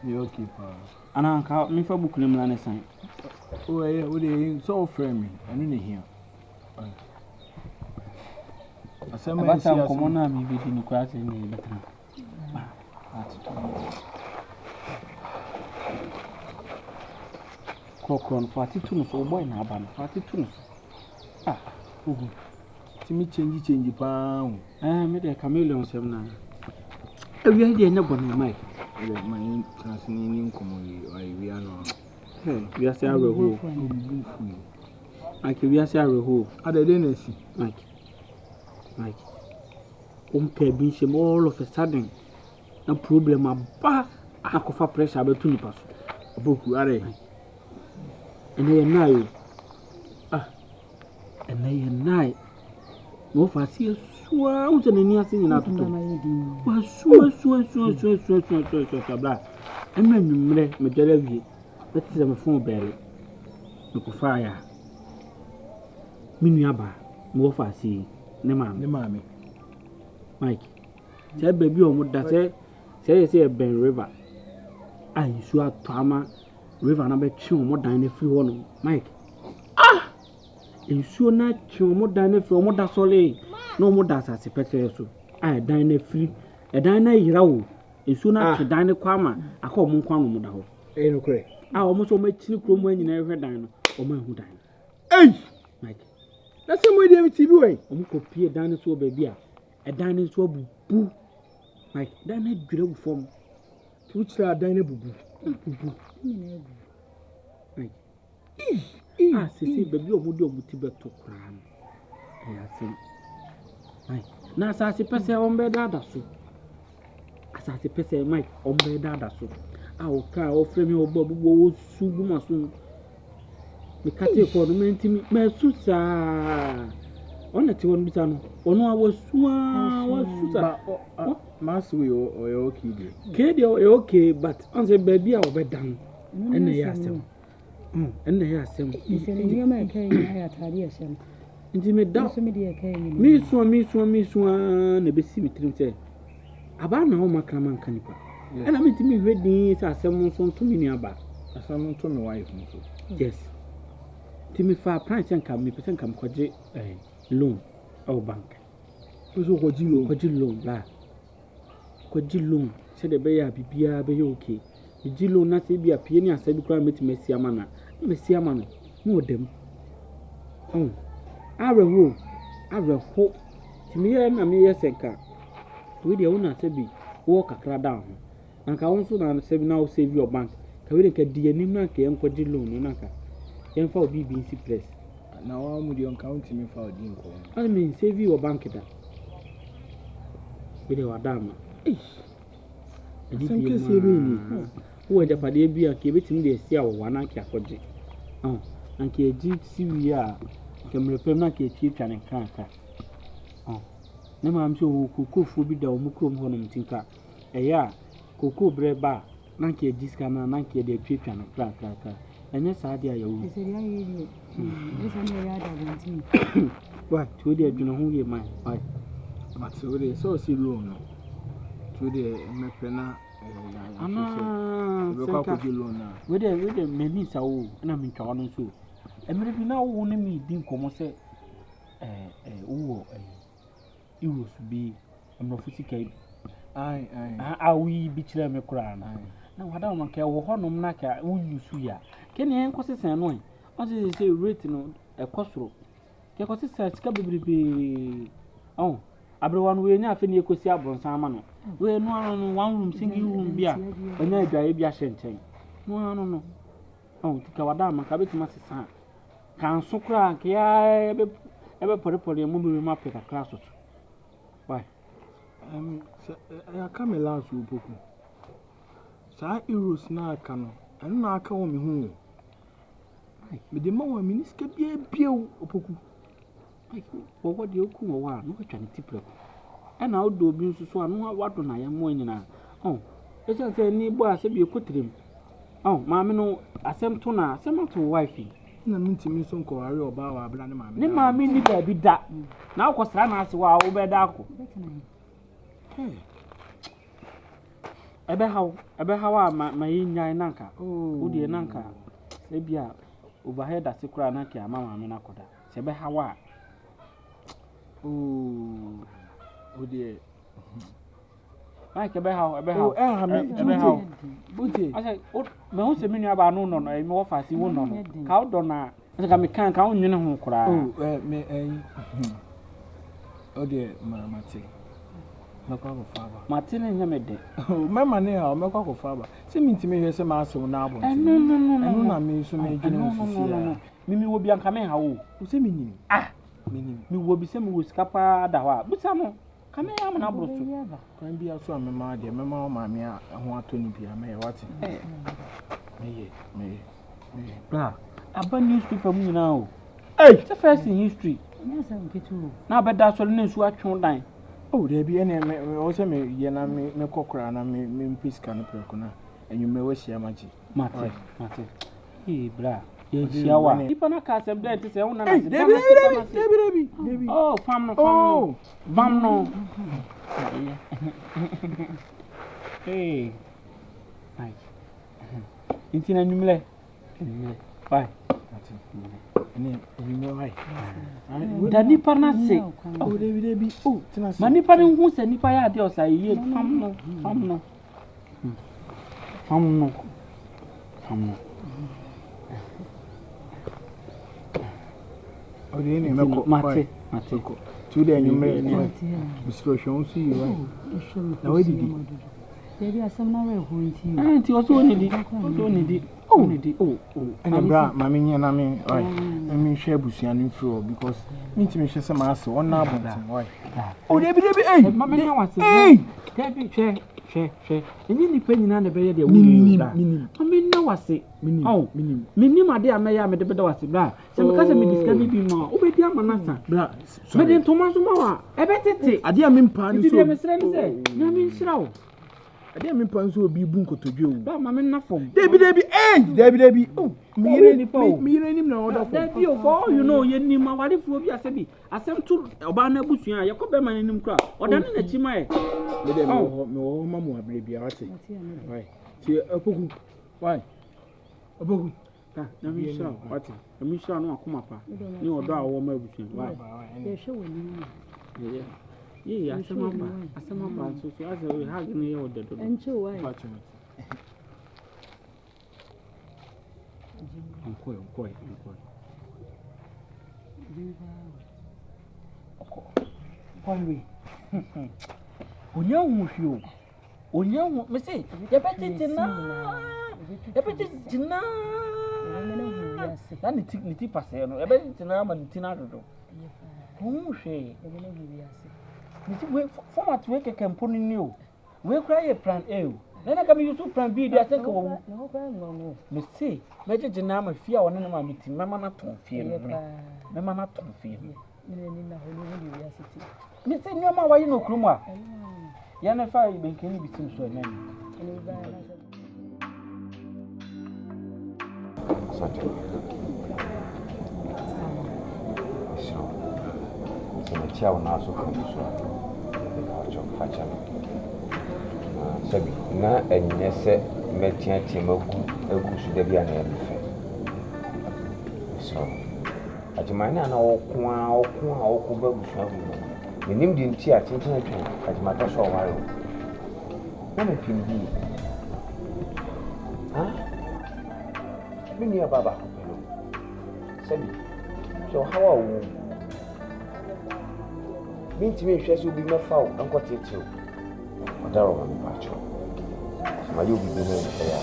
You okay, pa? And I can't me for book name and sign. Oh yeah, we so frame me. I need here. I said my son come on me be in class in the better. Cockron 42 so boy na ban 42. Me change pa. Me the chameleon sem na. We are there na bona mai. My transmitting community we are no. We are say areho. Like we are say areho. Other than see. Like. Bi shem all of a sudden. Na problem aba akofa pressure be to nipa so. Opoku are. Ene na yo. Ene na no fasi swa unse nani ase nyina toto wa swa bla emre nwumre me dere wie beti me phone bere me ko fire minu aba me wo fasi ne maame Mike se baby o mu da se say Ben River. I swear to Ama River number 2 more than a few one, Mike. Nsuo na twe mo dan na fi mo da sole no mo da asase pete so ai dan na firi e dan na yira wo nsuo na twe dan ne kwama aka o mo nkwa no mo da ho no kre o mo so ma chini krom anyina ehwe dan no o ma hu dan Mike na se mo dey TV we o mo kopie dan ne so ba bia e dan ne so bubu Mike dan na dwere wo fom tu chira dan na bubu Mike sisi baby omudi omuti beto kran ayasem ai na asase pese ombe dada so asase pese Mike ombe dada so o ka o fremi obo bubo o sugu maso me kate ko no mentimi me susa ona ti won bisa no ono awasusa mass we o okay dey kede o okay but on say baby a obedan ena yasem ena yasem iseni ma kai ya tari yasem nti me da so me dey kai ni mi so na besi mitrim se aba na o makama nka nipa ena me timi hwedin se asem so ntumi ni aba asem ntumi wife nso yes timi fa price nka me pese nka mkwaje loan au bank so kwaji loan la kwaji loan se de be ya bibia be yo okay kwaji loan na se bia pie ni asabi kra metime siama no no dem arewo timi ye na me ye senka we de una se bi wo kakra down nka won so na se bi na wo save your bank ka we de ka di anim na ka kwaji loan na ka yen fa obi bi si press na wa mu di on count me fa odi nko I mean save your bank da we de wadama some case ebe ni wo de pade bia ka betimi de sia wo wana ki akoje anke eji siwi a kemrepem na ka echi twa ne kranka na ma am so kokofo bi da o mukrom ho no mtinka eya koko breba na ka eji ska na ka de twa ne kranka enya sa dia ya wu iseri ayi ni esa ne ya da bontin wa to de adwuna ho ye mai ai but so de so si loan no to de mepena we kwa ko loan na we de memi sa wo na me twa no so emre bi na wo ne mi din komo se wo iwo su bi emro fusika ai awi bi kire me kura na wada o manka wo honom na ka wo yusu ya kene en kosesen no on se rate no ekosoro ke kosesa sika bebrebe abrewan we nya afi ne ekosi abronsan ama no we no one room single room bia onya adwaye bia hyenten no tika wada manka betuma sesa kan so kura ke ya ebe porepore mo bi ma peka class so why ya kamela so Opoku sa euros na aka no enu na aka wo me hu me de ma wa miniska bia Opoku wo de oku wo wa no twa ne tipre na odo obi nso so anu wado na ya mo nyina e se ni bo ase bi ekotrem maame no asem to na asem to wife na mintimi so nko ware oba wa abla ne maame ni maame ni da bi da na akosra na ase wa wo be da ako ebe hawa ma yinya nanka udi nanka se bia overhead ase kura na ke ama maame na koda se ebe hawa udi like ebe hawa buti ase me ho se menu aba no no me wo fa si wo no ka wo do na ase ka me kan ka wo nwene ho kura me udi maramati mekwa ko faba matine nya me de mema ne ha mekwa ko faba se mintimi hwe se ma aso na abo no na me so me gine ofisi mimi wo bia nka me ha wo se minimi mi wo bi se mi wo sika pa da ho buta no ka me am na bro so kan bia so amema de mema ma me ho atoni bia me wati me bra aba newspaper mu nyina o it's the first in history na be da so ne nsu atwon dan there be any o se me ye na me kokora na me mpiska no preko na enwume wa hia maji mate bra ye hia wa ipa na ka se blend se wona na se Debi fam no Hey. Nice. Inti na numle. Bye. Daddy Panase. Oh, David. Oh, Manipa who said Nipa Yados. I hear Famno. Oh, the name Mate. Today, you may Mr. Sean see you. Now, where did you? Baby, I some now who and he was only and a bra, mammy, and I mean, share Busian floor because intimacy some ass on now. Oh, David, hey, Mamma, hey, share. And you depending on the bed, I mean, no, I say, Minim, my dear, may I made the better was blah. So, because I may discover be more, obey the Amanasa, blah. But then Thomas Moa, I bet it, I dear mean, Pan, you mean, Shroud. I didn't mean Panso will be bunko to you. But Mamma, nothing. Debbie, Debbie, oh, me him now. That you for you know, you need my wife will be a sebi. I sent to Obana Bushia, your copperman in him crowd, or done in a chimay. Oh, no, Mamma, baby, I say. Why? See, Opoku. Why? Opoku. Let me show what? Let me show no come up. You or dog or maybe. Why? They're showing you. Yeah, I some so as we have in the order. And so why? I'm quite. Only. Onyo, me say, you better tina. Then the dignity pass, I bet tina and tina. Who say? Format work a company new. We cry a plan A. Then I come use to plan B. I think no. Miss C. Major Janama fear on any meeting. Mamma not to fear. Mamma not to fear. Miss Emmanuel, why you know Kruma? Yana fire been can be seen so many. Chow now so come so. Sabi na enye se metiantie magu su da bia na ya mefe so ajimana na okwa ba busu agu menim di nti a tintin atwa ajimata so ware na me pindi mini ya baba sabi so how are you minti me hwese obi mafawo ankotete o odaro ma me pacho ma yo bi be no ya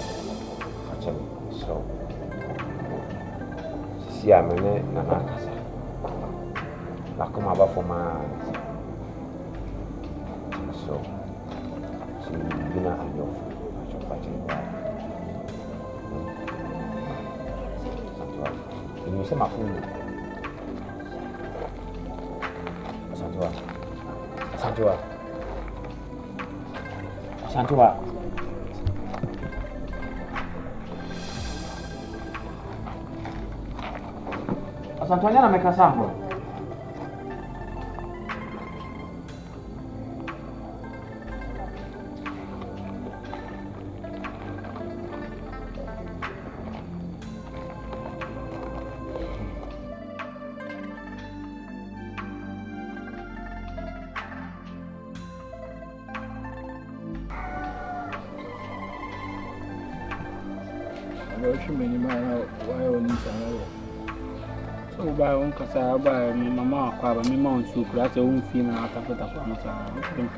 acha me so si amene na na kasa la koma ba fo ma so si bina ayo acho pacho ni se ma fu Santua. Santuanya na meka sambo. So by one casa by Mamma, Caro, Mimon, Soup, that's a own film out of the think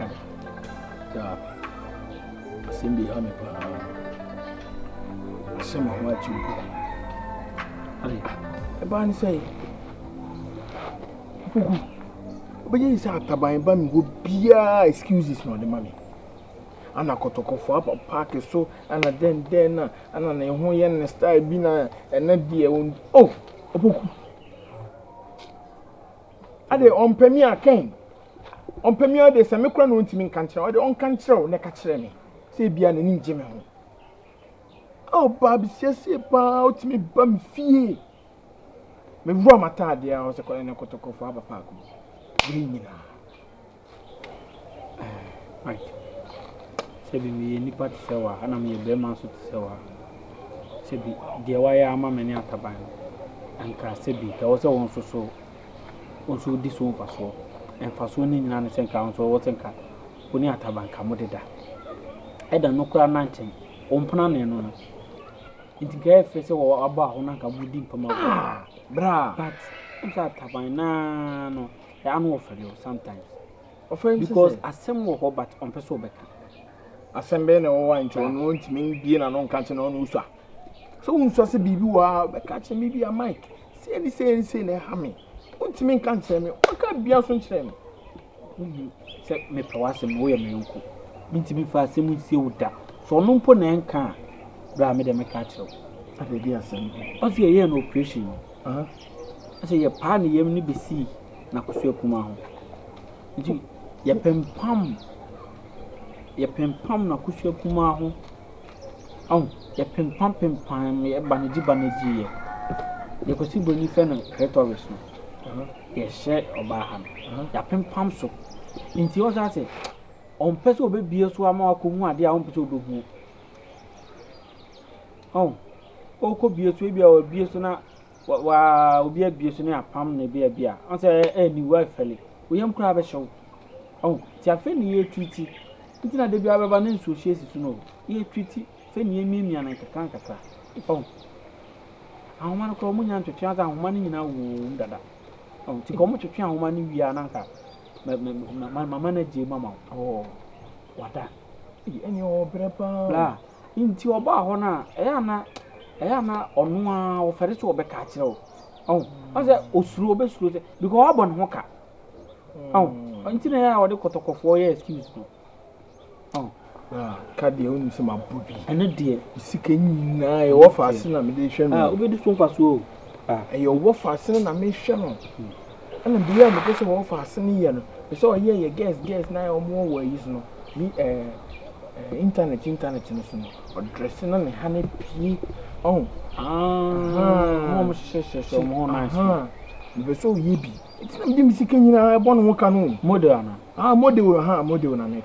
Simbi Hammy. Some of what you go. A band say, but yes, after buying Bam would be excuses for the money. And I got to go for up a park so, and then, and I who yan style bina and not dear own. Oh, Opoku. Are they on premier came? On premier, there's a micro no to me country, or the on country, neck at me. Say, be an injimmy. Oh, Bobby says about me, bum fee. Me Romata, dear, I was a calling a cotoko for a park. Right. Sebi me nipa te sɛ wa ana me be ma so te sɛ wa sebi de wa ya ama me ne ataban anka sebi ka wo sɛ won so di so fa so emfa so ni nyina ne sɛ nka won so wo sɛ nka oni ataban ka mo deda ɛda no kura nanten ompona ne no no nti ga efe sɛ wo aba ho na nka mo di mpama bra but nsa ataban na no ya no ofere sometimes because asem wo ho but on person obeka assemble na wo wan cho no ntimi bie na no nka che no no usua so unso se bibi wa be ka che me bia mic say na ha me ntimi nka che me o ka bia so nkyere me se me pawasem wo ye me nko ntimi fa asem nsie wuda so no mpo na nka bra me de me ka che ade bi asem o se ye na operation ase ye pa na yem ni besi na koso akuma ho nti ye pempam na koso akuma ho ye pempam ye banaji ye kosi boni fe na rhetorics no ye she oba ha ya pempam so nti o sa se on pese obebie so ama akohu ade a on pese obehu ko bie so bia obie so na wa obi abie so na apam na bia on say ni wa fele oyam kura be hyew ti afa ni ye twiti nti na de bia beba na nso hye sisu no ye twiti fe ni emiamia na nkaka ahoma no ko munya ntwetwe aza ahoma ni nyina wo ndada ti ko mu twetwe ahoma ni wia na nka mama na je mama wada eni o brepa la nti oba ho na eya na onu a ofere so obeka akire o say osuru obesuru because obon ho ka nti na ya ode kotokofo ya excuse no ka de onu se mabubi ene de sika nyina e wo fa ase na me de hwe no obedi so mfa so e wo fa ase na me hwe no ana bi ya me pese wo fa ase ni ye no be so ye guess na o mo wa yi no bi internet no so no address na me ha na pi mo sheshe mo nice be so ye bi iti na me sika nyina e bo no ka no model ana model na me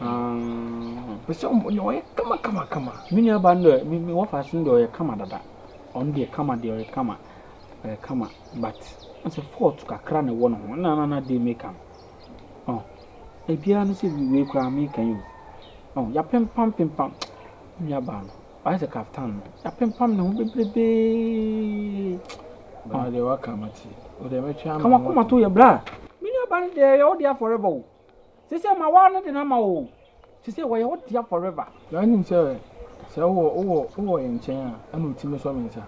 be so no ye kama mini aba ndo mi wo fa ase ndo ye kama dada on de kama de ye kama but as a fault kakra na wo no na de make am ebia no se we kwa me kan you ya pempam nya ba no I say kaftan ya pempam na ho bebrebe ba de wa kamati o de me twa kama kuma to ye bra mini aba no de ye o dia forever o se ma wa no de na ma o se wa ye o dia forever na nim se wo ye nchen a ana otime so me nsa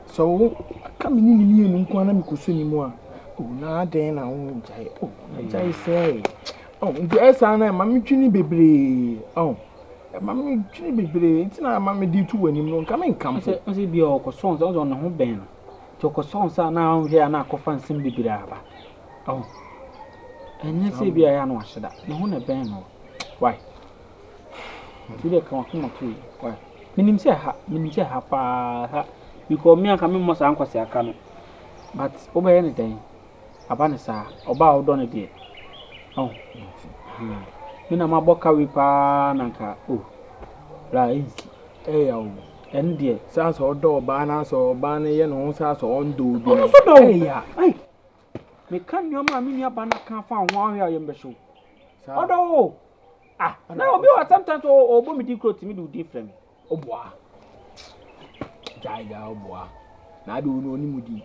so ka me ni mienu nko na me koso ni mu a na den na wo njai say nti esa na ma me twini bebre ma me twini bebre nti na ma me di tu wanim no nka me nkam se bi o ko songs o no ho ben no to ko songs na ho hia na akofa nsem bebre aba enye se bi ya no aheda na ho na ben no why ti de kan ko to why minim se ha pa because me aka me mo sa ankwase aka no but obaye ne den aba ne sa oba odo ne de me na maboka wi pa nanka la easy ya o en de sa so odo oba na so oba ne ye no sa so ondo bi ya me kan yo ma me ni aba na kan fa ho ahwe ayem be show odo na obi wa sometimes obo mi di clothes mi do different oboa jaiga oboa na do no ni mudi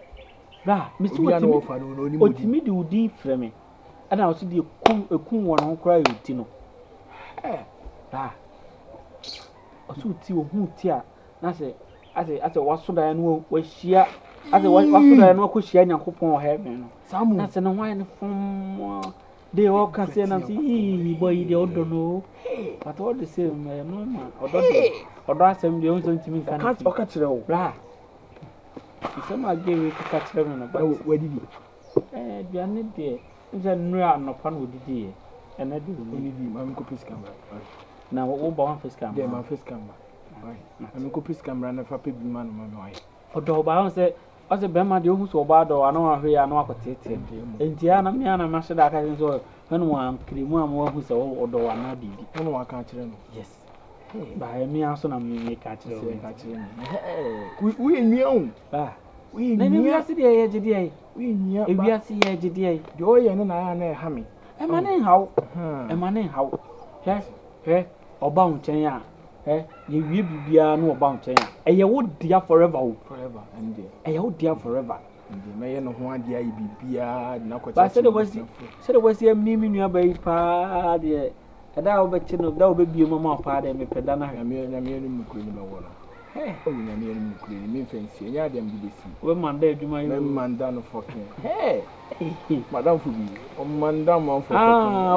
me so otimi di udi frame ana o si di ekun won ho kra yuti no o so ti o hu ti a na se ase waso da no wa hia ase waso da no ko hia nyankopon o heaven no na se no wan fom de o ka se na si boy de odo no but all the same no man odo asem de o so ntimi kan o ka kire o some again we catch them no but where did you biane de nja nura no pan odidi e na de ni di ma ko face camera na wo ba one face camera de ma face camera ma ko face camera na fa pe bi ma no ma no ai odo ba on se be ma de o hu so ba do ana wa hwe ya na wa kotete enti ya na me ana ma hye da ka so when one cremu am who say odo wa na bibi when one ka kire no yes ba me aso na me ka kire we enua o we na me ase de ye gide ai we enua e wi ase ye gide ai de o ye no na ya na e ha me e ma ne hawo he oba unchen ya ye wie bibia no oba unchen ya e ye wo dia forever and e ye wo dia forever ndi me ye no ho ade ayi bibia na kwacha ba se de wasi mimi nua ba yi pa de da wo be chi no da wo be bie mama pa de me peda na me no mukuri ni ba wo no o nya me no mukuri ni me fancy nya de am bibesi we manda adwuma yi me manda no fokin madam fubi o manda man for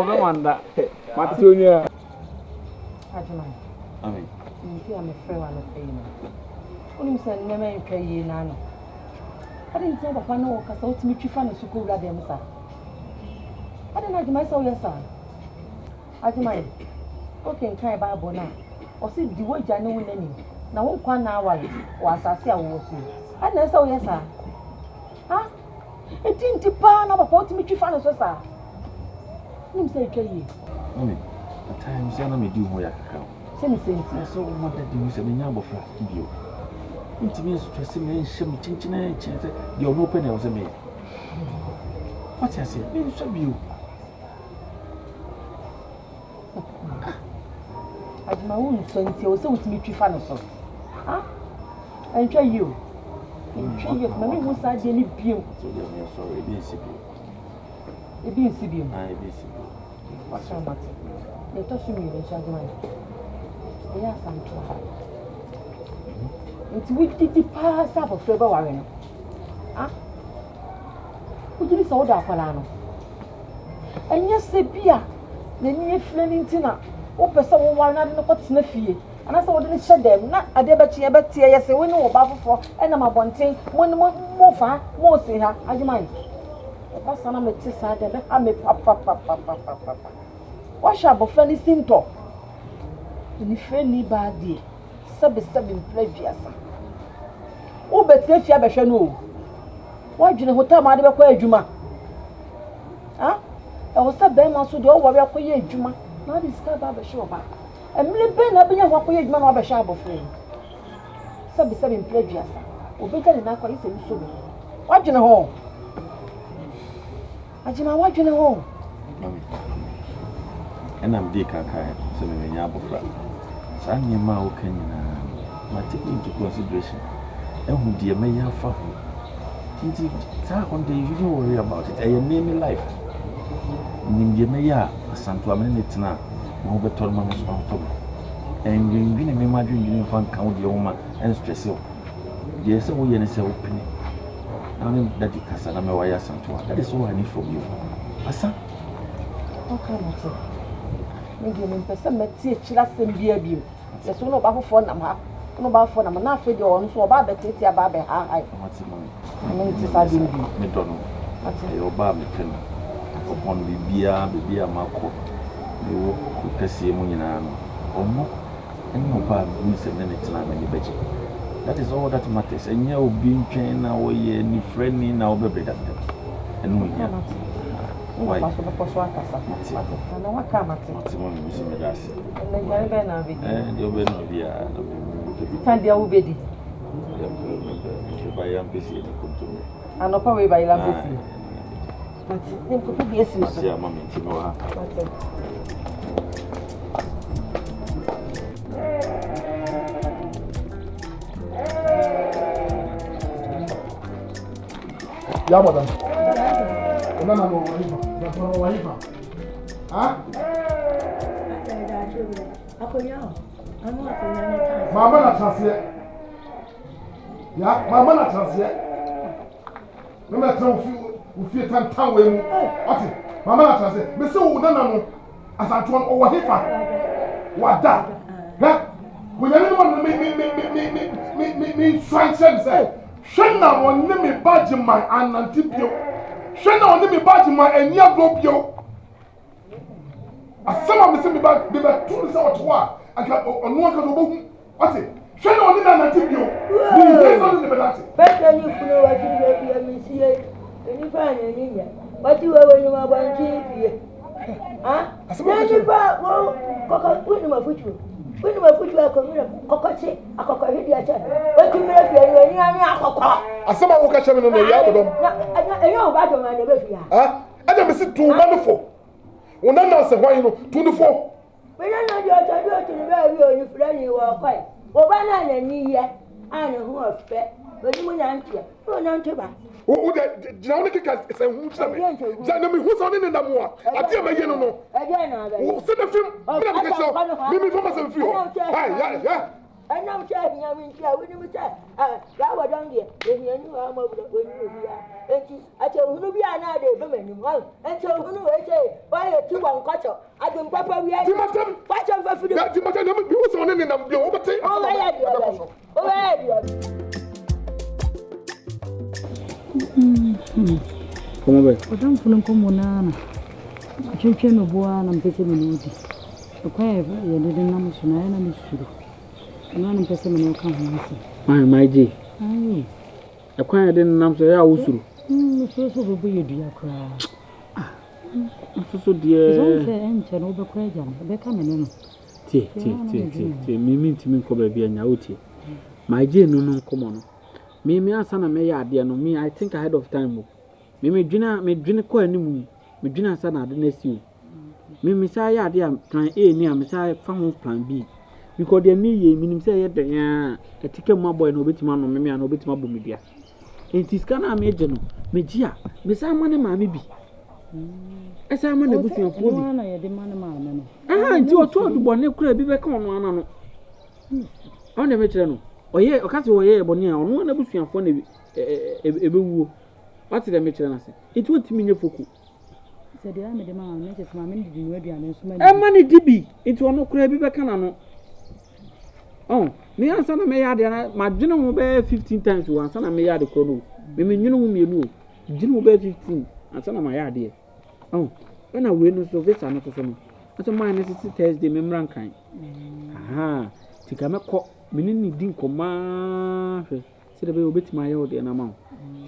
we manda matonia ajuma amen nti am frɛ wa no pay no onim sɛ nnema ntwa yi na no ade nti papa no kasa otimi twifa no suku wura dem sa ade na ajuma sɛ o yɛ sa ajuma okay nkan bible na o si di wagya ne wonani na wo kwa na awale o asase a wo so ade na sɛ o yɛ sa ha eti nti pa na papa otimi twifa no so sa nim sɛ twa yi amen at times yana me di ho ya kakao sɛ ni senti so mo da di ho sɛ me nya abofra bio intimi so twese me nhye me chinchina chinse de ono pe na wo sɛ me what you say me so bio ajuma wo nso nti o sɛ utimi twifa no so ha antwa yi o ntwa yi ma me hu sa de ni bio so de me sorry be sibio ebi nsibio be sibio wasa mate ye to su mi nso ajuma e ya santo nti we didi pa sa abofra ba ware no ha ujiri so da akwala no enya se bia na ni efle ni ntina wo pese wo ware na de ko tena fie ana se wo de hye dem na ade ba chi e ba tie ye se wo ni wo ba foforo e na mabonten mo fa mo se ha ajuma ni e ba sana me ti sa de be ha me papa wa sha abofra ni sinto ni fe ni ba die sabe mpla biasa wo betre fia behwe no wo adwene hota ma de be kwa adwuma ha e wo sa be ma so de wo wa kwa ye adwuma na de ska ba behwe oba emle be na be nya ho kwa ye adwuma na obehwe abofre sabe mpla biasa obeja ne na kwa ise nso be wo adwene ho ajima wo adwene ho enam de kaka so me nya abofra sa nyema wo kanyina ma take into consideration who dear may have for him. One day you don't worry about it. I name life. Ninja Maya, a Santua minute now, no better man was on top. And you didn't imagine you found count the woman and stress you. Yes, we are so open. I mean that you can say, I'm a wire Santua. That is all I need from you. Asa? Okay, maybe I'm in person, but see, Chilas and Beer Beam. There's no baffle for them. No ba for na na fe de on so ba betete aba be ha hai no ti sa de bi me do no ati e oba me pen upon bibia mako me wo kese mu nyina no omo eni oba mi se me tena me ni beje that is all that matters enya obi ntwen na wo ye ni friend na wo bebre that enu nya why paso ba poso akasa na wa ka mate mate mo mi se me dase na jare be na bi de obe no bia na Kandi ya ubedi. Ba yam pesi ni kuntume. Anopa we ba ila pesi. Ati nem ko bi esi so. Si ama menti no ha. Ya madam. Ona na mo waifa. Ya mo waifa. Ha? Akonya. Mama na transiye. Ya, mama na transiye. Mama ufi tan we mu. Ati, mama na transiye. Me se wo nana no asantuan o wo hefa. Wada. Ha? Wo ya ni mo me swanchen say. Shena won ni me badge man anantibio. Shena won ni me badge man enia globio. Asama me se me ba tu se what wa. Aka onu aka do bohu ate hwe na oni na natibio ni yeso ni bedate beta ni funo wa ti be bi mi sie eni fa ni nya wati wa we ni ma ba nti fie Nani ba wo koko wini mafutu. Wini mafutu akomira kokoche akoko hidi acha. Wetu mira fie ni ani akoko. Asema wo ka cheme no ya bodom. Eyo ba do ma na be fia. Ada me si tu manfo. Wona na se hwan no tu fo. Me na di ojo di otu ni ba wi oni fira ni wo kwai. Wo ba na na ni ye. Ana hu ofe. Odi mu nya ntia. Wo na ntiba. Wo de jina woni kika se hu kira me. Ja na me hu so ne na mo a. Ade ma ye no no. Ade na ba. Wo se na film. Me na me so. Me fama se fi ho. Ya. Ana mcha hinya mintia wini mcha. Ya wa donge. Ehia ni wa ma bu woni obia. Enti ache hunu bia na de be mani mo. Enti hunu we che wa ye ti wan kwacho. Ade mpapa wi ai. Timatam. Kwacho fa fidu. Ya timatam na me hu so ne na bio. Wo bete. O wa ya di. O wa ya di. Como bem? Odam fulun komo nana. Achunche no boa na mpese minudi. Okwa ye de na musuna ya na misuru. Nana mpese mino kan hansi. My G. Ai. Akwa ye de nam so ya usuru. So bo ye dia kra. So die. So se enche no be kwa jam. Be ka meneno. Tie. Mimi ntimi ko ba bia nya otie. My G no nkomo no. Me asa na me ya ade no me I think ahead of time. Me dwene ko animu. Me dwene asa na ade na si. Me say ya ade plan A ni am say fa ho plan B. Because the me ye minim say ye den ya etike mu boy no obetima no me na obetima bo me bia. Enti scanner me je no me gia me say amane ma me bi. Esa amane busu afo bi. Na ye de mane ma me no. Nti o to dubo ne kura bi be ka ono ana no. On de me kire no. Oye okase oye eboni a ono na busu afo na ebewuo. What did I make you say? It won't mean your foku. Said I made a man, make it my men did you and so many. Money dibi, it will not crabby back on. Oh, me and son of Mayad, my dinner will bear 15 times to one son of Mayad the chrono. Women, you know whom you know. Dinner will bear 15, and son of my idea. Oh, when I win, so this are not so much. That's a mind necessity Thursday, memrankind. Aha, to come a cock, meaning didn't come. Said a bit my old and amount.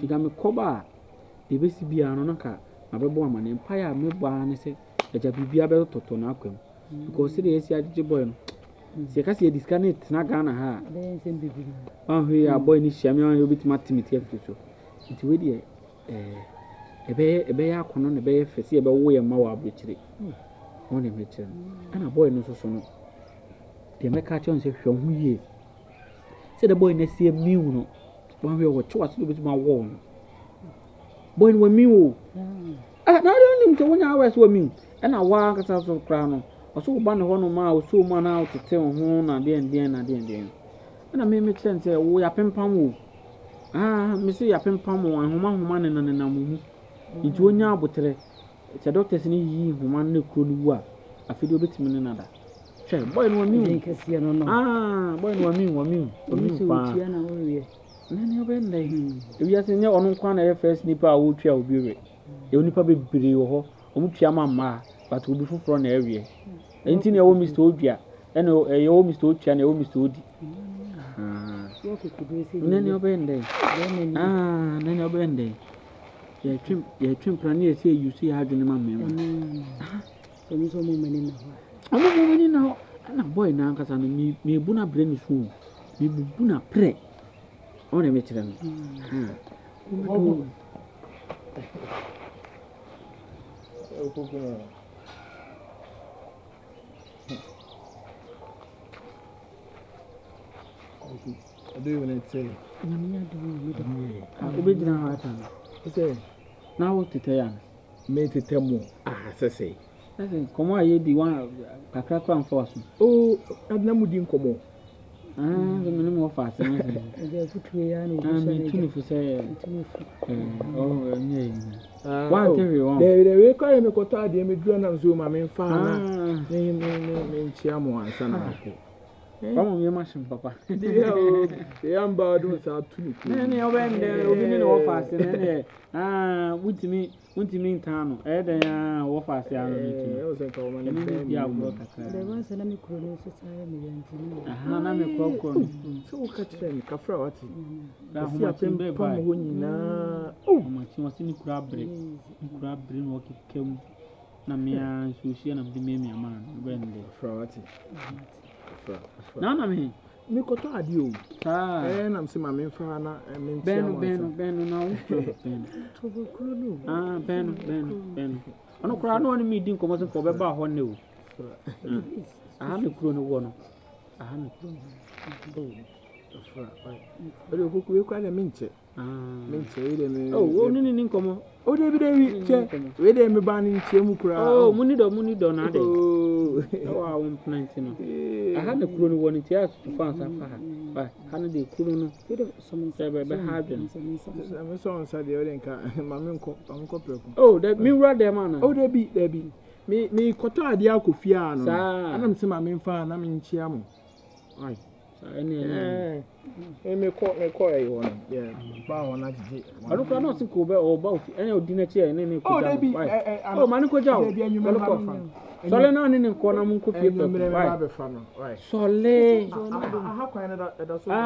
To come a coba. The best be an onaka, my baby woman, empire, me barn, say, that I be able to turn up. Because the ACI boy. See, I see a disconnect, Nagana ha. Oh, we are boy in Shamian, you bit my timidity. It's really a bear conon, a bear for see about way a mower butchery. Only Mitchell. And a boy knows so no. The Macachon said, show me. Said the boy, and see a meal. One we were twice with my wall. Boy, when me, I don't know when I was with me, and I walk as out of crown. I saw one of one mile, so man out to tell home and then. And I made me sense, we are Pimpamu. Missy, a Pimpamu, and woman and an amu. Into one yard, but it's a doctor's knee, woman no could work. I feel a bit in another. Say, boy, one mean, boy, one mean. Nani obende ebi ase nya onu kwa na first nipa a wo twa obi e onipa bebere wo ho omu twa mama but obi foforo na ewie enti na wo Mr. Odua ena e wo Mr. Otwa na wo Mr. Odi nani obende nani obende ye twim plan ye say you see hadwene ma mema so so mo mani na ho amu mo mani na ho na boy na nkasa no me bu na bre ni so me bu na pre. On est mettre I do when it say. Now to tell me to tell more. Say. Come on, you the one crack and force. Oh, I've never did come on. The minimum of us. The footway and too for say. Oh, one theory one. They require me to tell the immigrant and zoom. I mean, far. Name Chiamo and Sana. Come on, your machine, Papa. The ambassadors are too. Many of them, they will fast. Wouldn't mean town, or fast. I was a common. Yeah, there was an amicro society. So catch them, Cafra. That's what I'm doing. Oh, much was in crab brain, walking came. na mea sushi na mdi me ama bende frawati na me me koto ade o na mse ma me fa na me ntia mo beno na wo to go kuro no beno ono kura no ni mi din komo se ko be ba ho ne o aha me kuro no wo no aha me kuro Ode Opoku we kwa na minche. Minche we de me. Oh, ni nkomo. O de bi che. We de me ba ni nche mu kura. Oh, muni do na de. Oh, wa won plant no. Aha na kuro no woni ti asu fan sa fa. Ba, kana de kuro no. We de some say be ha dwen. Me so on sa de o de nka ma me nko preko. Oh, de mi wura de man. Oh, de bi. Me koto ade akofia no. Ana me se ma me fa na me nche amu. Ai. Me call you one. Yeah, bow on that. I don't know if you go about any of dinner chair and any. Oh, they be. Oh, Manico Jow. Solely not in a corner, Munko. Right. Solely.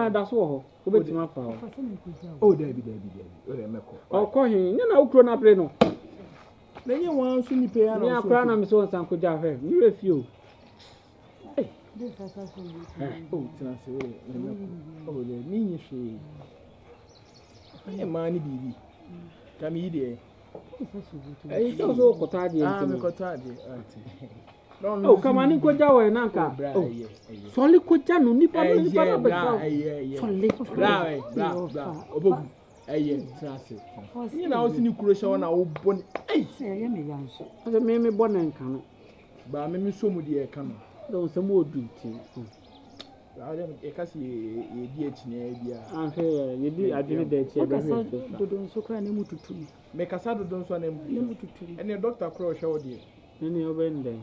That's all. Go back to my power. Oh, Debbie. Oh, call him. You know, grown up, Reno. Then you want to pay. I am crying. I'm so Uncle Jaffe. You refuse. Oh, Tanasi, oh, the mean she. I am money, baby. Come here. It's also Cotadi. I'm a Cotadi. Oh, come on, go down and anchor. Solid Cotano, Nipa, Solid. You know, I was in the Croatia on our bonnet. I say, I am a young son. I made me born and can. But I made me so much dear can. Don't some more duty. I can't see a dear chin. I'm here, you did. I didn't dare to don't so cry any to two. Make a saddle don't so name to two. And your doctor crow showed you. Any of them.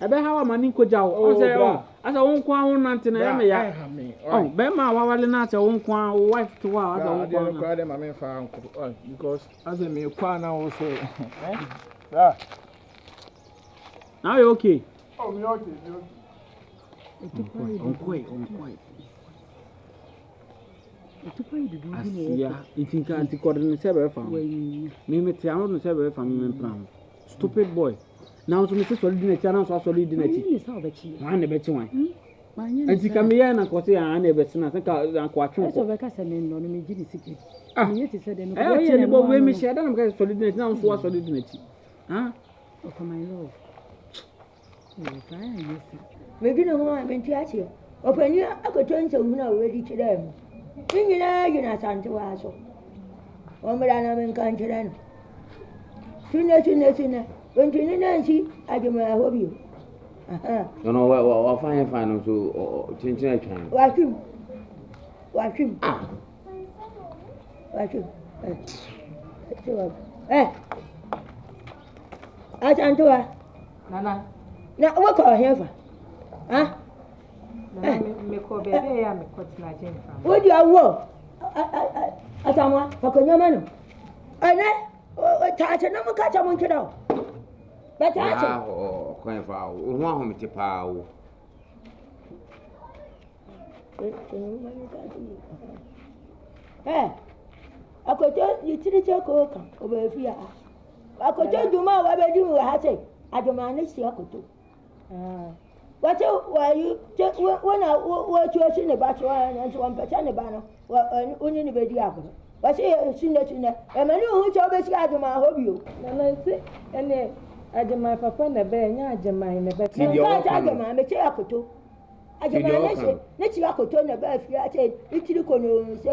I bet how a man could go. As I won't quarrel, nothing. I am. Oh, Bema, while not a won't quarrel, wife to wow. I don't cry them. I mean, for uncle. Because as a mere quarrel also. Now you're okay. Oh, we're okay. On quite. If you can't coordinate several family, maybe town and several family. Stupid boy. Now, so Mrs. Solid in a channel, so solid in a tea. I bet you one. And she come here and I never seen nothing. I'm quite sure. So, like I said, no, me give it secret. Ah, yes, he said, and I tell you what, when we share them, guys, solid in a town, so solid in a tea. Ah, for my love. We didn't want to be here. Open you, I could turn to who already to them. Bring you not unto us. Oh, Madame and Country. Sooner. When you Nancy, I do my hope you. No, no, fine, so change that time. Watch him. I can't do it. Nana. Now, what call here for? Huh? Me call baby, I'm a cut my gin from. What do you want? I don't want for Conyamano. And I touch a number catch a monkey out. But I said, Queen Fowl, one home to power. Eh, I could tell you to the choco over here. I could tell you more what I do. I say, I don't manage to do. What were you when I watch you in the battle and one percent banner? Well, only the video. But see, Emmanuel, which always got my hobby. And I say, and I did my papa in the bed, and I in the bed. I may say I could do. I did my next year I could turn the bed. I said, it's you can say,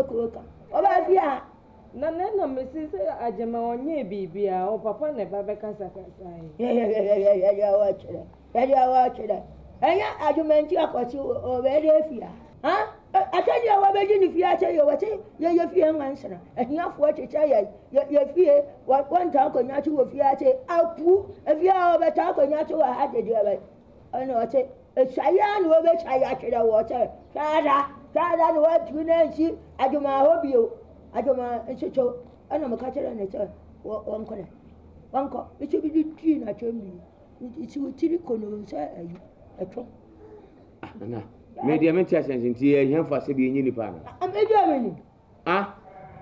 oh, yeah. None of Mrs. Ajama on ye baby, or papa never because I can say, yeah, watch it. And ya argument you are you already fear. Huh? I tell you what if you tell you what you fear answer. And you have what you tell you fear what one talk on your two of you say, I'll poo if you are over talk on your two I had to do it. I know I say, a Cheyenne over Chayaka water. Clara, what you know, she, I do my hobby. I do my institute. I know my catcher and it's one corner. One cop, it should be the tree at your me. It's with Tirico, say, a trunk. Maybe I meant to send here for Saby in Unipan. I'm a Germany. Ah,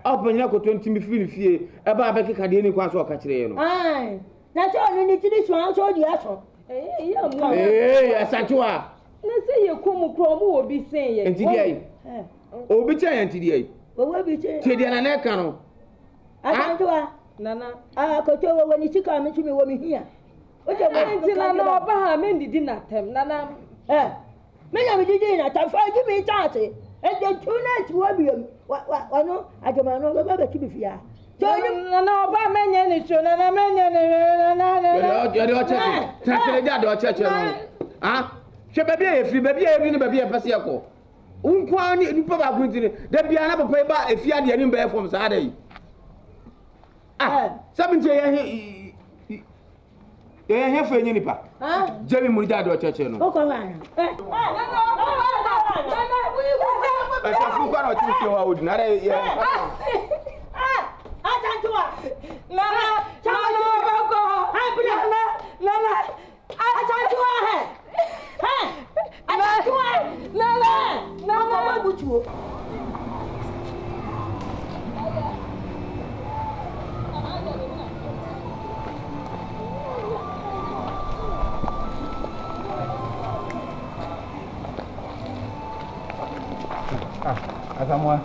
open your 20 me feel fear about Becky Cadini Quas or Catriano. Aye, na so no ni tiri so an so di aso Asantua na say ye kom kro mo obi sen ye enti dia yi obi cha yan ti dia yi wo bi che ti dia na na ka no Asantua nana ko to wo ni chika me tumi wo mi hia o je mo enti nana oba ha me ndidi na tem nana me na me didi na ta fa gi mi ta te e de tuna ti wo bi wa no ajoma no ba ba ki bi fia nana oba menye ni cho nana menye ni nana yo de o cheche transfer dia de o cheche no hwe baby e free baby e ni baby e pese yako unkwa ni nipa ba kuntini da bia na papa ba e fia de ni ba e form sa da yi sabinti he fe nyini pa jemi muri da do cheche no o ko wa asa fu kwa no ti fi wa odi na re Asantua nana bako nana Asantua Asantua nana butuo Akamwa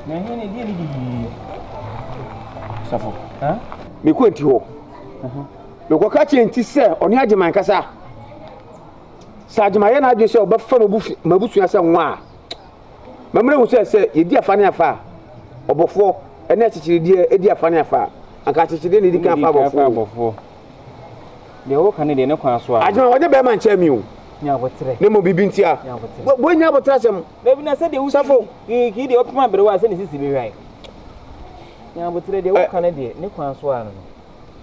na hene die ni Safo me ko enti ho me ko ka che enti se oni ageman kasa sa agema ye na adwe se obafa mabusua se nwa mamre hu se ye di afa ne afa obofo ene chichiri di afa ne afa anka chichiri ne di kan afa obofo de wo kan de ne kwan so a agema wo de be man cha mi o nya botre ne mo bibi ntia bo nya botre asem be bi na se de wo Safo ki de opima bere wa se ne sisi bi hwai nya botre de wo kan de ne kwan so a no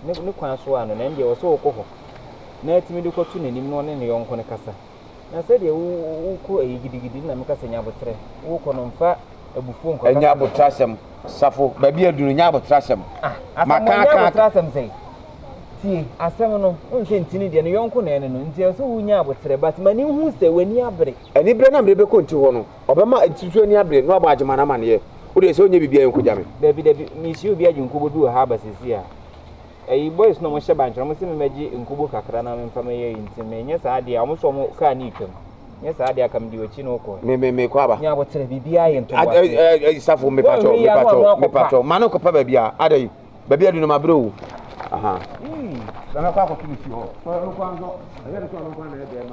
ne kwan so a no na nde wo so okoko na atimi de ko tu nanim no ne yonko ne kasa na se de wo ko gidigidi na me kasa nya botre wo ko no mfa abufu nko nya botre asem Safo baby aduru nya botre asem makaka botre asem sei ti asem no nse ntini de ne yonko na ene no nti so wo nya botre but mani hu se wani abre ani bre na mbre be ko nti ho no obema ntisuo ni abre no aba agema na ma ne wo de se onye bibia enko jame David mi si obi aji nkubo bi wo ha basisi a boys no mo hye bancho mo se me magi nkubo kakra na me mfa me ye nti me nya sa ade a mo so mo ka ni twam nya sa ade akam di ochi no ko me ko aba nya botre bibia ye nto Safo me pacho mano ko pa bibia ade bibia du no mabre wo aha na kwa ko kini fi ho so no kwa nzo aye so no kwa na e be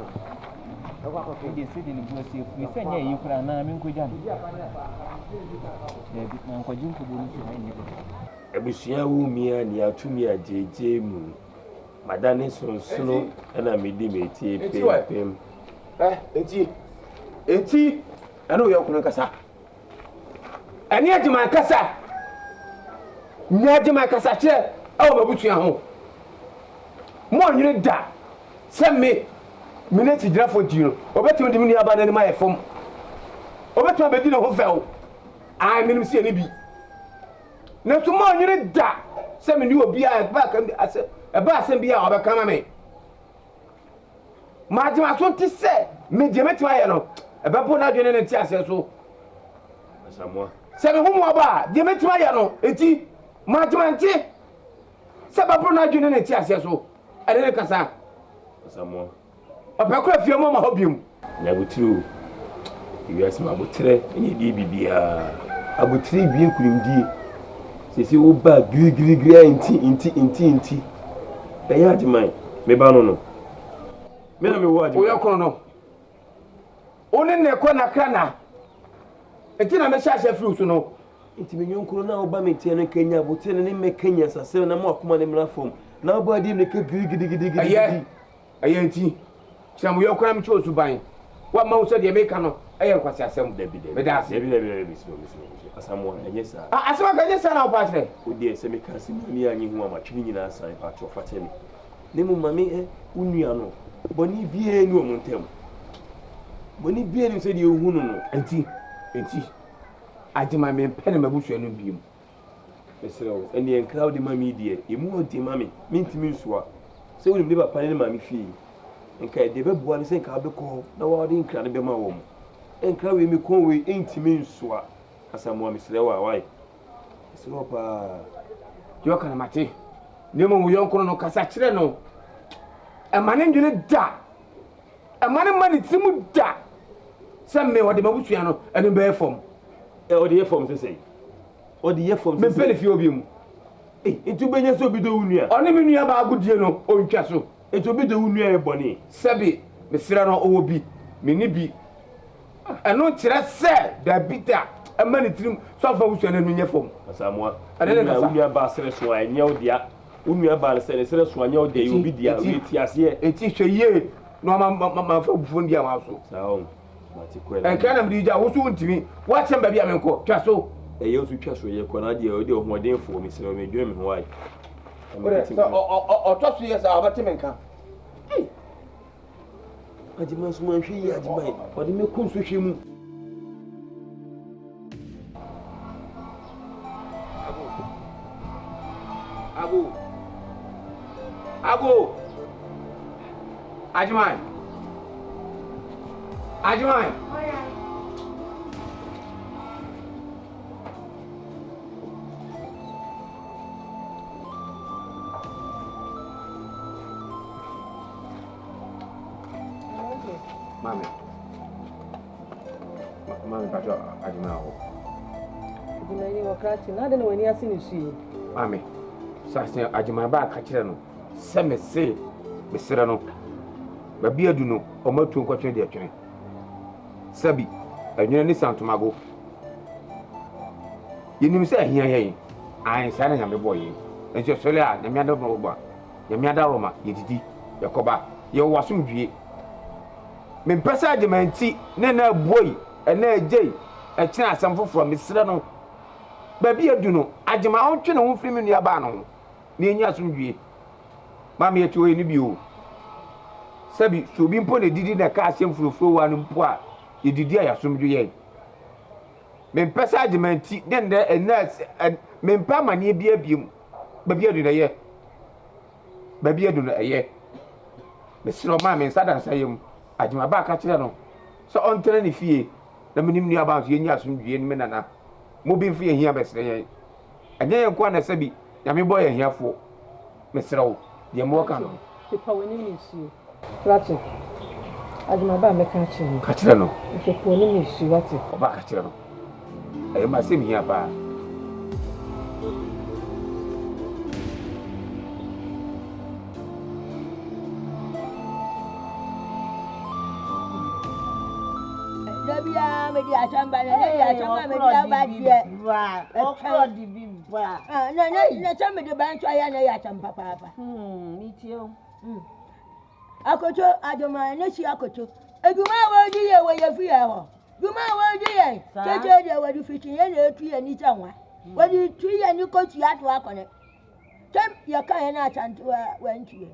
ma kwa ko kini si di ni bu si fu se nya yi kura na me nko jam na nko jin ko bo ni so ni abusua wo mia ni atumi ajeje mu madane sonsono na medi metie pem enti ana o yakunu kasa ani agema kasa ni agema kasa che awo babusua ho mo nyire da se me ti gira fo jiro obetimi dimi ni abana ni ma yefom obetimi bedi no ho fel ai menim se ani bi na to mo nyire da se me ni obi a ba kan ase e ba asem bi a obeka ma me ma jema so ti se me je meti aye no e ba bo na dwene ne ti ase so asamwa se me humo ba je meti aye no enti ma jema nti se ba bo na dwene ne ti ase so ade ne kasa asamwa opekwa fie mo ma hobium na butiru iwiase ma butre enye di bibia abutiri bi nkurimdie sisi wo ba giri inti be ya jiman me ba no me na me wo ajiman o yakoro no oni ne ko na kana enti na me hyahye firi so no inti me nyonkuro na wo ba me tie no Kenya butire ne me Kenya sase na mo akoma ne mra fom na wo ba di me ka giri aye enti chamu yakoro me chosu ban wa ma wo se de me ka no aye nkwasi asem me da ase bi asamwa anyesa asema ka anyesa na opatre odi ese me kan simani anyi hu amatwini nyina asan patro fatemi ne mu mame unua no boni bie ni omuntem boni bie ni se de ohu no enti agima me mpene mabusua no biem mesrewo eni en crowd mami die emu odi mami mintimi nsuwa se woni be papa ne mami fi enka de be boa ne se enka be ko na wa de nkra ne be ma wo mu enka we mi kon we intimi nsuwa asamwa mesrewo awai mesrewo pa yo kana mate nemo wo yonko no kasa kire no amane ndwene da amane mani timu da semme wode mabusua no ene be fom ode ye fom sesei ode ye fom sesei me pele fi obi mu etu benya so bi do wunua one me nua ba agodie no ontwa so etu bi do wunua e boni sabi me sira no owo bi me ni bi eno kire se da bita amani tirim so fa busua no nye fom asamwa wunua ba sere so anya odia wunua ba sere so anya odia ye obi dia we ti ase eti hweye no ma fa bufo ndia ma so sawo en kana mdi ja wo so ntimi wa chamba bia menko twa so eye osu twa so ye ko na de ode hoden fo mi sere me dwe me ho ai o to so ye sa abate menka ajima so man hwi ajima ode me kun so hwe mu Ago Ajman Mami pato Ajman ho Ajman ni wakati na de no wani asini su Mami sase Ajman ba ka kire no se me se me sere no ba bia du no o matu nkwatwe de atwene sabi anwene ni santomago yenim se ahia yen an sa na nyame boye enche sole a nyame ada no gba nyame ada roma yedidi yakoba ye wasum dwie me mpesa agemanti ne na boy ena agei e kina asam foforo me sere no ba bia du no agema ontwe ne ho firi me nua ba no ne enya asum dwie mama yetu we ni bi o sabi so bi mpo ne didi na ka asem furofuro wa no mpo a yedidi a yasomdwe ye me mpesa agemanti den de enas me mpa mane bia biem ba bia du na ye ba bia du na ye me siro ma me nsada nsayem agema ba ka kire no so ontere ne fie na menim nua ba so yenya asomdwe ni me nana mo bi fie hia besere ye anya ye kwa na sabi nyame boy ye hiafo me siro de mo ka no pepa woni ni su Rati. Ajima ba me ka chiri. Ka chiri no. Ife po ni mi su Rati. Oba ka chiri no. E ma se mi hia ba. Dabia me di achamba na di achamba me di ba die. Ba. Okro di bi ba. Na chamba de ban twa ya na ya chamba papa. Ni tio. Akoto adoma na si akoto eduma wo di ye wo ye fi ye ho duma wo di ye cheche de wo di fiti ye na etu ye ni tanwa wo di tu ye ni ko tu ato akone tem ye kan ye na achanto wa ntie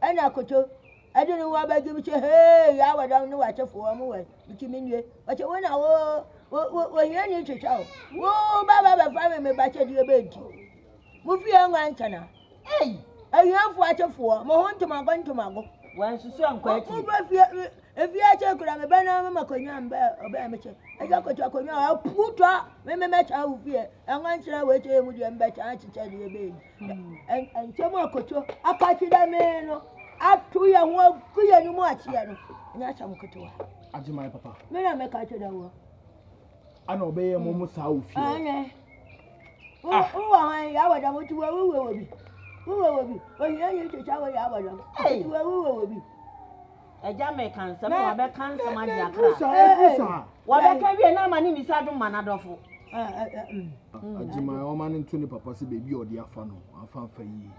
ana akoto edini wo ba gi bi che he ya wa dam ni wa che fo mu we ikimi nue wa che wo na wo ye ni checha wo ba fa me ba che di e be nti mu fi ye nwa nchana ayanfo achefo mo ho ntomago wan susu ankwa ati o ba fi ache kura me bana mama konya mba oba meche aja kotu akonya aputo me cha wo fi enwa nchira we che mu de mba cha achicha de be en chemo akoto akachi da me no atu ya ho ku ya ni mu achia no nya cha mkoto wa Ajima papa me na me ka che da wo ana obeye mo sa wo fi ane o wa ya wa da mo tu wo bi Uwe oye ni checha we ya bado. Uwe bi. Eja me kansa me wa be kansa ma dia kra. Wa be ka wie na ma ni mi sa dum manadofo. Ajima o ma ni ntuni papa se bebi odi afa no, afa fa yi.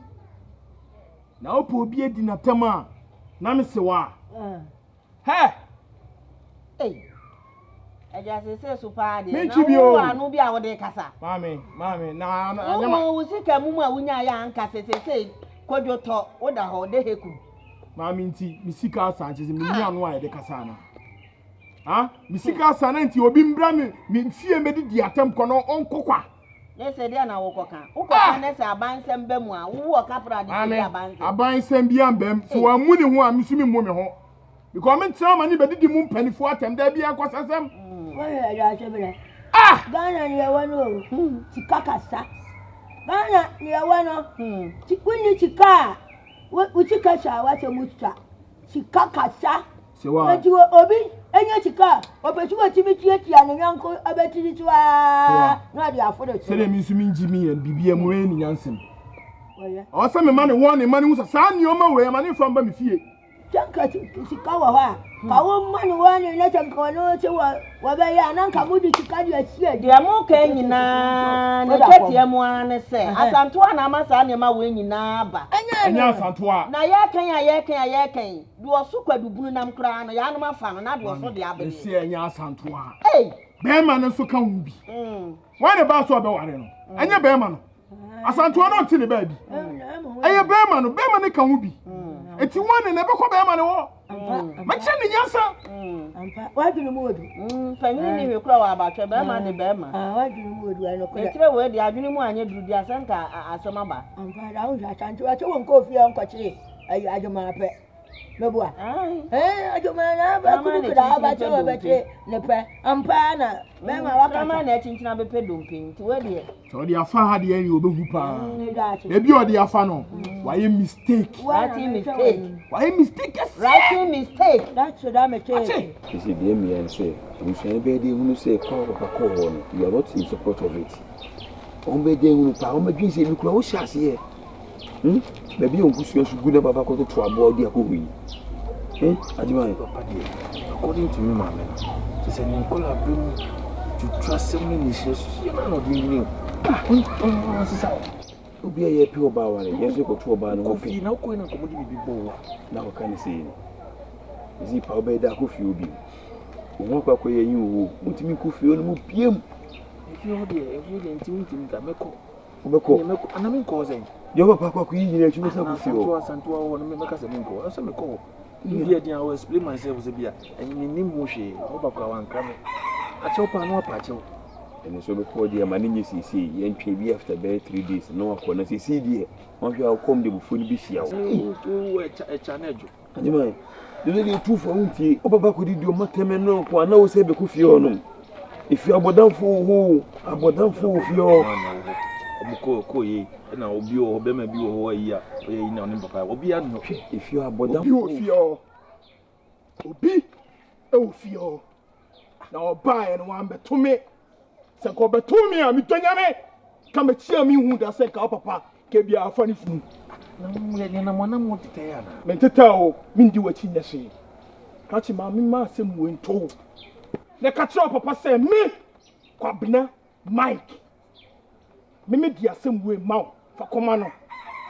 Na opo obi edi na tema na me se wa. Hey. Eja se super de na wo anu bi a wo de kasa. Mami na wo sika mu a wunya ya anka se kodwoto wo da ho de heku. Mami nti mi sika asanche se mi nya no a de kasa na. Ha? Mi sika asana nti obi mbra mi fie medi di atem kono onkokwa. Ne se dia na wo koka. Wo koka ne se abansem ba mu a wo kapra de abansem. Abansem bi ambem so wa mu ni ho a mi sumi mu me ho. Because me tell mani be di mu mpanifo atem da bia kwasasem. Wọ́n yẹ ẹ̀dá ṣẹ́bẹ̀rẹ̀. Ghana ni ẹwọ́n ní o, ti kákàsá. Gana ni awana. Wini chika. Uchika sha wache mucha. Chika kasha. Sewa. Ejiwo obi enye chika. Opechuwa chimichi ya nyanko abetiri chwa. Na di aforo. Sele mi sumi njimi en bibie mu eni nyansem. Oya. O se me mane won ni mane usa sa nioma we mane fam ba mi fie. Chanka chika wa ha. Kawo mane wani na chanka no che wa ba ya nan ka mudi chika di asie. Dia mo ka nyina na chetie mo ane se. Asanto na amasa ne ma we nyina ba. Enya asanto a. Na ye kan. Do so kwadubunu nam kra no ya no mafa no na do so de abede. Se enya asanto a. Be ma no so ka hu bi. Wani ba so be ware no. Enya be ma no. Asanto no ntini ba bi. Eye be ma no ka hu bi. Eti wani na be ko be ma no wo. Ma che ni nyansa. Ampa wadunu mu odu. Family ni hwekura wa abatwe be ma de be ma. Wadunu mu odu ano ko. Etire we de adwene mu anye duru di asenta asema ba. Ampa da wo atantu ache won ko fi on ko chire. Ayi ajoma pe. Mebua. Ajoma na ba kudu da ba che wo be che ne pe. Ampa na be ma waka ma na chinchina be pe dompe nti we de. So de afa ha de ani obehu pa. E bi o de afa no. Why mistake? Writing mistake. That's what I'm saying. You see, the MEN say, we should be able to say, call on. You are not in support of it. On be there, we are going to say, we close shots here. Maybe you should go back to a body. I do Papa dear. According to me, my man, she said, Nicola bring to trust someone issues. You are not doing it. Obi aye pe oba ware yeso ko to oba no kofi na ko na komodi bibo na ko kan sei zi pa oba da kofi obi wo kwa ko ye yin wo mutimi kofi o no mu piem efi o de ntimi ka meko ana me ko zen yo papa kwa ko yin na chu sa kofi o santo wo no me meka se me ko asa me ko bi adi I will explain myself se bia enyi ni mu hwe oba kwa wanka me ache opa no apa ache. And so before the managers see, young baby after 3 days, no one can see dear. One shall come the phone be here. A channel. And you mind, the lady two for Unti, Oba could do Matameno, for now say the Kufiono. If you are but down for who, about down for your Koye, and I will be or be maybe over here, in Papa will be if you are but down for your Obi, oh, Fio. Now buy and one but to me. Se ko beto mi a mi tonya me ka me chia mi hu da se ka papa ke bia afani fu na mu le na mo na mo tete ya na me tete o mi ndi wachi nya se ka chi ma mi ma se mu ento ne ka chi papa se mi kwabna Mike me di asem we ma fa koma no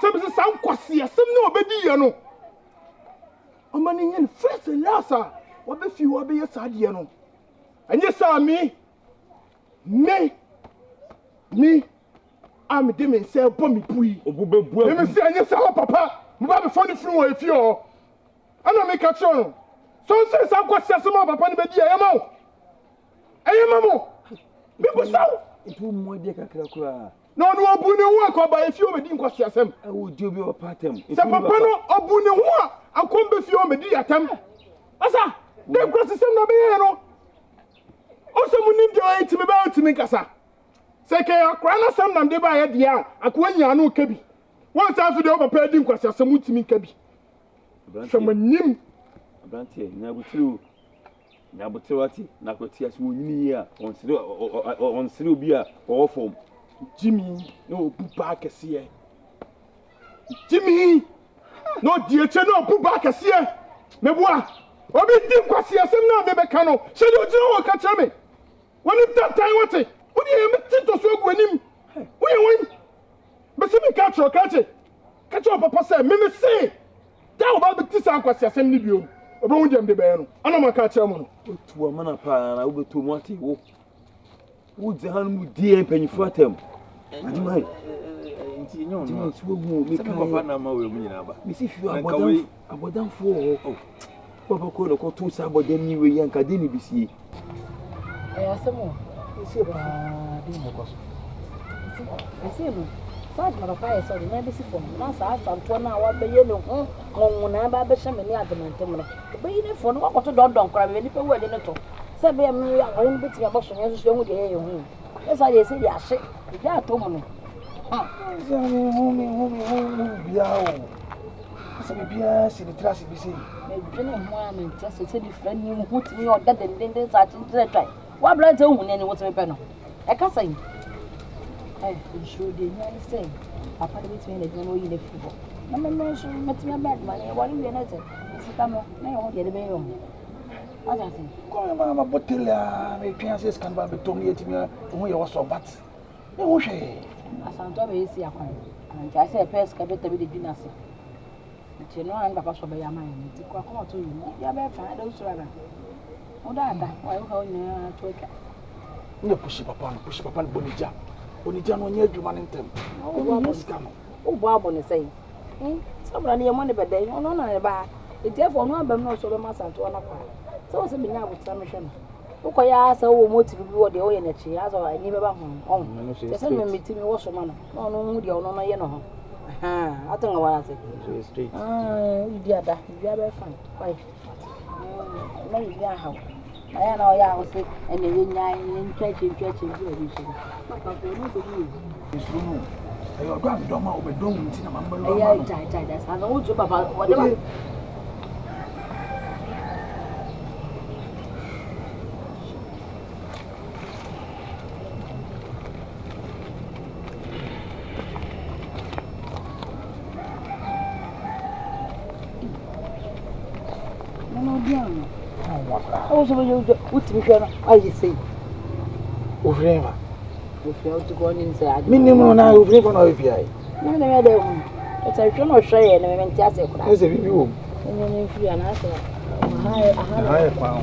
se bi se san kwase asem ne obedi ye no o ma ni yen first and last wo be fi wo be ye sa de no anye sa mi Me, I'm demon say bomb me pui. Let me see any say papa. Mba be funny flu if you. I no make a show. So say some question some papa ni be di ayama. Ayama. People so. It will more de kakra kra. No obu ne ho akoba if you be di nkwasi asem. I will do be o patem. Say papa no obu ne ho akombe fi o me di atem. Asa, dem kwasi sem no be here no. Also munim de o itimi ba otimi kasa. Say ke akra na sam nam de ba ye dia akwa nya no kabi. Won sa fi de o papa di nkwasi asem utimi kabi. Shamanim abrantie nya butiru ati na kwati asu onyini ya on sire obi a o form Jimmy no buba kese Jimmy no dieche no buba kese meboa obi di nkwasi asem na me be ka no se de ojiro wo ka kire me woni tantan wote wodi e me tito so egu anim wo ye won be se me ka kire papa say me say da wo ba be tisa nkwasi asem ni bio obi won dem de be no ana ma ka kire mo no otu amana pa na wo be to mo ati wo de han mu die empanyifo atem adimai nti nyo no nti wo mu me ka papa na ma we mu nyina ba me si fi abodan fo papa ko no ko tu sa abodan ni we yanka de ni bisie asemo isi ba di mo ko isi bu sa ma papa e so na be si fo na sa asanto na wa be ye no ho na ba be hye me ni adementem no be yi ne fo no ko to don kra be ni pe wo de ne to se be me ya wo ni be ti ba so ne so hu de ye hu esa ye se ya hye ya to mo no Asa bibia si ni trasi bi sei. Me dwene ho a me ntia se di fra ni hu timi oda denden sa tintre twai. Wa bra ntia hu ne ni wotime pe no. E ka sai. Nsu de ni say. Papa de bitimi na dwene no yi na fubo. Na me no so metimi bad man e wori we na te. Sika no na yo de be yo. Aja sei. Ko ma botela me twa se scan ba betom yetimi hu ye wo so bat. E wo hwe. Asanto be esi akwan. Ntia se pes ka beta bi de dinase. Nti no an papa so be ya man nti kwa ko to yi ya be fa da usura ba. Oda da wa yo ha nya toka. Nye pushi papa bonija. Bonija no nya adwuma ne ntem. O bo abo sika no. O bo abo ne sei. Sabra ne yemo ne bedai no na ne ba. Eti afo no abam no so be masanto na kwa. So se binya abuta me hwe no. Uko ya asa wo motive bi wo de wo ye na chi asa wa ni be ba ho. On. Se me mitimi wo so ma no. No no hu de ono no ye no ho. Atunga wala se. Straight. Idi ada. Idi be fine. Why? Na idi aha. Aya na oya ho se ene we nyan ntwache bi obi se. Papa ko no be ni. Isuru no. Ayo do am do ma obedon nti na mamba lo. Aya jai da sa no jo papa whatever. Oh, so you what to be sure I say. Ovreva. If you to go inside. Minimum na ovreva na obiai. No na me dey. It's a try no share na me ntia se kura. Ese bibi wo. Enye free na ase. Aha kwa.